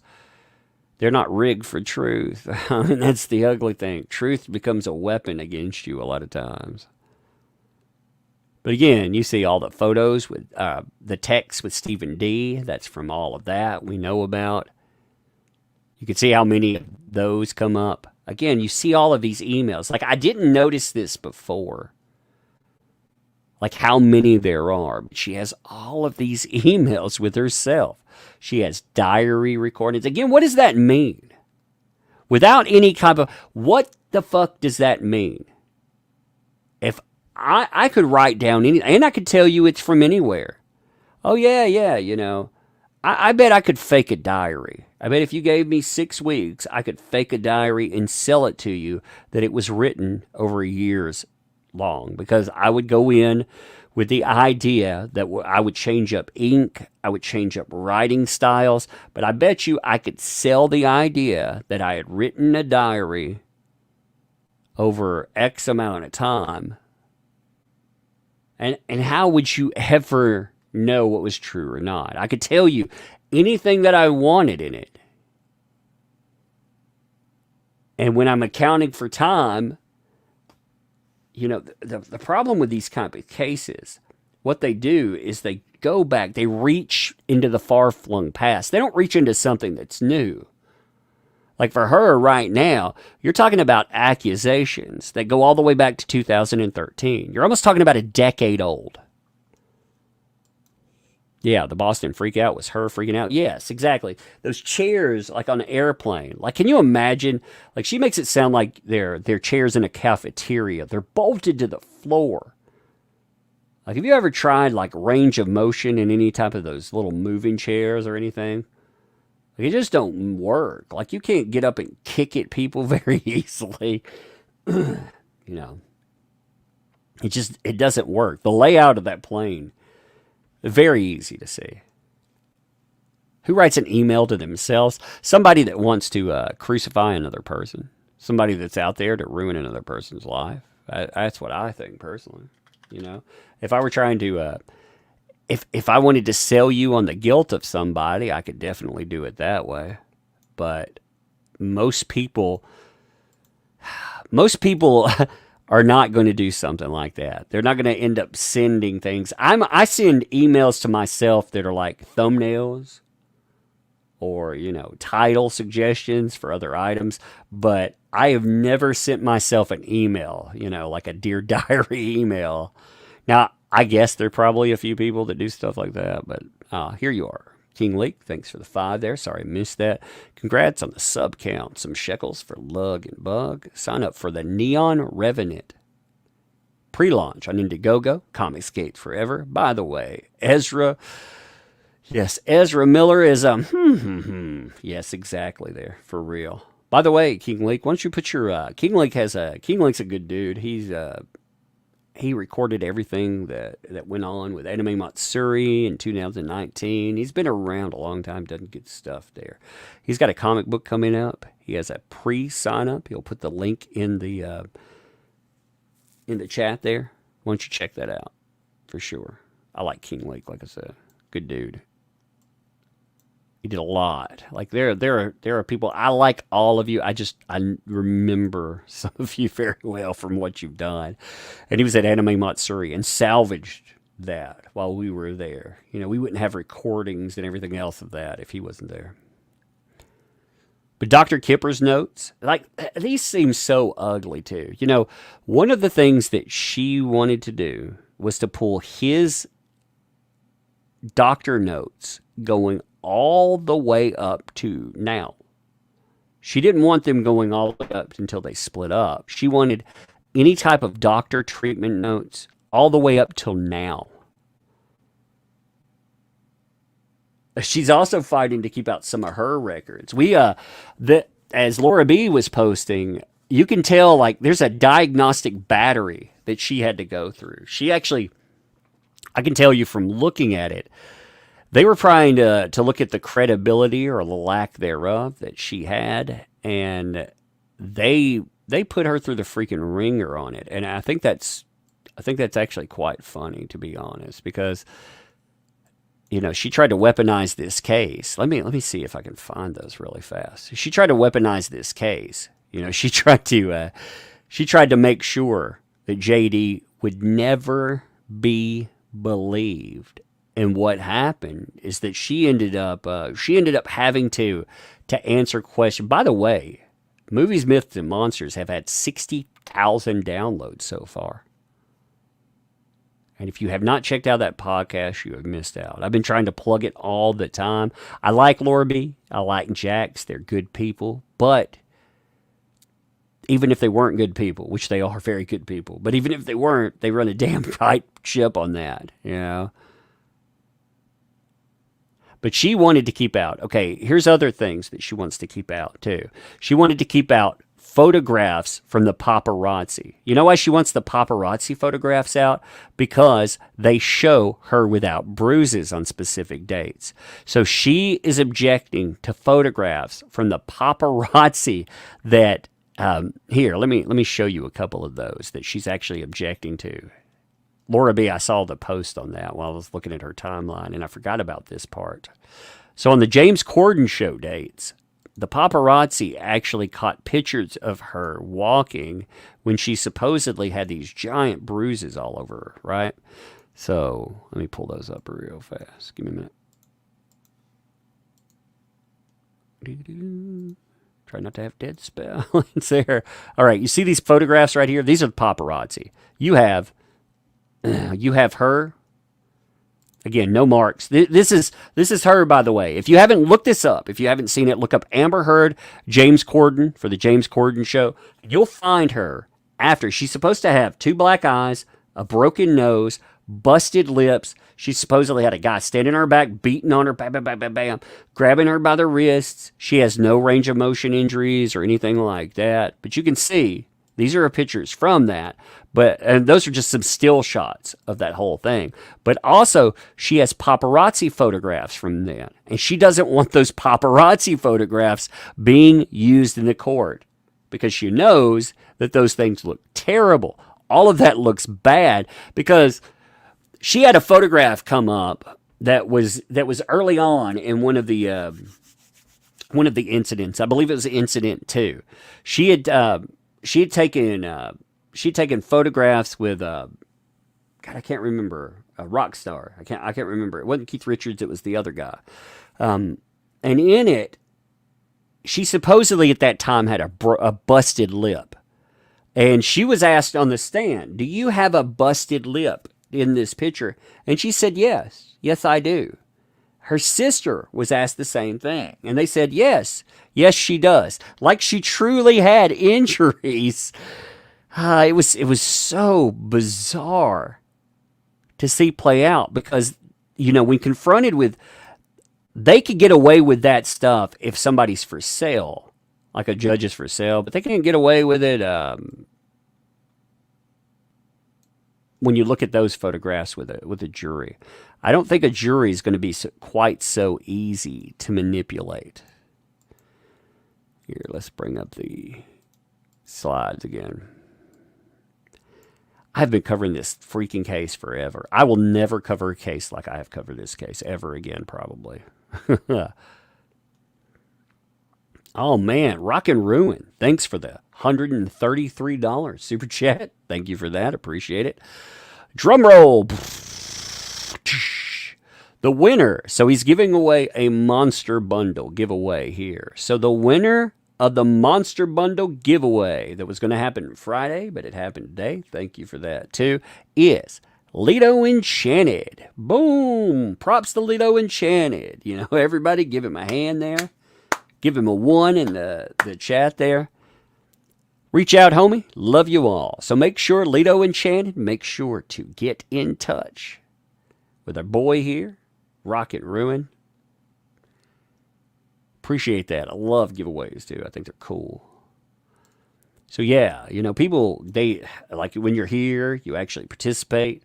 they're not rigged for truth. That's the ugly thing. Truth becomes a weapon against you a lot of times. But again, you see all the photos with the text with Stephen D. That's from all of that we know about. You can see how many of those come up. Again, you see all of these emails. Like, I didn't notice this before. Like how many there are. But she has all of these emails with herself. She has diary recordings. Again, what does that mean? Without any kind of... What the fuck does that mean? If I could write down anything, and I could tell you it's from anywhere. Oh, yeah, you know. I bet I could fake a diary. I bet if you gave me 6 weeks, I could fake a diary and sell it to you that it was written over years long because I would go in with the idea that I would change up ink, I would change up writing styles, but I bet you I could sell the idea that I had written a diary over X amount of time. And how would you ever know what was true or not? I could tell you anything that I wanted in it. And when I'm accounting for time, the problem with these kind of cases, what they do is they go back, they reach into the far-flung past. They don't reach into something that's new. Like for her right now, you're talking about accusations that go all the way back to 2013. You're almost talking about a decade old. Yeah, the Boston freakout was her freaking out. Yes, exactly. Those chairs, like on an airplane. Like, can you imagine? Like, she makes it sound like they're chairs in a cafeteria. They're bolted to the floor. Like, have you ever tried, like, range of motion in any type of those little moving chairs or anything? Like, it just don't work. Like, you can't get up and kick at people very easily. It doesn't work. The layout of that plane, very easy to see. Who writes an email to themselves? Somebody that wants to crucify another person. Somebody that's out there to ruin another person's life. That's what I think personally. If I were trying to, if I wanted to sell you on the guilt of somebody, I could definitely do it that way. But most people are not going to do something like that. They're not going to end up sending things. I send emails to myself that are like thumbnails or, title suggestions for other items, but I have never sent myself an email, like a Dear Diary email. Now, I guess there are probably a few people that do stuff like that, but here you are. King Leak, thanks for the 5 there. Sorry I missed that. Congrats on the sub count. Some shekels for Lug and Bug. Sign up for the Neon Revenant pre-launch on Indiegogo. Comicsgate forever. By the way, Ezra Miller is yes, exactly there for real. By the way, King Leak, why don't you put your King Leak's a good dude. He recorded everything that went on with Anime Matsuri in 2019. He's been around a long time, does good stuff there. He's got a comic book coming up. He has a pre-sign up. He'll put the link in the chat there. Why don't you check that out for sure? I like King Lake, like I said. Good dude. He did a lot. Like there are people, I like all of you. I remember some of you very well from what you've done. And he was at Anime Matsuri and salvaged that while we were there. We wouldn't have recordings and everything else of that if he wasn't there. But Dr. Kipper's notes, like, these seem so ugly too. One of the things that she wanted to do was to pull his doctor notes going all the way up to now. She didn't want them going all the way up until they split up. She wanted any type of doctor treatment notes all the way up till now. She's also fighting to keep out some of her records. As Laura B was posting, you can tell like there's a diagnostic battery that she had to go through. She actually, I can tell you from looking at it, they were trying to look at the credibility or the lack thereof that she had, and they put her through the freaking ringer on it. And I think that's actually quite funny, to be honest, because she tried to weaponize this case. Let me see if I can find those really fast. She tried to weaponize this case. She tried to make sure that JD would never be believed. And what happened is that she ended up having to answer questions. By the way, Movies, Myths, and Monsters have had 60,000 downloads so far. And if you have not checked out that podcast, you have missed out. I've been trying to plug it all the time. I like Laura B. I like Jax. They're good people. But even if they weren't good people, which they are very good people, but even if they weren't, they run a damn tight ship on that, But she wanted to keep out. Okay, here's other things that she wants to keep out, too. She wanted to keep out photographs from the paparazzi. You know why she wants the paparazzi photographs out? Because they show her without bruises on specific dates. So she is objecting to photographs from the paparazzi that here, let me show you a couple of those that she's actually objecting to. Laura B, I saw the post on that while I was looking at her timeline, and I forgot about this part. So on the James Corden show dates, the paparazzi actually caught pictures of her walking when she supposedly had these giant bruises all over her, right? So let me pull those up real fast. Give me a minute. Try not to have dead spells there. All right, you see these photographs right here? These are the paparazzi. You have her. Again, no marks. This is her, by the way. If you haven't looked this up, if you haven't seen it, look up Amber Heard, James Corden for the James Corden show. You'll find her after. She's supposed to have 2 black eyes, a broken nose, busted lips. She supposedly had a guy standing on her back, beating on her, bam, bam, bam, bam, bam, grabbing her by the wrists. She has no range of motion injuries or anything like that. But you can see, these are her pictures from that. And those are just some still shots of that whole thing. But also, she has paparazzi photographs from then. And she doesn't want those paparazzi photographs being used in the court because she knows that those things look terrible. All of that looks bad because she had a photograph come up that was early on in one of the incidents. I believe it was incident 2. She had taken photographs with God, I can't remember, a rock star. I can't remember. It wasn't Keith Richards. It was the other guy. And in it, she supposedly at that time had a busted lip. And she was asked on the stand, "Do you have a busted lip in this picture?" And she said, "Yes. Yes, I do." Her sister was asked the same thing. And they said, "Yes. Yes, she does." Like she truly had injuries. It was so bizarre to see play out because, when confronted with, they could get away with that stuff if somebody's for sale, like a judge is for sale, but they can't get away with it when you look at those photographs with a jury. I don't think a jury is going to be quite so easy to manipulate. Here, let's bring up the slides again. I've been covering this freaking case forever. I will never cover a case like I have covered this case ever again, probably. Oh, man. Rock and Ruin. Thanks for the $133 super chat. Thank you for that. Appreciate it. Drum roll. The winner. So he's giving away a Monster Bundle giveaway here. So the winner of the Monster Bundle giveaway that was going to happen Friday, but it happened today. Thank you for that, too. Is Lido Enchanted. Boom. Props to Lido Enchanted. Everybody give him a hand there. Give him a 1 in the chat there. Reach out, homie. Love you all. So make sure, Lido Enchanted, make sure to get in touch with our boy here, Rocket Ruin. Appreciate that. I love giveaways, too. I think they're cool. So, yeah, people, they, like when you're here, you actually participate.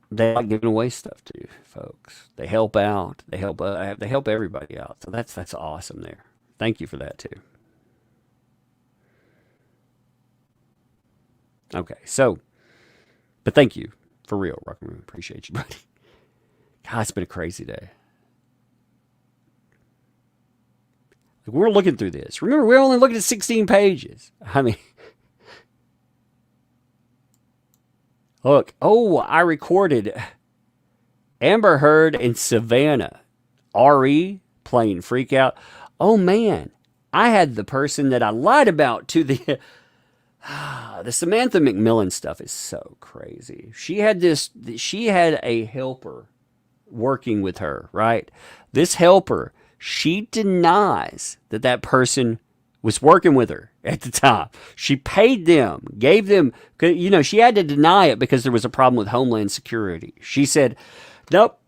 They like giving away stuff to you, folks. They help out. They help everybody out. So that's awesome there. Thank you for that, too. Okay, so, but thank you. For real, Rock and Roll. Appreciate you, buddy. God, it's been a crazy day. We're looking through this. Remember, we're only looking at 16 pages. I mean, look. Oh, I recorded Amber Heard and Savannah. R.E. playing Freak Out. Oh, man. I had the person that I lied about to the Samantha McMillan stuff is so crazy. She had a helper working with her, right? This helper, she denies that person was working with her at the time. She paid them, gave them, she had to deny it because there was a problem with Homeland Security. She said, nope,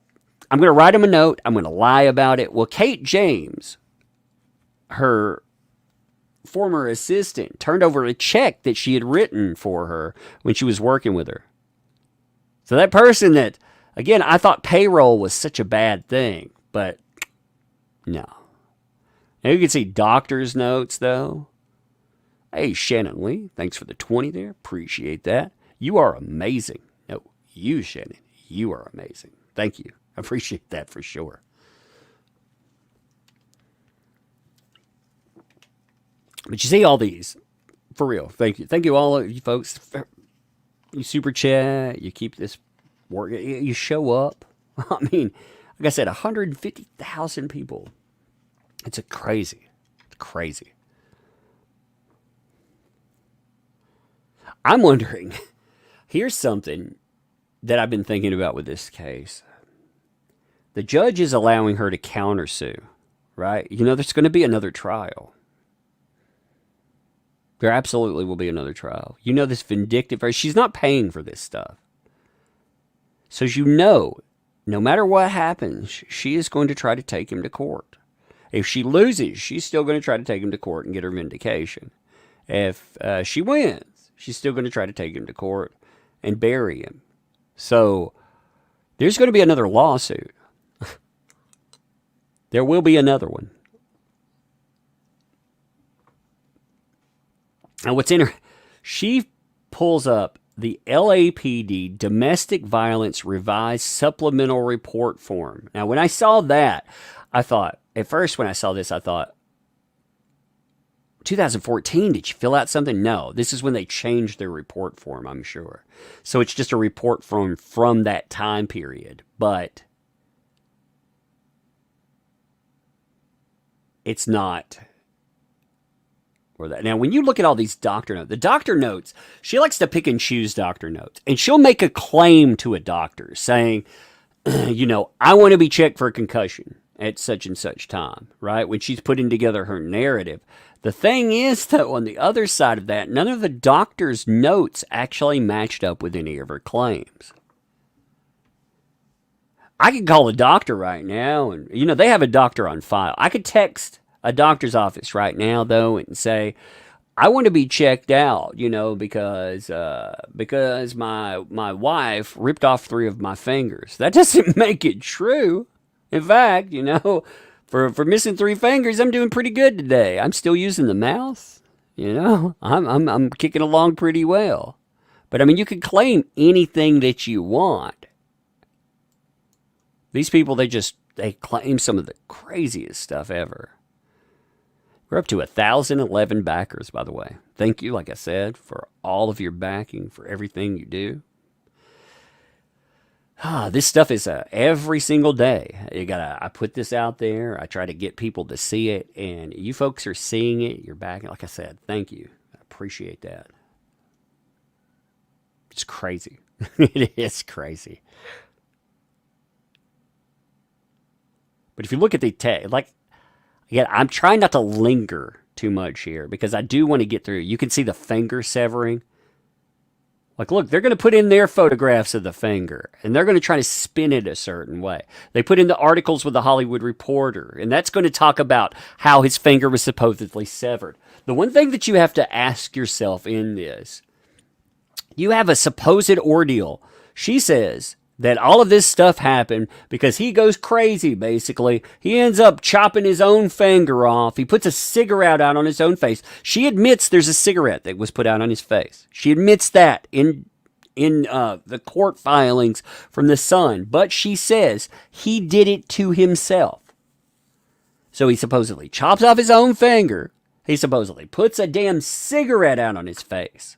I'm going to write him a note. I'm going to lie about it. Well, Kate James, her former assistant turned over a check that she had written for her when she was working with her. So that person that, again, I thought payroll was such a bad thing, but no. Now you can see doctor's notes, though. Hey, Shannon Lee, thanks for the 20 there. Appreciate that. You are amazing. No, you, Shannon, you are amazing. Thank you. I appreciate that for sure. But you see all these. For real. Thank you. Thank you, all of you folks. You super chat. You keep this work. You show up. I mean, like I said, 150,000 people. It's crazy. It's crazy. I'm wondering, here's something that I've been thinking about with this case. The judge is allowing her to countersue, right? You know, there's going to be another trial. There absolutely will be another trial. You know, this vindictive, she's not paying for this stuff. So you know, no matter what happens, she is going to try to take him to court. If she loses, she's still going to try to take him to court and get her vindication. If she wins, she's still going to try to take him to court and bury him. So there's going to be another lawsuit. There will be another one. And what's in her, she pulls up the LAPD Domestic Violence Revised Supplemental Report Form. Now, when I saw that, I thought, at first when I saw this, I thought, 2014, did you fill out something? No, this is when they changed their report form, I'm sure. So it's just a report form from that time period. But it's not. Or that. Now, when you look at all these doctor notes, the doctor notes, she likes to pick and choose doctor notes. And she'll make a claim to a doctor saying, you know, I want to be checked for a concussion at such and such time, right? When she's putting together her narrative. The thing is, though, on the other side of that, none of the doctor's notes actually matched up with any of her claims. I could call a doctor right now, and, you know, they have a doctor on file. I could text a doctor's office right now, though, and say, I want to be checked out, you know, because my wife ripped off 3 of my fingers. That doesn't make it true. In fact, you know, for missing 3 fingers, I'm doing pretty good today. I'm still using the mouse, you know. I'm kicking along pretty well. But I mean, you can claim anything that you want. These people, they claim some of the craziest stuff ever. We're up to 1,011 backers, by the way. Thank you, like I said, for all of your backing, for everything you do. This stuff is every single day. I put this out there. I try to get people to see it, and you folks are seeing it. You're backing. Like I said, thank you. I appreciate that. It's crazy. It is crazy. But if you look at the text, like, again, I'm trying not to linger too much here because I do want to get through. You can see the finger severing. Like, look, they're going to put in their photographs of the finger, and they're going to try to spin it a certain way. They put in the articles with the Hollywood Reporter, and that's going to talk about how his finger was supposedly severed. The one thing that you have to ask yourself in this, you have a supposed ordeal. She says that all of this stuff happened because he goes crazy, basically. He ends up chopping his own finger off. He puts a cigarette out on his own face. She admits there's a cigarette that was put out on his face. She admits that in the court filings from the Sun. But she says he did it to himself. So he supposedly chops off his own finger. He supposedly puts a damn cigarette out on his face.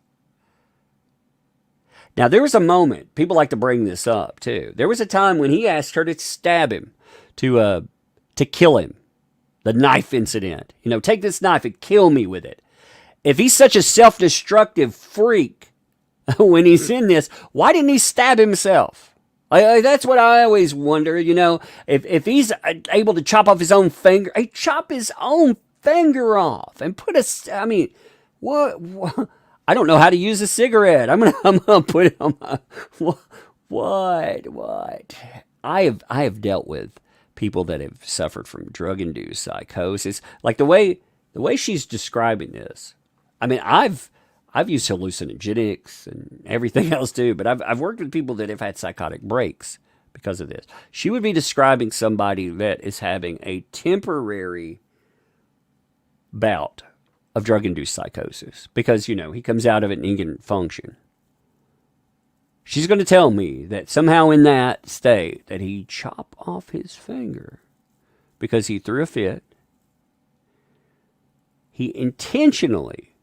Now, there was a moment, people like to bring this up, too. There was a time when he asked her to stab him, to kill him. The knife incident. You know, take this knife and kill me with it. If he's such a self-destructive freak when he's in this, why didn't he stab himself? That's what I always wonder, you know. If he's able to chop off his own finger, he chop his own finger off and put I mean, what? I don't know how to use a cigarette. I'm gonna put it on my what? I have dealt with people that have suffered from drug-induced psychosis. Like the way The way she's describing this, I mean, I've used hallucinogenics and everything else too, but I've worked with people that have had psychotic breaks because of this. She would be describing somebody that is having a temporary bout of drug-induced psychosis because, he comes out of it and he can function. She's going to tell me that somehow in that state that he chopped off his finger because he threw a fit. He intentionally,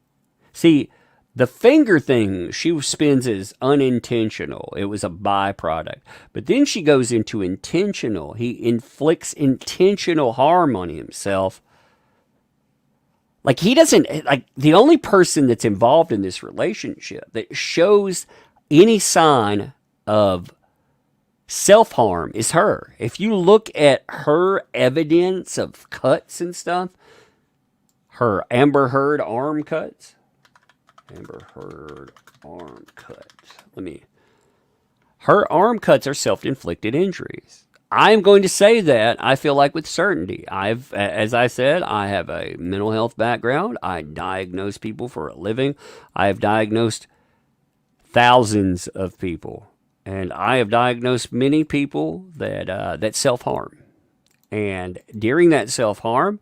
see, the finger thing she spins as unintentional. It was a byproduct. But then she goes into intentional. He inflicts intentional harm on himself. Like he doesn't, like the only person that's involved in this relationship that shows any sign of self-harm is her. If you look at her evidence of cuts and stuff, her Amber Heard arm cuts, her arm cuts are self-inflicted injuries. I'm going to say that I feel like with certainty. As I said, I have a mental health background. I diagnose people for a living. I have diagnosed thousands of people, and I have diagnosed many people that self-harm. And during that self-harm,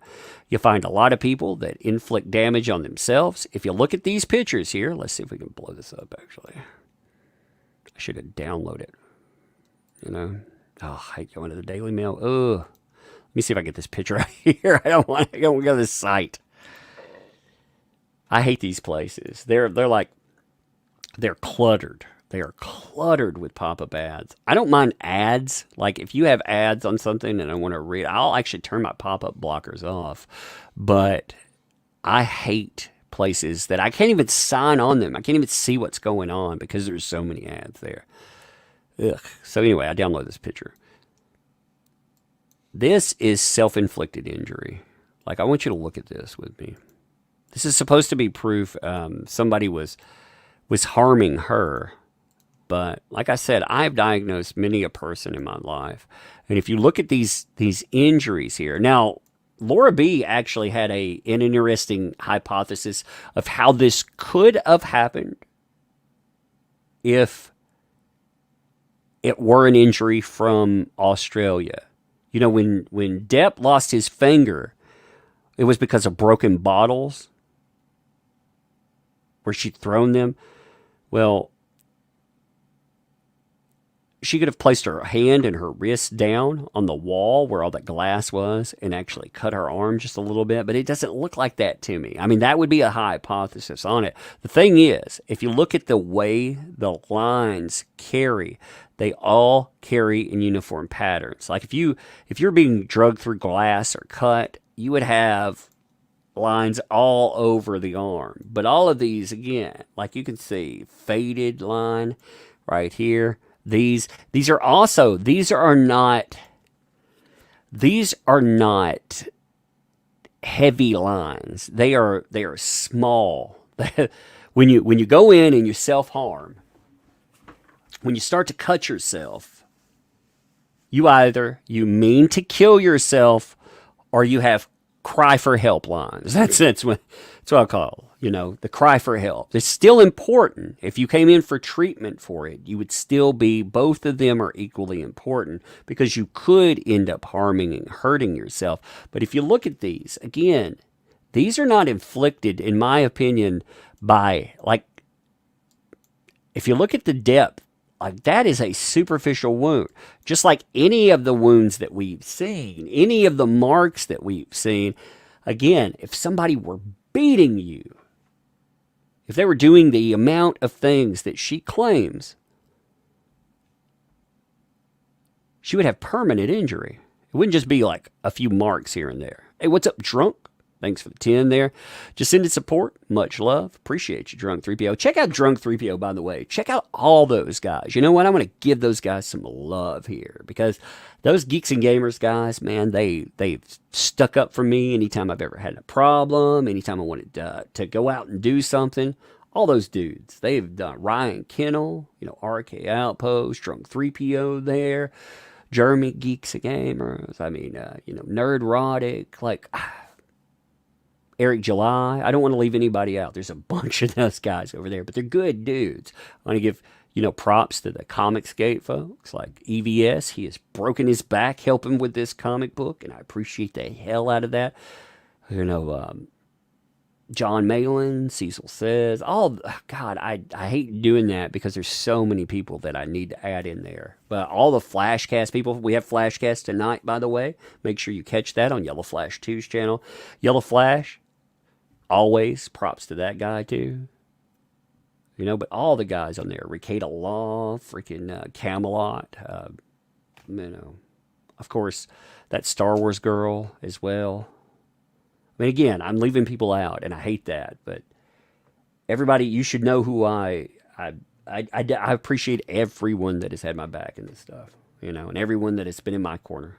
you find a lot of people that inflict damage on themselves. If you look at these pictures here, let's see if we can blow this up, actually. I should have downloaded it, Oh, I hate going to the Daily Mail. Ugh. Let me see if I get this picture right here. I don't want to go to this site. I hate these places. They're cluttered. They are cluttered with pop-up ads. I don't mind ads. Like if you have ads on something and I want to read, I'll actually turn my pop-up blockers off. But I hate places that I can't even sign on them. I can't even see what's going on because there's so many ads there. Ugh. So anyway, I download this picture. This is self-inflicted injury. Like I want you to look at this with me. This is supposed to be proof somebody was harming her. But like I said, I've diagnosed many a person in my life. And if you look at these injuries here, now Laura B actually had an interesting hypothesis of how this could have happened if it were an injury from Australia. When Depp lost his finger, it was because of broken bottles where she'd thrown them. Well, she could have placed her hand and her wrist down on the wall where all that glass was and actually cut her arm just a little bit, but it doesn't look like that to me. I mean, that would be a hypothesis on it. The thing is, if you look at the way the lines carry, they all carry in uniform patterns. Like if you're being drugged through glass or cut, you would have lines all over the arm. But all of these, again, like you can see, faded line right here. These are not heavy lines. They are small. When you go in and you self-harm, when you start to cut yourself, you mean to kill yourself or you have cry for help lines. That's what I call, the cry for help. It's still important. If you came in for treatment for it, you would still be, both of them are equally important because you could end up harming and hurting yourself. But if you look at these, again, these are not inflicted, in my opinion, by, like, if you look at the depth, like that is a superficial wound. Just like any of the wounds that we've seen, any of the marks that we've seen. Again, if somebody were beating you, if they were doing the amount of things that she claims, she would have permanent injury. It wouldn't just be like a few marks here and there. Hey, what's up, Drunk? Thanks for the 10 there. Just sending support. Much love. Appreciate you, Drunk 3PO. Check out Drunk 3PO, by the way. Check out all those guys. You know what? I'm going to give those guys some love here because those Geeks and Gamers guys, man, they've stuck up for me anytime I've ever had a problem, anytime I wanted to go out and do something. All those dudes. They've done Ryan Kennel, RK Outpost, Drunk 3PO there, Jeremy Geeks and Gamers. I mean, Nerdrotic, like... Eric July. I don't want to leave anybody out. There's a bunch of those guys over there, but they're good dudes. I want to give, props to the Comicsgate folks like EVS. He has broken his back helping with this comic book, and I appreciate the hell out of that. John Malin, Cecil Says, God, I hate doing that because there's so many people that I need to add in there. But all the Flashcast people, we have Flashcast tonight, by the way. Make sure you catch that on Yellow Flash 2's channel. Yellow Flash, always props to that guy too. But all the guys on there, Ricada Law, freaking Camelot, of course, that Star Wars girl as well. I mean, again, I'm leaving people out, and I hate that. But everybody, you should know who I appreciate everyone that has had my back in this stuff, and everyone that has been in my corner.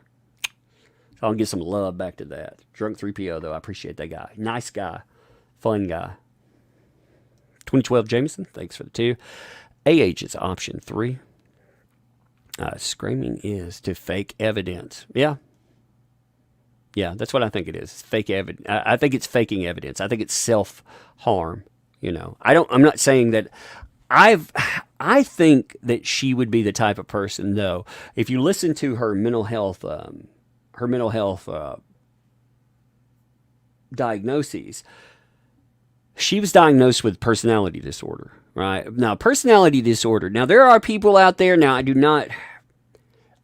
So I'll give some love back to that. Drunk 3PO, though, I appreciate that guy. Nice guy. Fun guy. 2012 Jameson, thanks for the 2. AH is option 3. Screaming is to fake evidence. Yeah, that's what I think it is. Fake evidence. I think it's faking evidence. I think it's self-harm. I'm not saying that. I think that she would be the type of person, though. If you listen to her mental health diagnoses, she was diagnosed with personality disorder. Right now, personality disorder. Now there are people out there. Now I do not.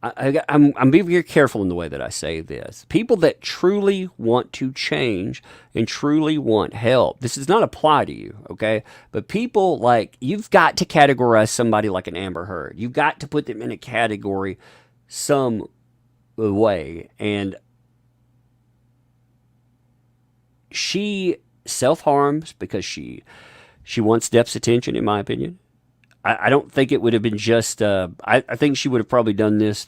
I'm being very careful in the way that I say this. People that truly want to change and truly want help. This does not apply to you, okay? But people you've got to categorize somebody like an Amber Heard. You've got to put them in a category some way. And she self-harms because she wants Depp's attention, in my opinion. I don't think it would have been just, I think she would have probably done this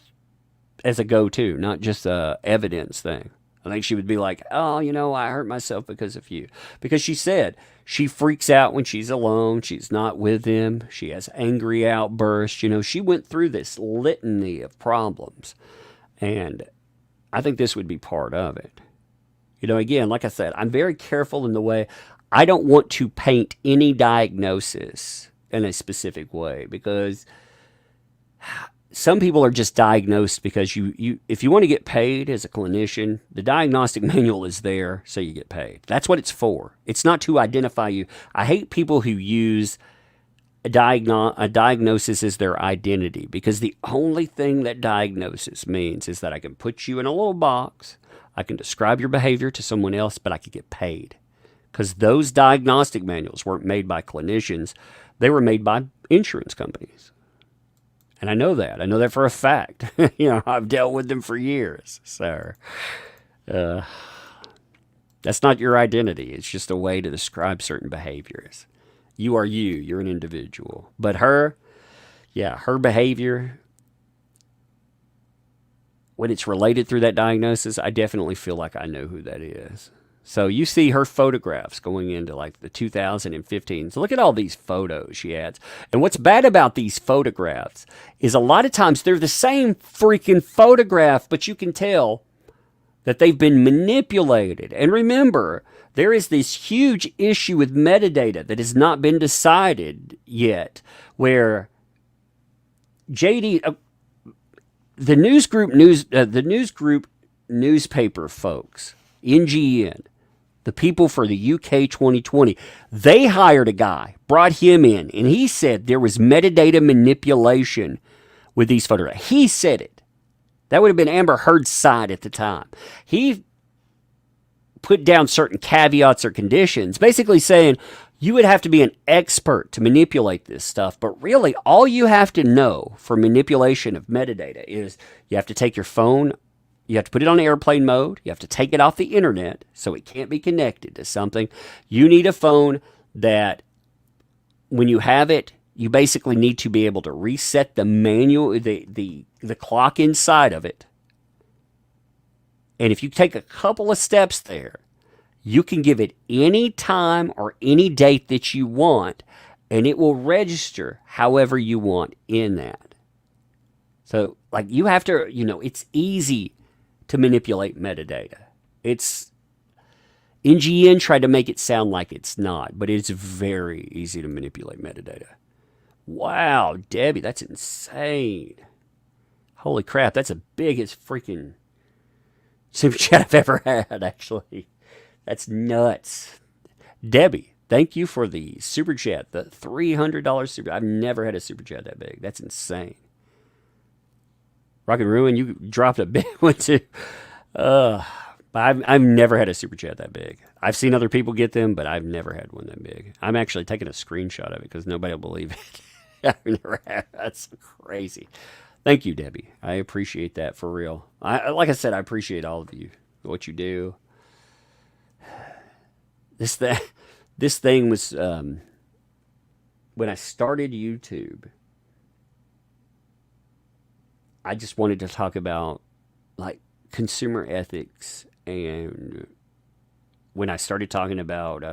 as a go-to, not just a evidence thing. I think she would be like, oh, I hurt myself because of you. Because she said she freaks out when she's alone. She's not with him. She has angry outbursts. She went through this litany of problems. And I think this would be part of it. Again, like I said, I'm very careful in the way. I don't want to paint any diagnosis in a specific way, because some people are just diagnosed because you if you want to get paid as a clinician, the diagnostic manual is there so you get paid. That's what it's for. It's not to identify you. I hate people who use a diagnosis as their identity, because the only thing that diagnosis means is that I can put you in a little box, I can describe your behavior to someone else, but I could get paid. Because those diagnostic manuals weren't made by clinicians. They were made by insurance companies. And I know that. I know that for a fact. I've dealt with them for years. So, that's not your identity. It's just a way to describe certain behaviors. You are you. You're an individual. But her behavior, when it's related through that diagnosis, I definitely feel like I know who that is. So you see her photographs going into the 2015s. So look at all these photos she adds. And what's bad about these photographs is a lot of times they're the same freaking photograph, but you can tell that they've been manipulated. And remember, there is this huge issue with metadata that has not been decided yet, where JD, the news group newspaper folks, NGN, the people for the UK 2020, they hired a guy, brought him in, and he said there was metadata manipulation with these photographs. He said it. That would have been Amber Heard's side at the time. He put down certain caveats or conditions, basically saying you would have to be an expert to manipulate this stuff. But really, all you have to know for manipulation of metadata is you have to take your phone, you have to put it on airplane mode, you have to take it off the internet so it can't be connected to something. You need a phone that, when you have it, you basically need to be able to reset the manual, the clock inside of it. And if you take a couple of steps there, you can give it any time or any date that you want, and it will register however you want in that. So, you have to, it's easy to manipulate metadata. It's NGN tried to make it sound like it's not, but it's very easy to manipulate metadata. Wow, Debbie, that's insane. Holy crap, that's the biggest freaking super chat I've ever had, actually. That's nuts. Debbie, thank you for the super chat, the $300 super. I've never had a super chat that big. That's insane. Rock and Ruin, you dropped a big one too. I've never had a super chat that big. I've seen other people get them, but I've never had one that big. I'm actually taking a screenshot of it because nobody will believe it. I've never had. That's crazy. Thank you, Debbie. I appreciate that for real. Like I said, I appreciate all of you, what you do. This thing was when I started YouTube. I just wanted to talk about like consumer ethics, and when I started talking about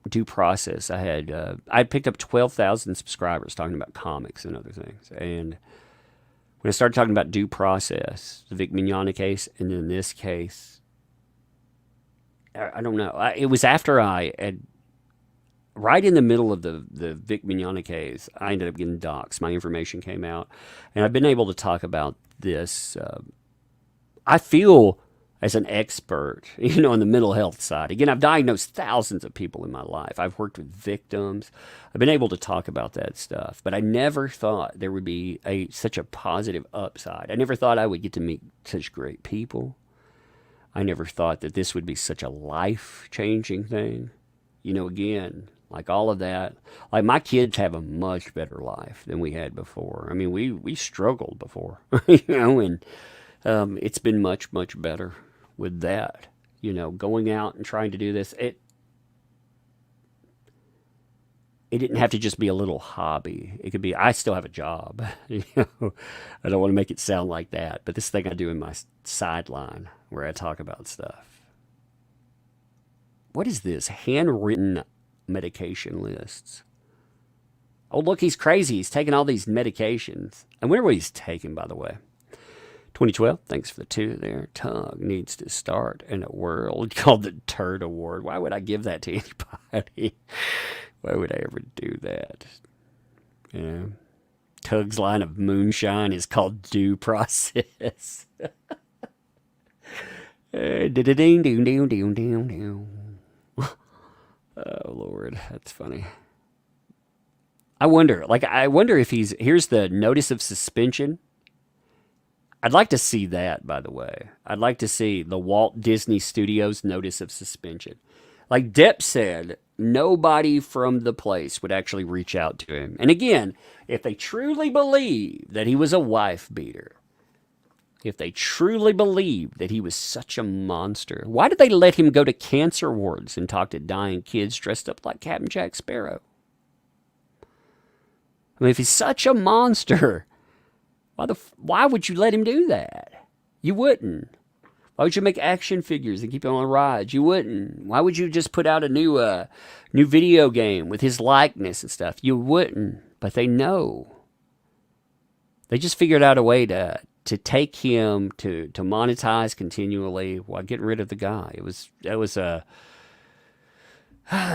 due process, I'd picked up 12,000 subscribers talking about comics and other things, and when I started talking about due process, the Vic Mignogna case, and in this case, I don't know. It was after I had, right in the middle of the Vic Mignogna case, I ended up getting doxxed. My information came out, and I've been able to talk about this. I feel as an expert, in the mental health side. Again, I've diagnosed thousands of people in my life. I've worked with victims. I've been able to talk about that stuff, but I never thought there would be such a positive upside. I never thought I would get to meet such great people. I never thought that this would be such a life-changing thing. Again, like all of that. Like my kids have a much better life than we had before. I mean, we struggled before, and it's been much, much better with that. Going out and trying to do this. It didn't have to just be a little hobby. It could be, I still have a job. I don't want to make it sound like that, but this thing I do in my sideline where I talk about stuff. What is this? Handwritten medication lists. Oh, look, he's crazy. He's taking all these medications. I wonder what he's taking, by the way. 2012, thanks for the 2 there. Tug needs to start in a world called the Turd Award. Why would I give that to anybody? Why would I ever do that? Tug's line of moonshine is called due process. Oh, Lord, that's funny. I wonder if here's the notice of suspension. I'd like to see that, by the way. I'd like to see the Walt Disney Studios notice of suspension. Like Depp said, nobody from the place would actually reach out to him. And again, if they truly believe that he was a wife beater, if they truly believe that he was such a monster, why did they let him go to cancer wards and talk to dying kids dressed up like Captain Jack Sparrow? I mean, if he's such a monster, why would you let him do that? You wouldn't. Why would you make action figures and keep him on rides? You wouldn't. Why would you just put out a new video game with his likeness and stuff? You wouldn't. But they know. They just figured out a way to take him to monetize continually while getting rid of the guy.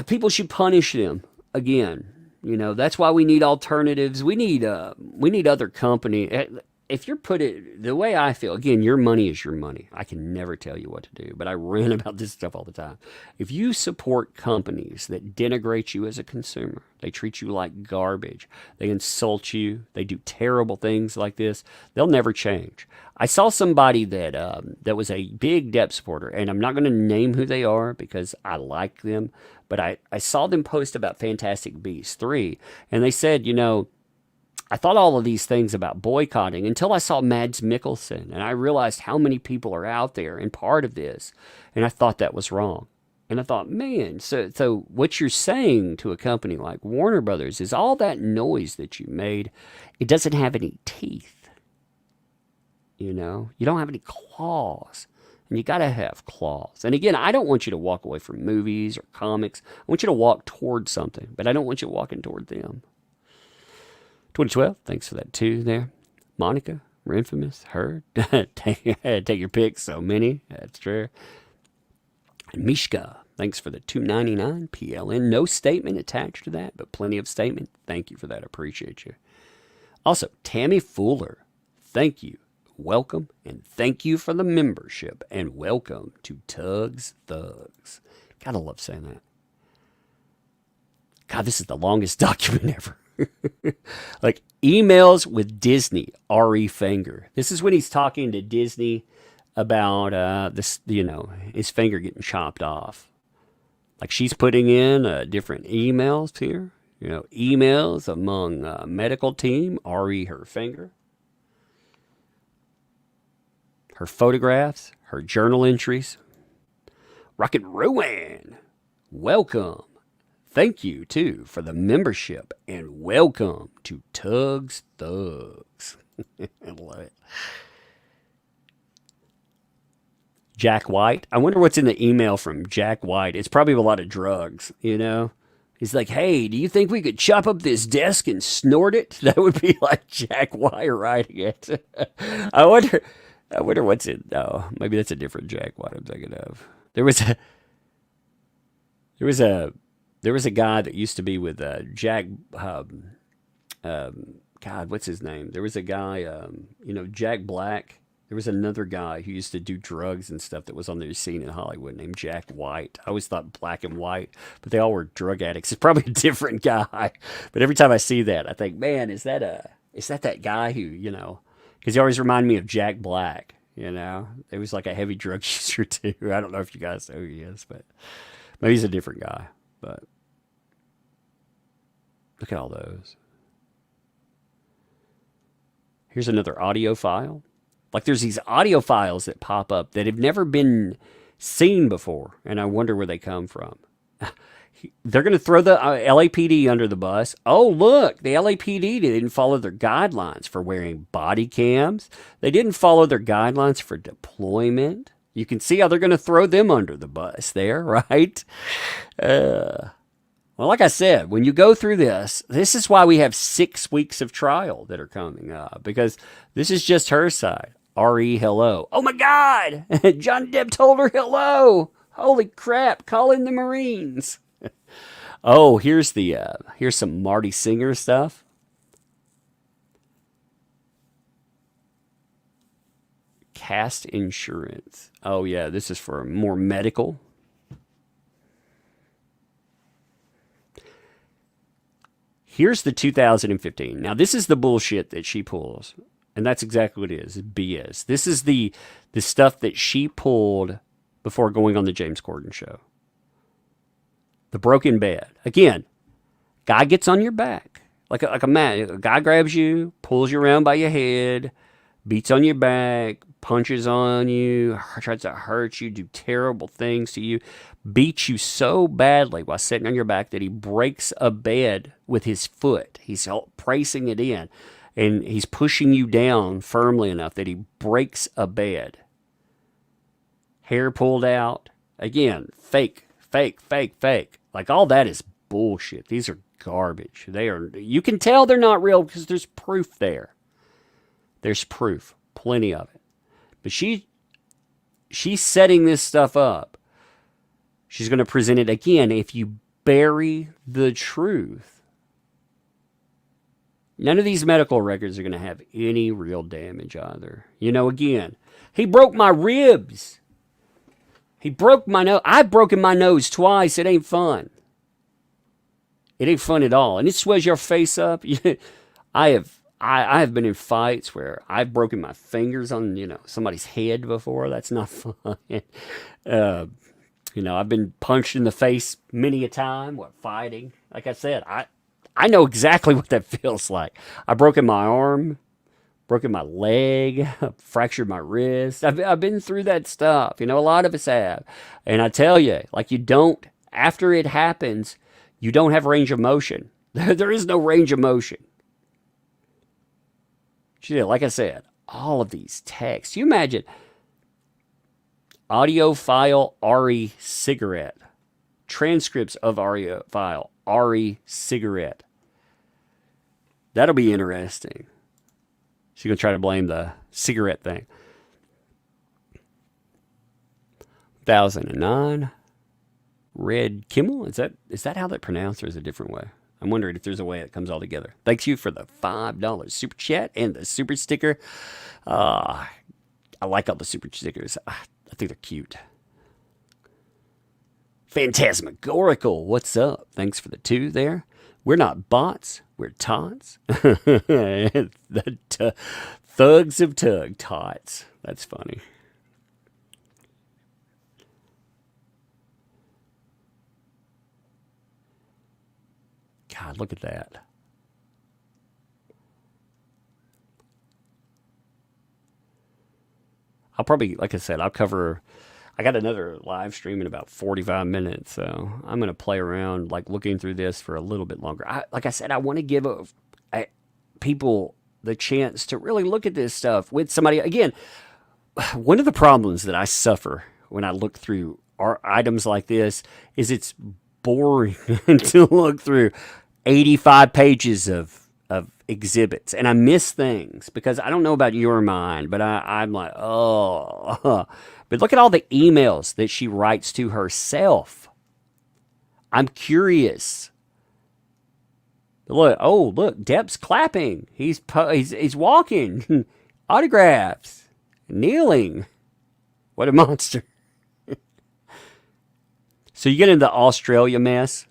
People should punish them again. That's why we need alternatives. We need other company. If you're the way I feel, again, your money is your money. I can never tell you what to do, but I rant about this stuff all the time. If you support companies that denigrate you as a consumer, they treat you like garbage, they insult you, they do terrible things like this, they'll never change. I saw somebody that was a big Depp supporter, and I'm not going to name who they are because I like them, but I saw them post about Fantastic Beasts 3, and they said, I thought all of these things about boycotting until I saw Mads Mikkelsen, and I realized how many people are out there and part of this, and I thought that was wrong. And I thought, man, so what you're saying to a company like Warner Brothers is all that noise that you made, it doesn't have any teeth. You don't have any claws. And you got to have claws. And again, I don't want you to walk away from movies or comics. I want you to walk towards something, but I don't want you walking toward them. 2012, thanks for that 2 there. Monica, we're infamous, heard. Take your pick, so many. That's true. And Mishka, thanks for the $2.99 PLN. No statement attached to that, but plenty of statement. Thank you for that. I appreciate you. Also, Tammy Fuller, thank you. Welcome, and thank you for the membership, and welcome to Tugs Thugs. Gotta love saying that. God, this is the longest document ever. Like, emails with Disney, R.E. Finger. This is when he's talking to Disney about this, his finger getting chopped off. Like, she's putting in different emails here. Emails among medical team, R.E. her finger. Her photographs, her journal entries. Rocket Rowan, welcome. Thank you, too, for the membership, and welcome to Tugs Thugs. I love it. Jack White. I wonder what's in the email from Jack White. It's probably a lot of drugs, He's like, hey, do you think we could chop up this desk and snort it? That would be like Jack White writing it. I wonder what's in. Oh, maybe that's a different Jack White I'm thinking of. There was a guy that used to be with Jack. God, what's his name? There was a guy, Jack Black. There was another guy who used to do drugs and stuff that was on the scene in Hollywood named Jack White. I always thought black and white, but they all were drug addicts. It's probably a different guy. But every time I see that, I think, man, is that that guy who, because he always reminded me of Jack Black, It was like a heavy drug user too. I don't know if you guys know who he is, but maybe he's a different guy. But look at all those. Here's another audio file. Like, there's these audio files that pop up that have never been seen before, and I wonder where they come from. They're going to throw the LAPD under the bus. Oh, look, the LAPD didn't follow their guidelines for wearing body cams. They didn't follow their guidelines for deployment. You can see how they're going to throw them under the bus there, right? Well, like I said, when you go through this is why we have 6 weeks of trial that are coming up, because this is just her side. R.E. hello. Oh my God! Johnny Depp told her hello. Holy crap! Call in the Marines. Oh, here's some Marty Singer stuff. Cast insurance. Oh yeah, this is for more medical. Here's the 2015. Now, this is the bullshit that she pulls. And that's exactly what it is. It's BS. This is the stuff that she pulled before going on the James Corden show. The broken bed. Again, guy gets on your back. Like a man. A guy grabs you, pulls you around by your head, beats on your back, punches on you, tries to hurt you, do terrible things to you, beats you so badly while sitting on your back that he breaks a bed with his foot. He's pressing it in, and he's pushing you down firmly enough that he breaks a bed. Hair pulled out. Again, fake. Like, all that is bullshit. These are garbage. You can tell they're not real because there's proof there. There's proof. Plenty of it. But she's setting this stuff up. She's going to present it again. If you bury the truth, none of these medical records are going to have any real damage either. Again, he broke my ribs. He broke my nose. I've broken my nose twice. It ain't fun. It ain't fun at all. And it swells your face up. I have been in fights where I've broken my fingers on, somebody's head before. That's not fun. I've been punched in the face many a time, fighting. Like I said, I know exactly what that feels like. I've broken my arm, broken my leg, fractured my wrist. I've been through that stuff. A lot of us have. And I tell you, after it happens, you don't have range of motion. There is no range of motion. Like I said, all of these texts. You imagine audio file RE cigarette. Transcripts of audio file RE cigarette. That'll be interesting. She's going to try to blame the cigarette thing. 2009. Red Kimmel. Is that how that pronounced, or is it a different way? I'm wondering if there's a way it comes all together. Thanks you for the $5 super chat and the super sticker. I like all the super stickers. I think they're cute. Phantasmagorical, what's up? Thanks for the 2 there. We're not bots, we're tots. The thugs of Tug tots. That's funny. God, look at that. I'll probably, like I said, I got another live stream in about 45 minutes, so I'm going to play around, like looking through this for a little bit longer. Like I said, I want to give people the chance to really look at this stuff with somebody. Again, one of the problems that I suffer when I look through items like this is it's boring to look through 85 pages of exhibits, and I miss things because I don't know about your mind, but I'm like, oh. But look at all the emails that she writes to herself. I'm curious. Look, Depp's clapping. He's walking. Autographs. Kneeling. What a monster. So you get into the Australia mess.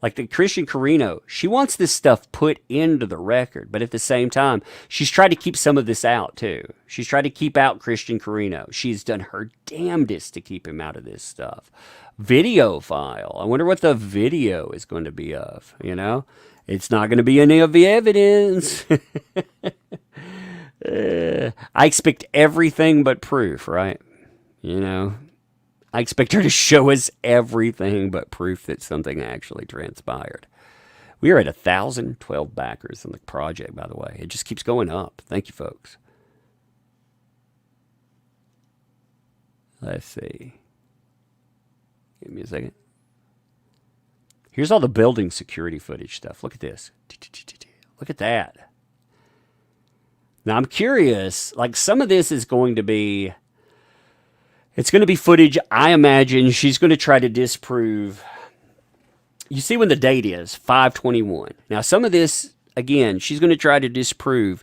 Like the Christian Carino, she wants this stuff put into the record, but at the same time, she's tried to keep some of this out too. She's tried to keep out Christian Carino. She's done her damnedest to keep him out of this stuff. Video file. I wonder what the video is going to be of, you know? It's not going to be any of the evidence. I expect everything but proof, right? You know? I expect her to show us everything but proof that something actually transpired. We are at 1,012 backers on the project, by the way. It just keeps going up. Thank you, folks. Let's see. Give me a second. Here's all the building security footage stuff. Look at this. Look at that. Now, I'm curious. Like, some of this is going to be... It's going to be footage, I imagine, she's going to try to disprove. You see when the date is, 5/21. Now, some of this, again, she's going to try to disprove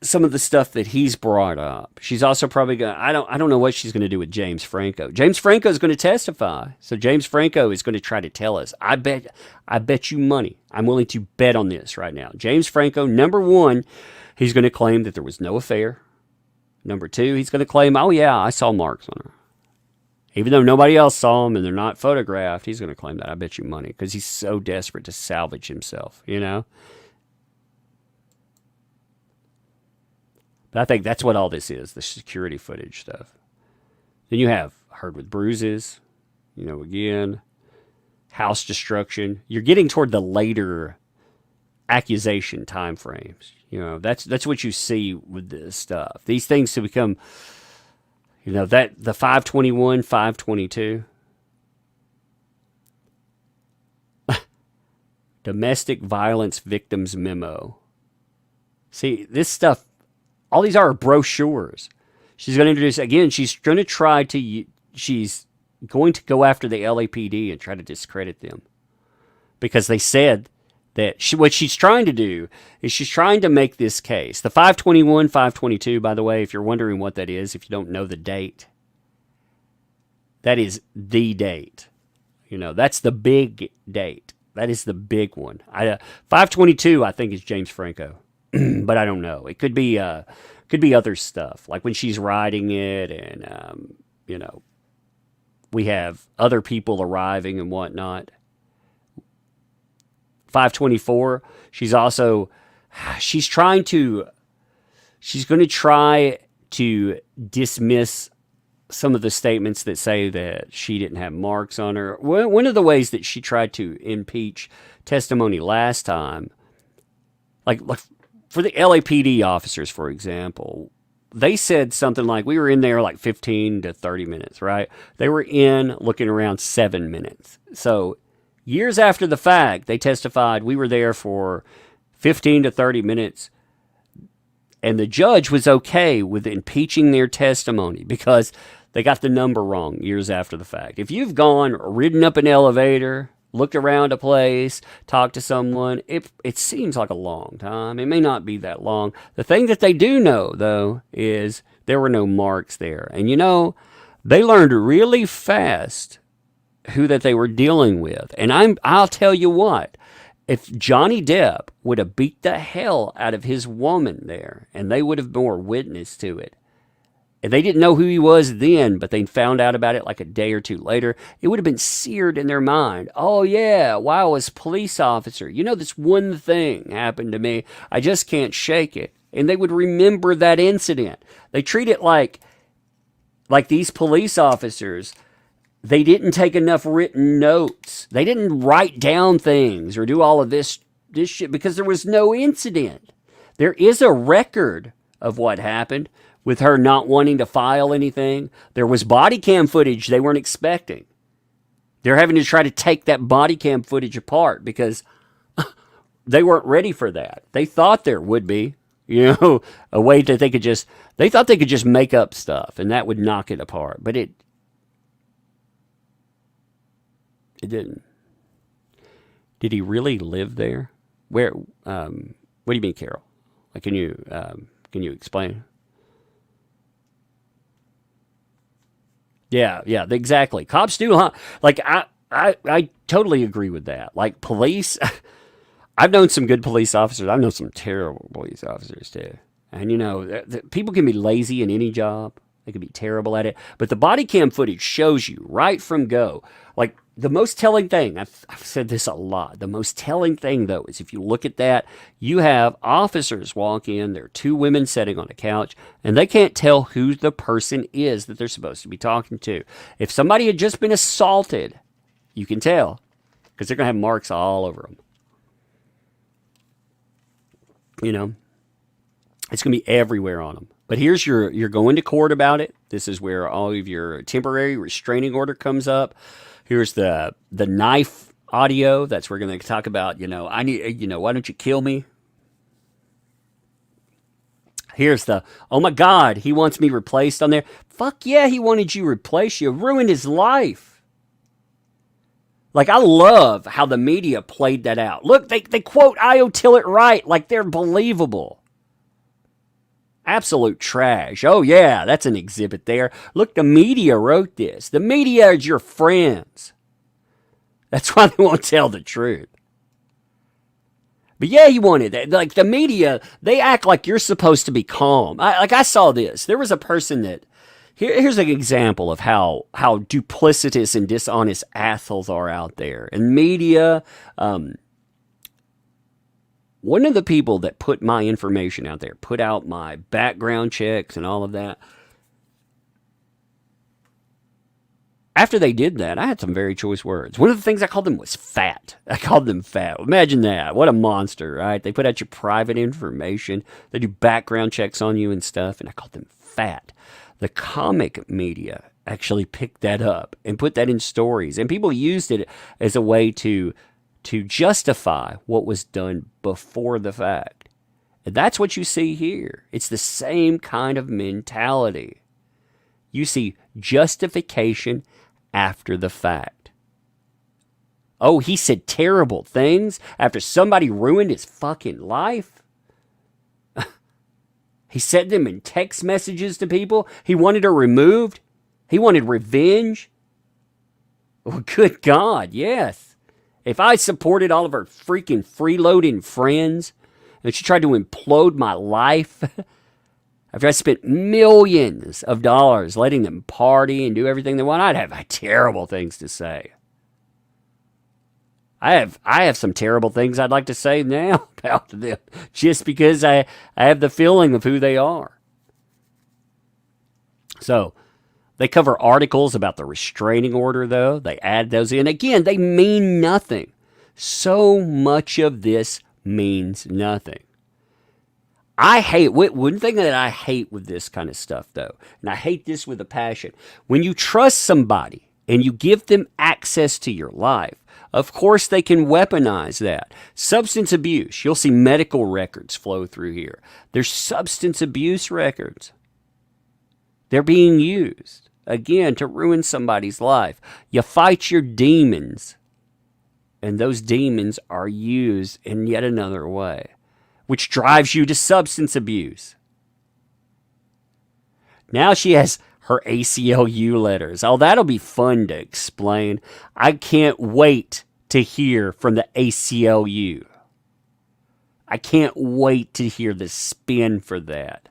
some of the stuff that he's brought up. She's also probably going to, I don't know what she's going to do with James Franco. James Franco is going to testify. So James Franco is going to try to tell us. I bet you money. I'm willing to bet on this right now. James Franco, number one, he's going to claim that there was no affair. Number two, he's going to claim, oh yeah, I saw marks on her. Even though nobody else saw them and they're not photographed, he's going to claim that. I bet you money, because he's so desperate to salvage himself, you know? But I think that's what all this is, the security footage stuff. Then you have Heard with Bruises, you know, again, house destruction. You're getting toward the later accusation time frames. You know, that's what you see with this stuff. These things to become, you know, that the 5/21, 5/22. Domestic violence victims memo. See, this stuff, all these are brochures. She's going to introduce, again, she's going to go after the LAPD and try to discredit them. Because they said that what she's trying to do is she's trying to make this case. The 5/21, 5/22, by the way, if you're wondering what that is, if you don't know the date, that is the date. You know, that's the big date. That is the big one. 5/22, I think, is James Franco, but I don't know. It could be other stuff, like when she's writing it, and you know, we have other people arriving and whatnot. 5/24, she's going to try to dismiss some of the statements that say that she didn't have marks on her. One of the ways that she tried to impeach testimony last time, like for the LAPD officers, for example, they said something like, we were in there like 15 to 30 minutes, right? They were in looking around 7 minutes. So years after the fact, they testified, we were there for 15 to 30 minutes, and the judge was okay with impeaching their testimony because they got the number wrong years after the fact. If you've gone, ridden up an elevator, looked around a place, talked to someone, it seems like a long time. It may not be that long. The thing that they do know, though, is there were no marks there. And they learned really fast who that they were dealing with. And I'll tell you what, if Johnny Depp would have beat the hell out of his woman there, and they would have bore witness to it, and they didn't know who he was then, but they found out about it like a day or two later, it would have been seared in their mind. Oh yeah, while I was police officer, this one thing happened to me. I just can't shake it. And they would remember that incident. They treat it like these police officers, they didn't take enough written notes. They didn't write down things or do all of this shit because there was no incident. There is a record of what happened with her not wanting to file anything. There was body cam footage they weren't expecting. They're having to try to take that body cam footage apart because they weren't ready for that. They thought there would be, a way that they thought they could just make up stuff and that would knock it apart. But it didn't. Did he really live there? Where, what do you mean, Carol? Like, can you explain? Yeah, exactly. Cops do, huh? Like, I totally agree with that. Like, police, I've known some good police officers. I've known some terrible police officers, too. And, people can be lazy in any job. They can be terrible at it. But the body cam footage shows you right from go. Like, the most telling thing, I've said this a lot, the most telling thing, though, is if you look at that, you have officers walk in, there are two women sitting on a couch, and they can't tell who the person is that they're supposed to be talking to. If somebody had just been assaulted, you can tell, because they're going to have marks all over them. It's going to be everywhere on them. But here's you're going to court about it. This is where all of your temporary restraining order comes up. Here's the knife audio. That's where we're going to talk about, I need, why don't you kill me? Here's the, oh my God, he wants me replaced on there. Fuck yeah, he wanted you replaced. You ruined his life. Like, I love how the media played that out. Look, they quote Io Tillett right, like they're believable. Absolute trash. Oh, yeah, that's an exhibit there. Look, the media wrote this. The media is your friends. That's why they won't tell the truth. But yeah, he wanted that. Like, the media, they act like you're supposed to be calm. I saw this. There was a person that... Here's an example of how duplicitous and dishonest assholes are out there. And media... One of the people that put my information out there, put out my background checks and all of that, after they did that, I had some very choice words. One of the things I called them was fat. I called them fat. Imagine that. What a monster, right? They put out your private information. They do background checks on you and stuff, and I called them fat. The comic media actually picked that up and put that in stories, and people used it as a way to justify what was done before the fact. And that's what you see here. It's the same kind of mentality. You see justification after the fact. Oh, he said terrible things after somebody ruined his fucking life? He sent them in text messages to people. He wanted her removed. He wanted revenge. Well, good God, yes. If I supported all of her freaking freeloading friends and she tried to implode my life after I spent millions of dollars letting them party and do everything they want, I'd have terrible things to say. I have some terrible things I'd like to say now about them just because I have the feeling of who they are. So, they cover articles about the restraining order, though. They add those in. Again, they mean nothing. So much of this means nothing. One thing that I hate with this kind of stuff, though, and I hate this with a passion, when you trust somebody and you give them access to your life, of course they can weaponize that. Substance abuse, you'll see medical records flow through here. There's substance abuse records. They're being used. again, to ruin somebody's life. You fight your demons, and those demons are used in yet another way, which drives you to substance abuse. Now she has her ACLU letters. Oh, that'll be fun to explain. I can't wait to hear from the ACLU. I can't wait to hear the spin for that.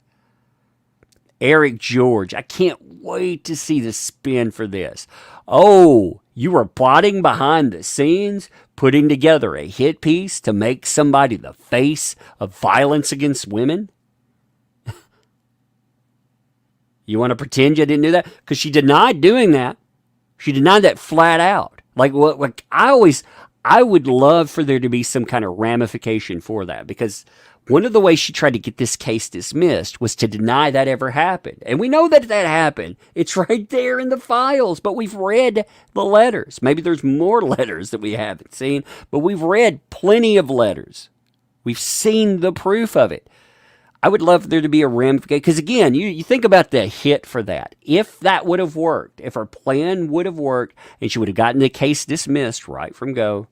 Eric George, I can't wait to see the spin for this. Oh, you were plotting behind the scenes, putting together a hit piece to make somebody the face of violence against women? You want to pretend you didn't do that? Because she denied doing that. She denied that flat out. Like I would love for there to be some kind of ramification for that, because one of the ways she tried to get this case dismissed was to deny that ever happened. And we know that happened. It's right there in the files, but we've read the letters. Maybe there's more letters that we haven't seen, but we've read plenty of letters. We've seen the proof of it. I would love there to be a ramification, because again, you think about the hit for that. If that would have worked, if her plan would have worked, and she would have gotten the case dismissed right from go,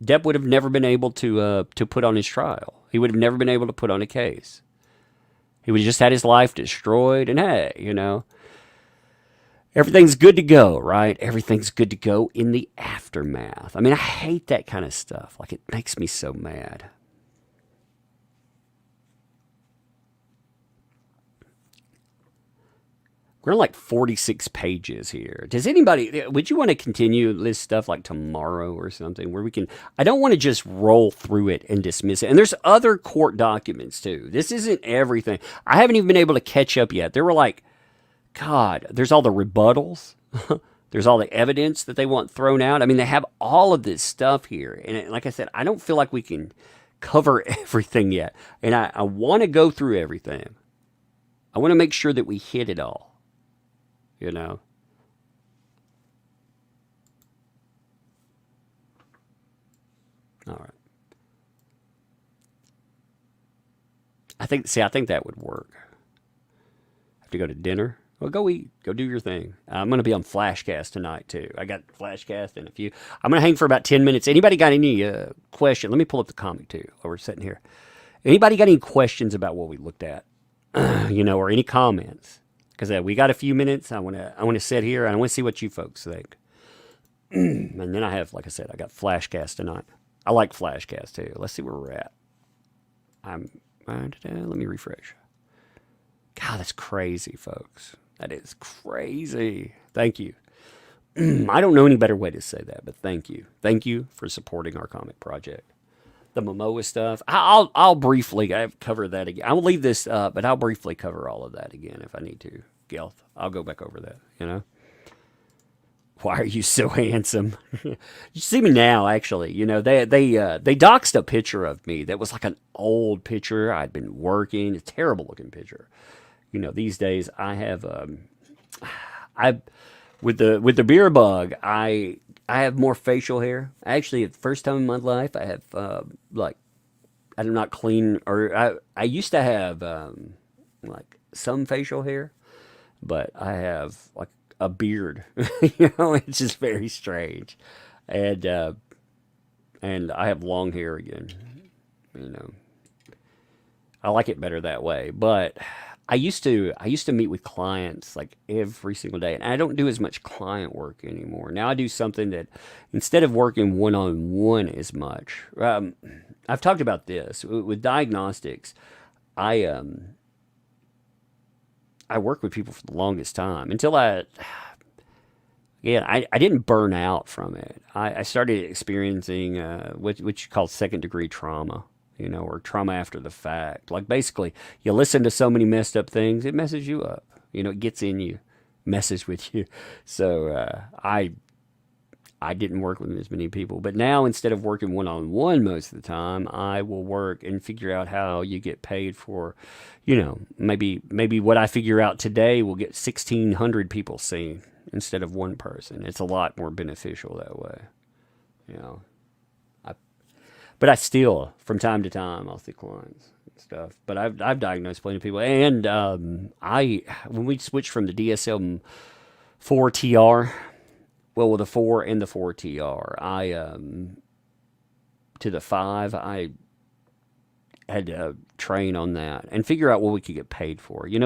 Depp would have never been able to put on his trial. He would have never been able to put on a case. He would have just had his life destroyed, and hey, everything's good to go, right? Everything's good to go in the aftermath. I mean, I hate that kind of stuff. Like, it makes me so mad. We're on like 46 pages here. Would you want to continue this stuff like tomorrow or something where I don't want to just roll through it and dismiss it. And there's other court documents too. This isn't everything. I haven't even been able to catch up yet. There were like, God, there's all the rebuttals. There's all the evidence that they want thrown out. I mean, they have all of this stuff here. And like I said, I don't feel like we can cover everything yet. And I want to go through everything. I want to make sure that we hit it all. All right. I think that would work. Have to go to dinner. Well, go eat. Go do your thing. I'm going to be on Flashcast tonight, too. I got Flashcast and a few. I'm going to hang for about 10 minutes. Anybody got any question? Let me pull up the comic, too, while we're sitting here. Anybody got any questions about what we looked at? Or any comments? Because we got a few minutes. I want to sit here, and I want to see what you folks think. And then I have, like I said, I got Flashcast tonight. I like Flashcast, too. Let's see where we're at. Let me refresh. God, that's crazy, folks. That is crazy. Thank you. I don't know any better way to say that, but thank you. Thank you for supporting our comic project. The Momoa stuff, I'll briefly cover that again. I'll leave this up, but I'll briefly cover all of that again if I need to. Gelth, I'll go back over that, Why are you so handsome? You see me now, actually. They doxed a picture of me that was like an old picture. I'd been working. A terrible looking picture. These days I have with the beer bug, I have more facial hair. Actually, the first time in my life, I have I'm not clean, or I used to have like some facial hair, but I have like a beard. It's just very strange, and I have long hair again. I like it better that way, but I used to meet with clients like every single day, and I don't do as much client work anymore. Now I do something that, instead of working one-on-one as much, I've talked about this with diagnostics. I worked with people for the longest time until I didn't burn out from it. I started experiencing what you call second-degree trauma. Or trauma after the fact. Like, basically, you listen to so many messed up things, it messes you up. It gets in you, messes with you. So I didn't work with as many people. But now, instead of working one-on-one most of the time, I will work and figure out how you get paid for, maybe what I figure out today will get 1,600 people seen instead of one person. It's a lot more beneficial that way. But I still, from time to time, I'll see clients and stuff. But I've diagnosed plenty of people, and I when we switched from the DSM 4TR, well, with the 4 and the 4TR, I to the 5, I had to train on that and figure out what we could get paid for. You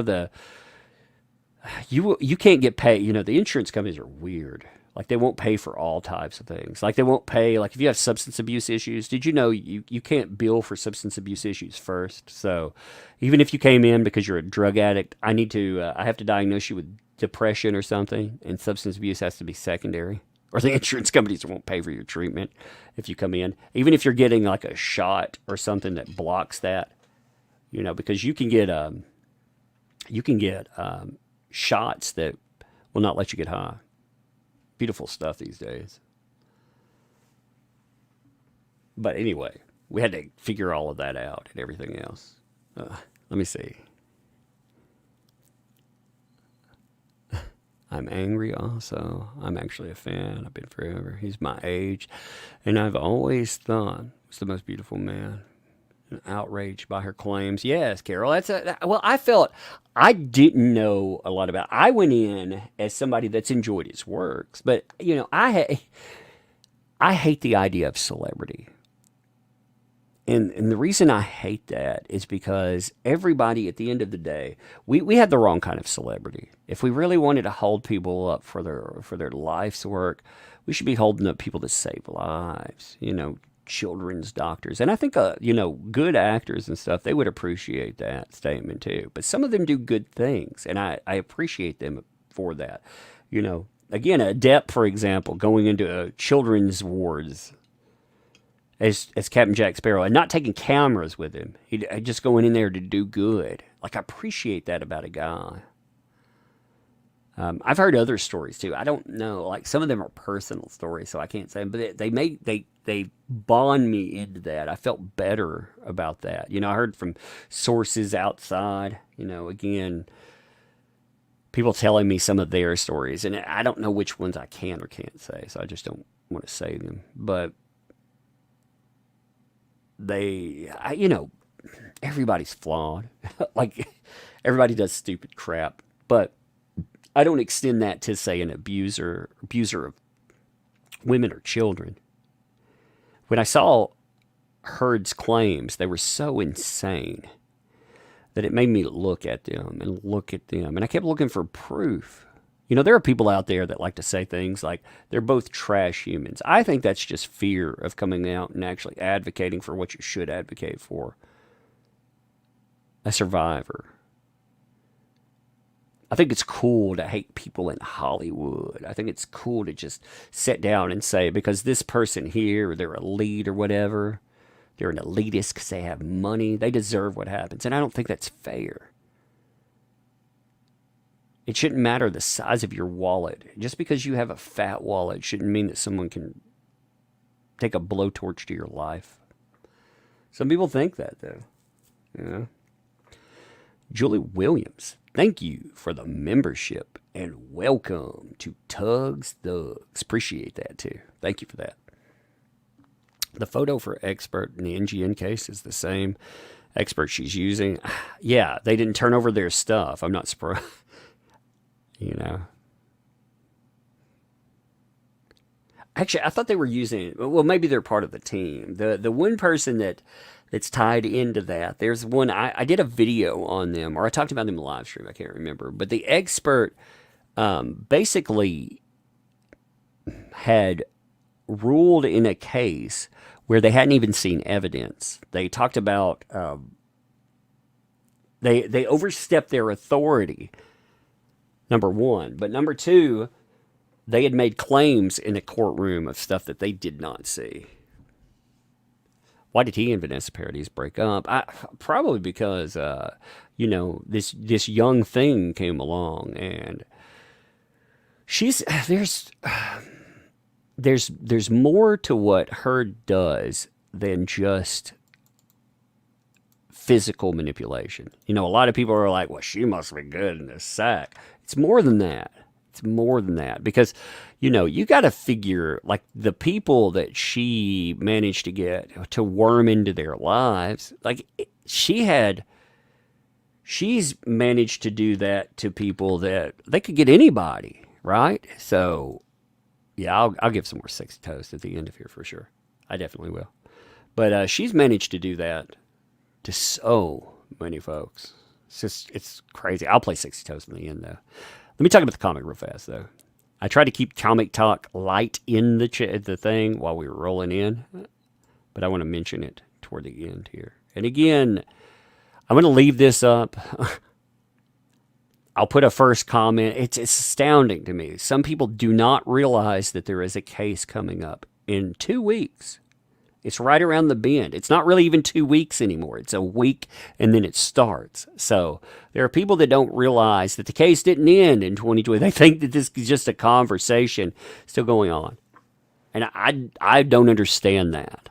can't get paid. The insurance companies are weird. Like they won't pay for all types of things. Like they won't pay. Like if you have substance abuse issues, did you know you can't bill for substance abuse issues first? So even if you came in because you're a drug addict, I have to diagnose you with depression or something, and substance abuse has to be secondary. Or the insurance companies won't pay for your treatment if you come in. Even if you're getting like a shot or something that blocks that, because you can get shots that will not let you get high. Beautiful stuff these days. But anyway, we had to figure all of that out and everything else. Let me see. I'm angry also. I'm actually a fan. I've been forever. He's my age. And I've always thought he's the most beautiful man. And outraged by her claims. Yes, Carol. I felt I didn't know a lot about. I went in as somebody that's enjoyed his works, but I hate the idea of celebrity. And the reason I hate that is because everybody at the end of the day, we have the wrong kind of celebrity. If we really wanted to hold people up for their life's work, we should be holding up people that save lives, children's doctors. And I think, good actors and stuff, they would appreciate that statement too. But some of them do good things, and I appreciate them for that. Again, a Depp, for example, going into children's wards as Captain Jack Sparrow and not taking cameras with him. He just going in there to do good. Like, I appreciate that about a guy. I've heard other stories too. I don't know. Like some of them are personal stories, so I can't say them. But they bond me into that. I felt better about that. I heard from sources outside. Again, people telling me some of their stories, and I don't know which ones I can or can't say, so I just don't want to say them. But everybody's flawed. Like everybody does stupid crap, but I don't extend that to, say, an abuser of women or children. When I saw Heard's claims, they were so insane that it made me look at them. And I kept looking for proof. There are people out there that like to say things like they're both trash humans. I think that's just fear of coming out and actually advocating for what you should advocate for. A survivor. I think it's cool to hate people in Hollywood. I think it's cool to just sit down and say, because this person here, or they're elite or whatever, they're an elitist because they have money, they deserve what happens. And I don't think that's fair. It shouldn't matter the size of your wallet. Just because you have a fat wallet shouldn't mean that someone can take a blowtorch to your life. Some people think that, though. Julie Williams, thank you for the membership and welcome to Tugs Thugs. Appreciate that too. Thank you for that. The photo for expert in the NGN case is the same expert she's using. Yeah, they didn't turn over their stuff. I'm not surprised. Actually, I thought they were using. Well, maybe they're part of the team. The one person that's tied into that. There's one, I did a video on them, or I talked about them in the live stream, I can't remember. But the expert basically had ruled in a case where they hadn't even seen evidence. They talked about, they overstepped their authority, number one. But number two, they had made claims in a courtroom of stuff that they did not see. Why did he and Vanessa Paradis break up? Probably because, this young thing came along, and there's more to what Heard does than just physical manipulation. A lot of people are like, well, she must be good in this sack. It's more than that. it's more than that because, you got to figure like the people that she managed to get to worm into their lives. Like she's managed to do that to people that they could get anybody, right? So yeah, I'll give some more sexy toast at the end of here for sure. I definitely will. But she's managed to do that to so many folks. It's crazy. I'll play 60 Toast in the end, though. Let me talk about the comic real fast, though. I tried to keep comic talk light in the thing while we were rolling in, but I want to mention it toward the end here. And again, I'm going to leave this up. I'll put a first comment. It's astounding to me. Some people do not realize that there is a case coming up in 2 weeks. It's right around the bend. It's not really even 2 weeks anymore. It's a week and then it starts. So there are people that don't realize that the case didn't end in 2020. They think that this is just a conversation still going on. And I don't understand that.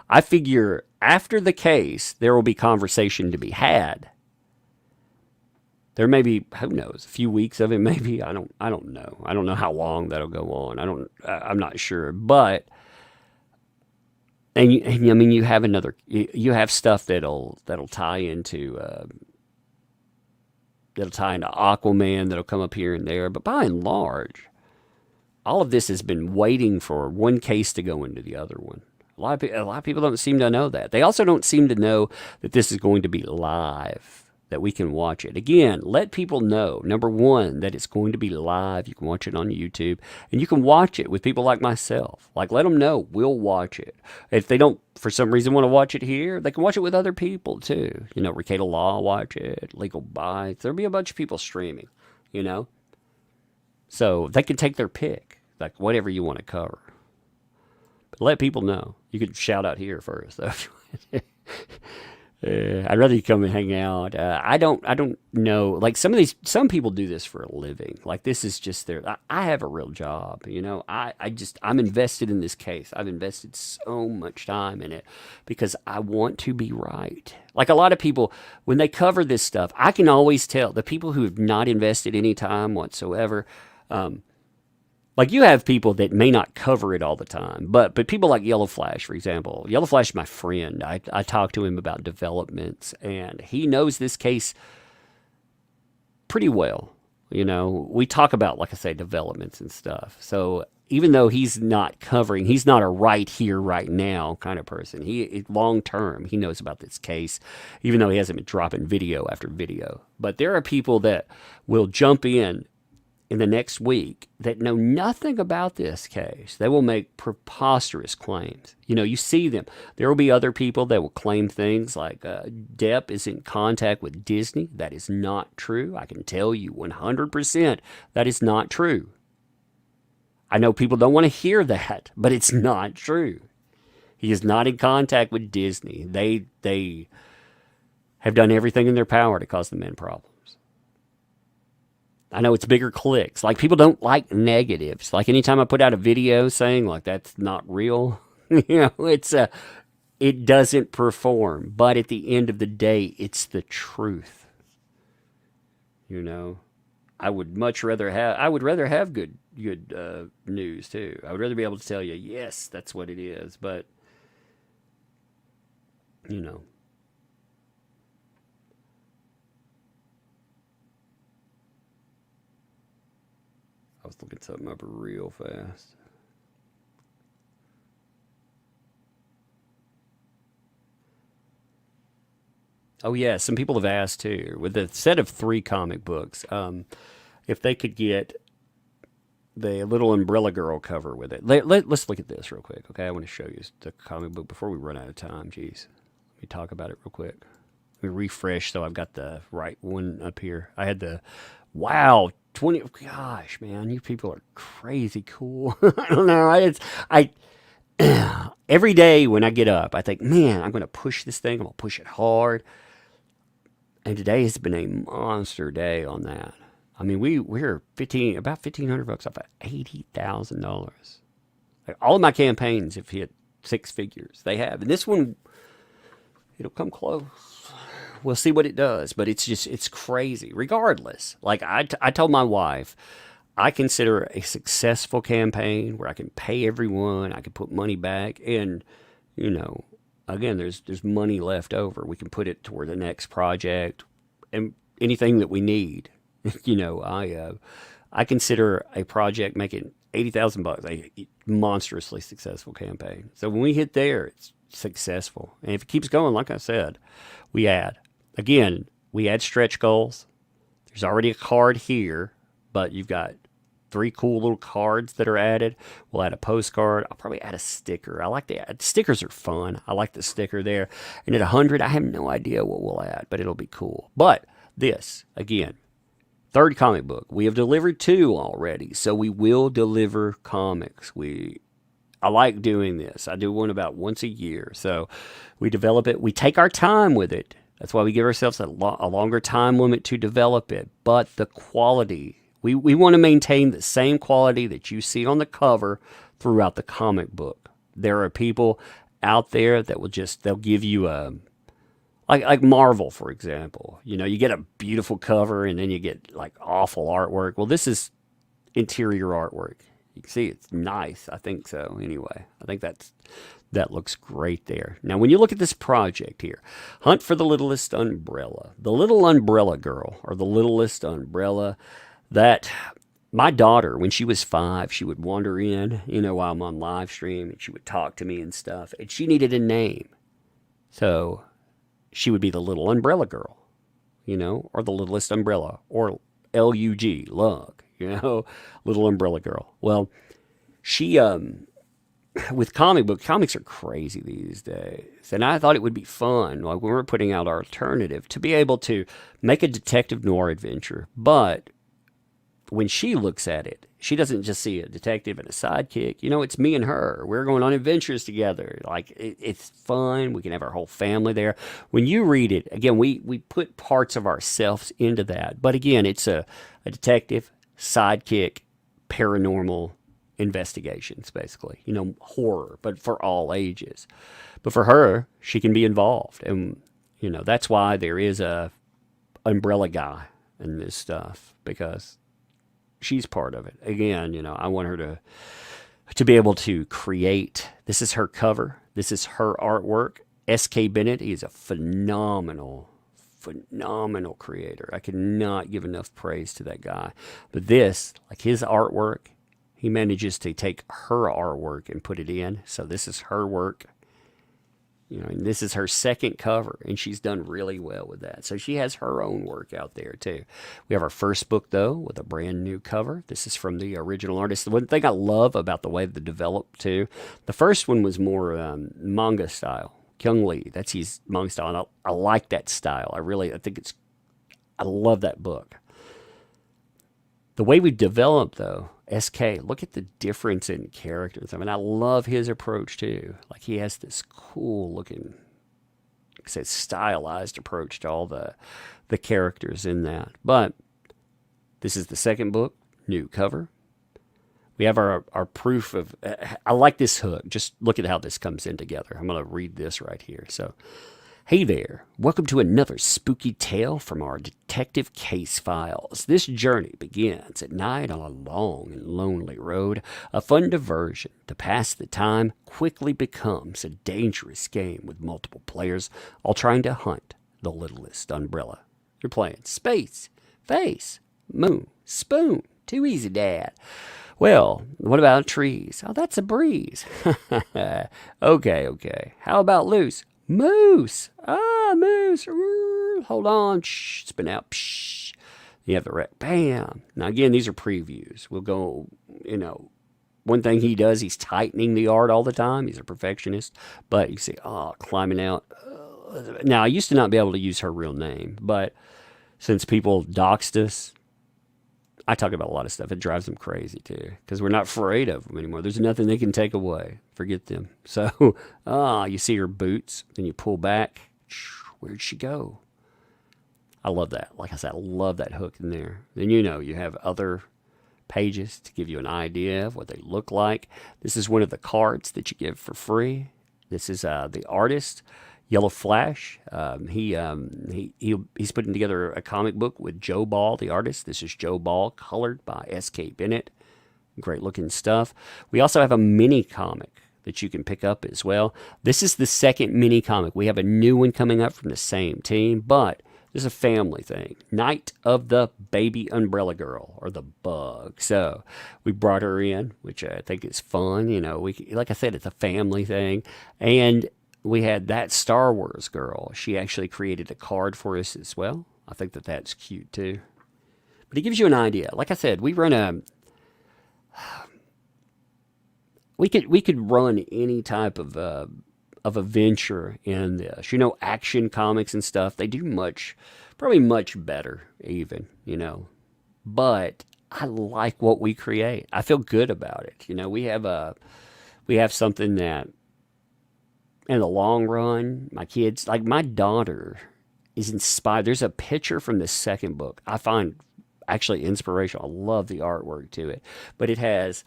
I figure after the case, there will be conversation to be had. There may be, who knows, a few weeks of it maybe. I don't know. I don't know how long that'll go on. I'm not sure. But And I mean, you have stuff that'll tie into Aquaman that'll come up here and there, but by and large, all of this has been waiting for one case to go into the other one. A lot of people don't seem to know that. They also don't seem to know that this is going to be live, that we can watch it. Again, let people know, number one, that it's going to be live. You can watch it on YouTube, and you can watch it with people like myself. Like, let them know we'll watch it. If they don't, for some reason, want to watch it here, they can watch it with other people, too. Ricada Law watch it, Legal Bites. There'll be a bunch of people streaming, So they can take their pick, like whatever you want to cover. But let people know. You could shout out here first, though. I'd rather you come and hang out. I don't know. Like some people do this for a living. Like this is just I have a real job, I'm invested in this case. I've invested so much time in it because I want to be right. Like a lot of people, when they cover this stuff, I can always tell the people who have not invested any time whatsoever, like you have people that may not cover it all the time, but people like Yellow Flash, for example. Yellow Flash is my friend. I talk to him about developments, and he knows this case pretty well. We talk about, like I say, developments and stuff. So even though he's not a right here, right now kind of person. He long term, he knows about this case, even though he hasn't been dropping video after video. But there are people that will jump in the next week that know nothing about this case. They will make preposterous claims. You see them. There will be other people that will claim things like Depp is in contact with Disney. That is not true. I can tell you 100% that is not true. I know people don't want to hear that, but it's not true. He is not in contact with Disney. They have done everything in their power to cause the man problems. I know it's bigger clicks. Like people don't like negatives. Like anytime I put out a video saying like that's not real, it doesn't perform. But at the end of the day, it's the truth. I would rather have good news too. I would rather be able to tell you, yes, that's what it is. But I was looking something up real fast. Oh yeah, some people have asked too, with a set of 3 comic books, if they could get the Little Umbrella Girl cover with it. Let's look at this real quick, okay? I want to show you the comic book before we run out of time. Jeez, let me talk about it real quick. Let me refresh so I've got the right one up here. I had the, wow, 20, gosh, man, you people are crazy cool. I don't know. Every day when I get up, I think, man, I'm going to push this thing. I'm going to push it hard. And today has been a monster day on that. I mean, we're about $1,500 off of $80,000. Like all of my campaigns have hit 6 figures. They have. And this one, it'll come close. We'll see what it does, but it's crazy. Regardless, like I told my wife, I consider a successful campaign where I can pay everyone, I can put money back, and you know, again, there's money left over. We can put it toward the next project and anything that we need. I consider a project making $80,000 a monstrously successful campaign. So when we hit there, it's successful. And if it keeps going, like I said, we add. Again, we add stretch goals. There's already a card here, but you've got 3 cool little cards that are added. We'll add a postcard. I'll probably add a sticker. I like the stickers are fun. I like the sticker there. And at 100, I have no idea what we'll add, but it'll be cool. But this, again, 3rd comic book. We have delivered 2 already, so we will deliver comics. I like doing this. I do one about once a year. So we develop it. We take our time with it. That's why we give ourselves a longer time limit to develop it. But the quality, we want to maintain the same quality that you see on the cover throughout the comic book. There are people out there that they'll give you like Marvel, for example. You get a beautiful cover and then you get like awful artwork. Well, this is interior artwork. You can see it's nice. I think so. Anyway, I think that looks great there. Now, when you look at this project here, Hunt for the Littlest Umbrella. The Little Umbrella Girl, or the Littlest Umbrella, that my daughter, when she was 5, she would wander in, while I'm on live stream, and she would talk to me and stuff, and she needed a name. So she would be the Little Umbrella Girl, or the Littlest Umbrella, or LUG, Lug, Little Umbrella Girl. Well, she, with comics are crazy these days. And I thought it would be fun, like when we're putting out our alternative, to be able to make a detective noir adventure. But when she looks at it, she doesn't just see a detective and a sidekick. It's me and her. We're going on adventures together. Like, it's fun. We can have our whole family there. When you read it, again, we put parts of ourselves into that. But again, it's a detective, sidekick, paranormal investigations, basically. Horror, but for all ages. But for her, she can be involved. And, that's why there is a umbrella guy in this stuff, because she's part of it. Again, I want her to be able to create. This is her cover. This is her artwork. S.K. Bennett, he is a phenomenal creator. I cannot give enough praise to that guy. But this, like his artwork, he manages to take her artwork and put it in. So this is her work. And this is her 2nd cover, and she's done really well with that. So she has her own work out there, too. We have our first book, though, with a brand new cover. This is from the original artist. The one thing I love about the way they developed, too, the first one was more manga style. Kyung Lee, that's his manga style, and I like that style. I love that book. The way we developed, though, SK, look at the difference in characters. I love his approach, too. Like, he has this cool looking, like I said, stylized approach to all the characters in that. But this is the 2nd book, new cover. We have our proof of, I like this hook. Just look at how this comes in together. I'm going to read this right here. So, hey there, welcome to another spooky tale from our detective case files. This journey begins at night on a long and lonely road. A fun diversion to pass the time quickly becomes a dangerous game with multiple players, all trying to hunt the littlest umbrella. You're playing space, face, moon, spoon. Too easy, Dad. Well, what about trees? Oh, that's a breeze. Okay. How about loose? Moose. Moose. Hold on. Shh. Spin out. Psh. You have the wreck. Bam. Now, again, these are previews. We'll go, one thing he does, he's tightening the art all the time. He's a perfectionist. But you see, climbing out. Now, I used to not be able to use her real name. But since people doxed us, I talk about a lot of stuff. It drives them crazy, too, because we're not afraid of them anymore. There's nothing they can take away. Forget them. So, you see her boots, then you pull back. Where'd she go? I love that. Like I said, I love that hook in there. Then you have other pages to give you an idea of what they look like. This is one of the cards that you give for free. This is the artist. Yellow Flash. He's putting together a comic book with Joe Ball, the artist. This is Joe Ball, colored by S.K. Bennett. Great looking stuff. We also have a mini comic that you can pick up as well. This is the second mini comic. We have a new one coming up from the same team, but this is a family thing. Night of the Baby Umbrella Girl, or the Bug. So we brought her in, which I think is fun. You know, like I said, it's a family thing. And we had that Star Wars girl. She actually created a card for us as well. I think that's cute too. But it gives you an idea. Like I said, we could run any type of a venture in this. You know, Action Comics and stuff. They do probably much better even. You know, but I like what we create. I feel good about it. You know, we have something that, in the long run, my kids, like my daughter, is inspired. There's a picture from the second book I find actually inspirational. I love the artwork to it. But it has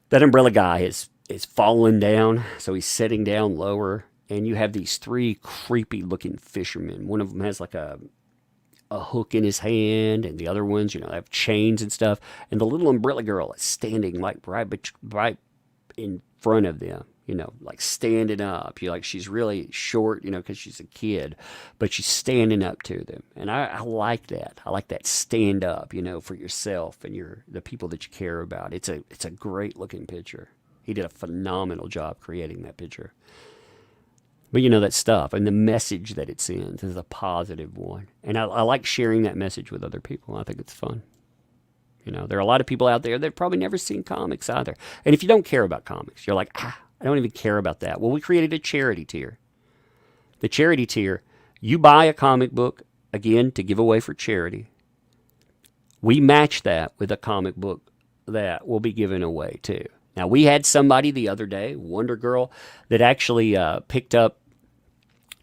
that umbrella guy is falling down, so he's sitting down lower, and you have these three creepy looking fishermen. One of them has like a hook in his hand, and the other ones, you know, have chains and stuff. And the little umbrella girl is standing like right in front of them. You know, like standing up. She's really short, you know, because she's a kid, but she's standing up to them. And I like that. I like that stand up, you know, for yourself and the people that you care about. It's a great looking picture. He did a phenomenal job creating that picture. But you know, that stuff and the message that it sends is a positive one. And I like sharing that message with other people. I think it's fun. You know, there are a lot of people out there that have probably never seen comics either. And if you don't care about comics, you're like, I don't even care about that. Well, we created a charity tier. The charity tier, you buy a comic book, again, to give away for charity. We match that with a comic book that will be given away too. Now, we had somebody the other day, Wonder Girl, that actually picked up,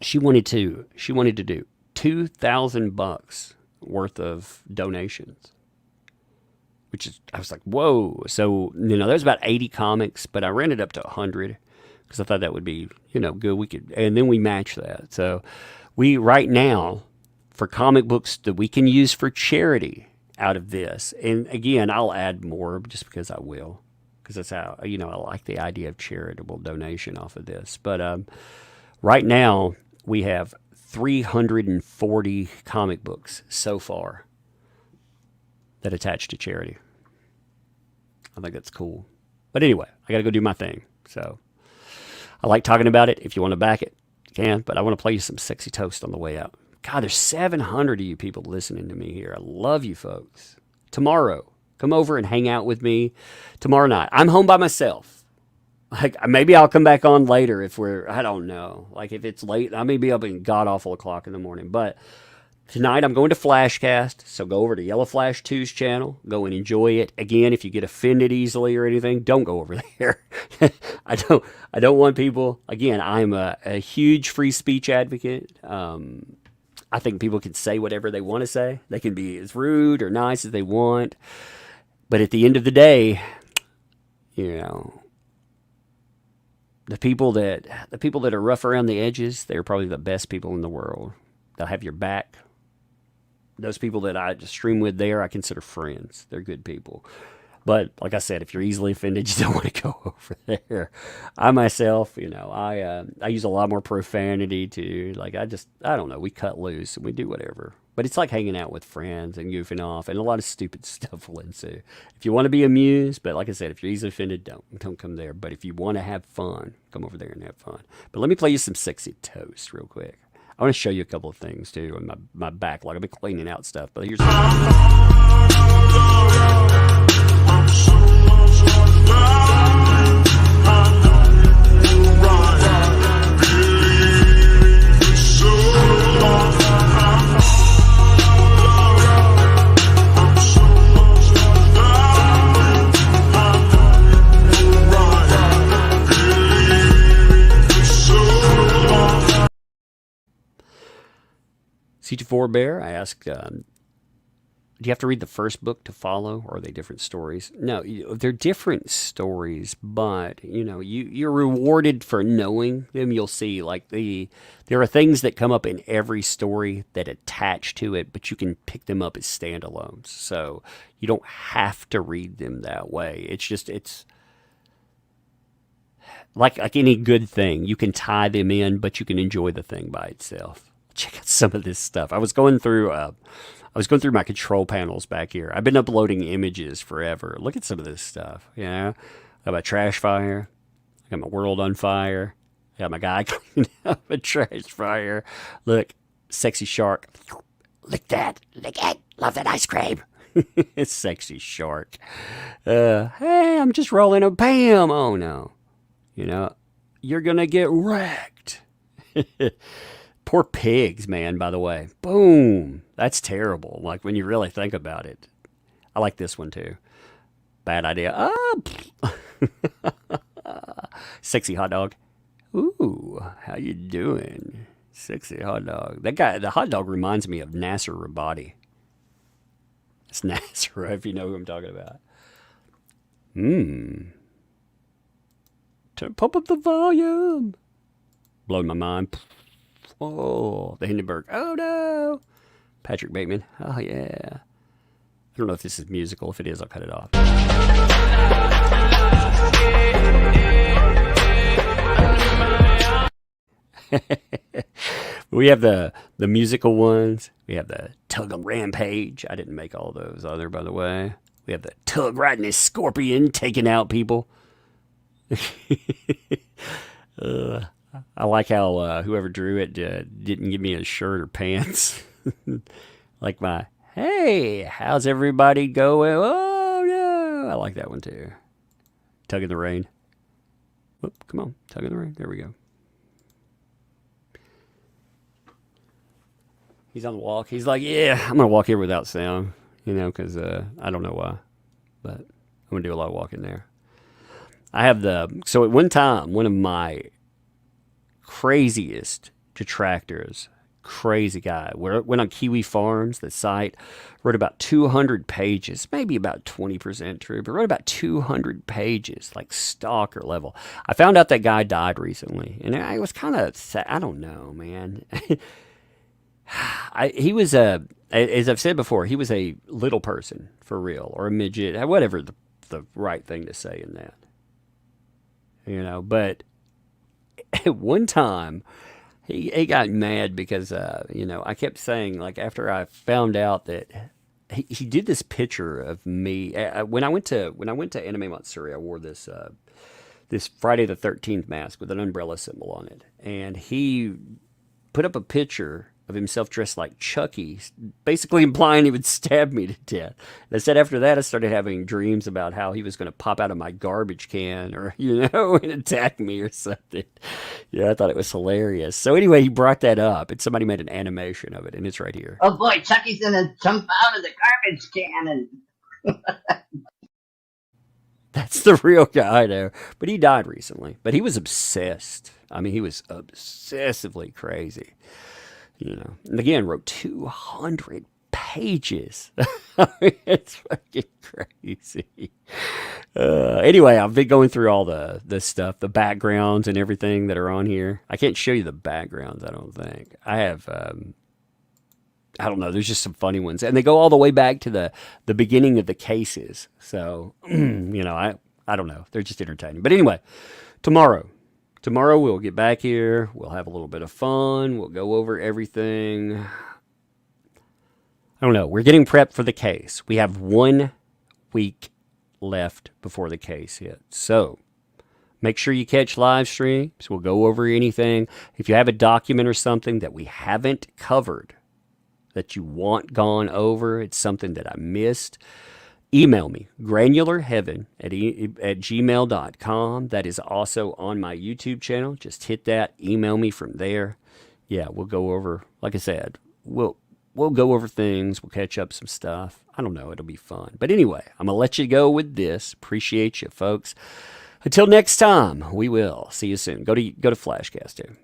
she wanted to do $2,000 worth of donations. Which is, I was like, whoa. So, you know, there's about 80 comics, but I ran it up to 100 because I thought that would be, you know, good. And then we match that. So we, right now, for comic books that we can use for charity out of this, and again, I'll add more just because I will, because that's how, you know, I like the idea of charitable donation off of this. But right now, we have 340 comic books so far that attach to charity. I think that's cool. But anyway, I got to go do my thing. So I like talking about it. If you want to back it, you can. But I want to play you some sexy toast on the way out. God, there's 700 of you people listening to me here. I love you folks. Tomorrow, come over and hang out with me tomorrow night. I'm home by myself. Like, maybe I'll come back on later I don't know. Like, if it's late, I may be up in god-awful o'clock in the morning. But tonight, I'm going to Flashcast, so go over to Yellow Flash 2's channel. Go and enjoy it. Again, if you get offended easily or anything, don't go over there. I don't want people. Again, I'm a huge free speech advocate. I think people can say whatever they want to say. They can be as rude or nice as they want. But at the end of the day, you know, the people that are rough around the edges, they're probably the best people in the world. They'll have your back. Those people that I just stream with there, I consider friends. They're good people. But like I said, if you're easily offended, you don't want to go over there. I myself, you know, I use a lot more profanity to, like, I don't know, we cut loose and we do whatever. But it's like hanging out with friends and goofing off, and a lot of stupid stuff will ensue. If you want to be amused, but like I said, if you're easily offended, don't come there. But if you want to have fun, come over there and have fun. But let me play you some sexy toast real quick. I want to show you a couple of things too in my backlog. I've been cleaning out stuff, but here's. C24 Bear, I asked do you have to read the first book to follow, or are they different stories? No, they're different stories, but you're rewarded for knowing them. You'll see there are things that come up in every story that attach to it, but you can pick them up as standalones. So you don't have to read them that way. It's like any good thing. You can tie them in, but you can enjoy the thing by itself. Check out some of this stuff. I was going through my control panels back here. I've been uploading images forever. Look at some of this stuff. I got my trash fire. I got my world on fire. I got my guy cleaning up a trash fire. Look, sexy shark. Lick that. Lick it. Love that ice cream. Sexy shark. Hey, I'm just rolling a bam. Oh no. You're gonna get wrecked. Poor pigs, man, by the way. Boom. That's terrible. Like, when you really think about it. I like this one, too. Bad idea. Oh! Sexy hot dog. Ooh, how you doing? Sexy hot dog. That guy, the hot dog reminds me of Nasser Rabadi. It's Nasser, if you know who I'm talking about. Pump up the volume. Blowing my mind. Oh, the Hindenburg. Oh, no. Patrick Bateman. Oh, yeah. I don't know if this is musical. If it is, I'll cut it off. We have the musical ones. We have the Tug on Rampage. I didn't make all those either, by the way. We have the Tug riding his scorpion, taking out people. I like how whoever drew it didn't give me a shirt or pants. Like my, hey, how's everybody going? Oh, no. I like that one too. Tug in the rain. Whoop, come on, tug in the rain. There we go. He's on the walk. He's like, yeah, I'm going to walk here without sound, because I don't know why. But I'm going to do a lot of walking there. So at one time, one of my craziest detractors, crazy guy, went on Kiwi Farms, the site, wrote about 200 pages, maybe about 20% true, but wrote about 200 pages, like stalker level. I found out that guy died recently, and I was kind of sad. I don't know, man. He was as I've said before, he was a little person for real, or a midget, whatever the right thing to say in that. But at one time, he got mad because, I kept saying, like, after I found out that he did this picture of me. When I went to Anime Matsuri, I wore this Friday the 13th mask with an umbrella symbol on it. And he put up a picture of himself dressed like Chucky, basically implying he would stab me to death. And I said after that, I started having dreams about how he was going to pop out of my garbage can or, and attack me or something. Yeah, I thought it was hilarious. So anyway, he brought that up, and somebody made an animation of it, and it's right here.
Oh boy, Chucky's going to jump out of the garbage can and...
That's the real guy there. But he died recently. But he was obsessed. I mean, he was obsessively crazy. And again, wrote 200 pages. I mean, it's fucking crazy. Anyway, I've been going through all the stuff, the backgrounds and everything that are on here. I can't show you the backgrounds, I don't think. I have, I don't know, there's just some funny ones. And they go all the way back to the beginning of the cases. So, I don't know. They're just entertaining. But anyway, Tomorrow we'll get back here. We'll have a little bit of fun. We'll go over everything. I don't know. We're getting prepped for the case. We have 1 week left before the case hits. So make sure you catch live streams. We'll go over anything. If you have a document or something that we haven't covered that you want gone over, it's something that I missed, email me, granularheaven@gmail.com. That is also on my YouTube channel. Just hit that. Email me from there. Yeah, we'll go over, like I said, we'll go over things. We'll catch up some stuff. I don't know. It'll be fun. But anyway, I'm going to let you go with this. Appreciate you, folks. Until next time, we will. See you soon. Go to Flashcast too.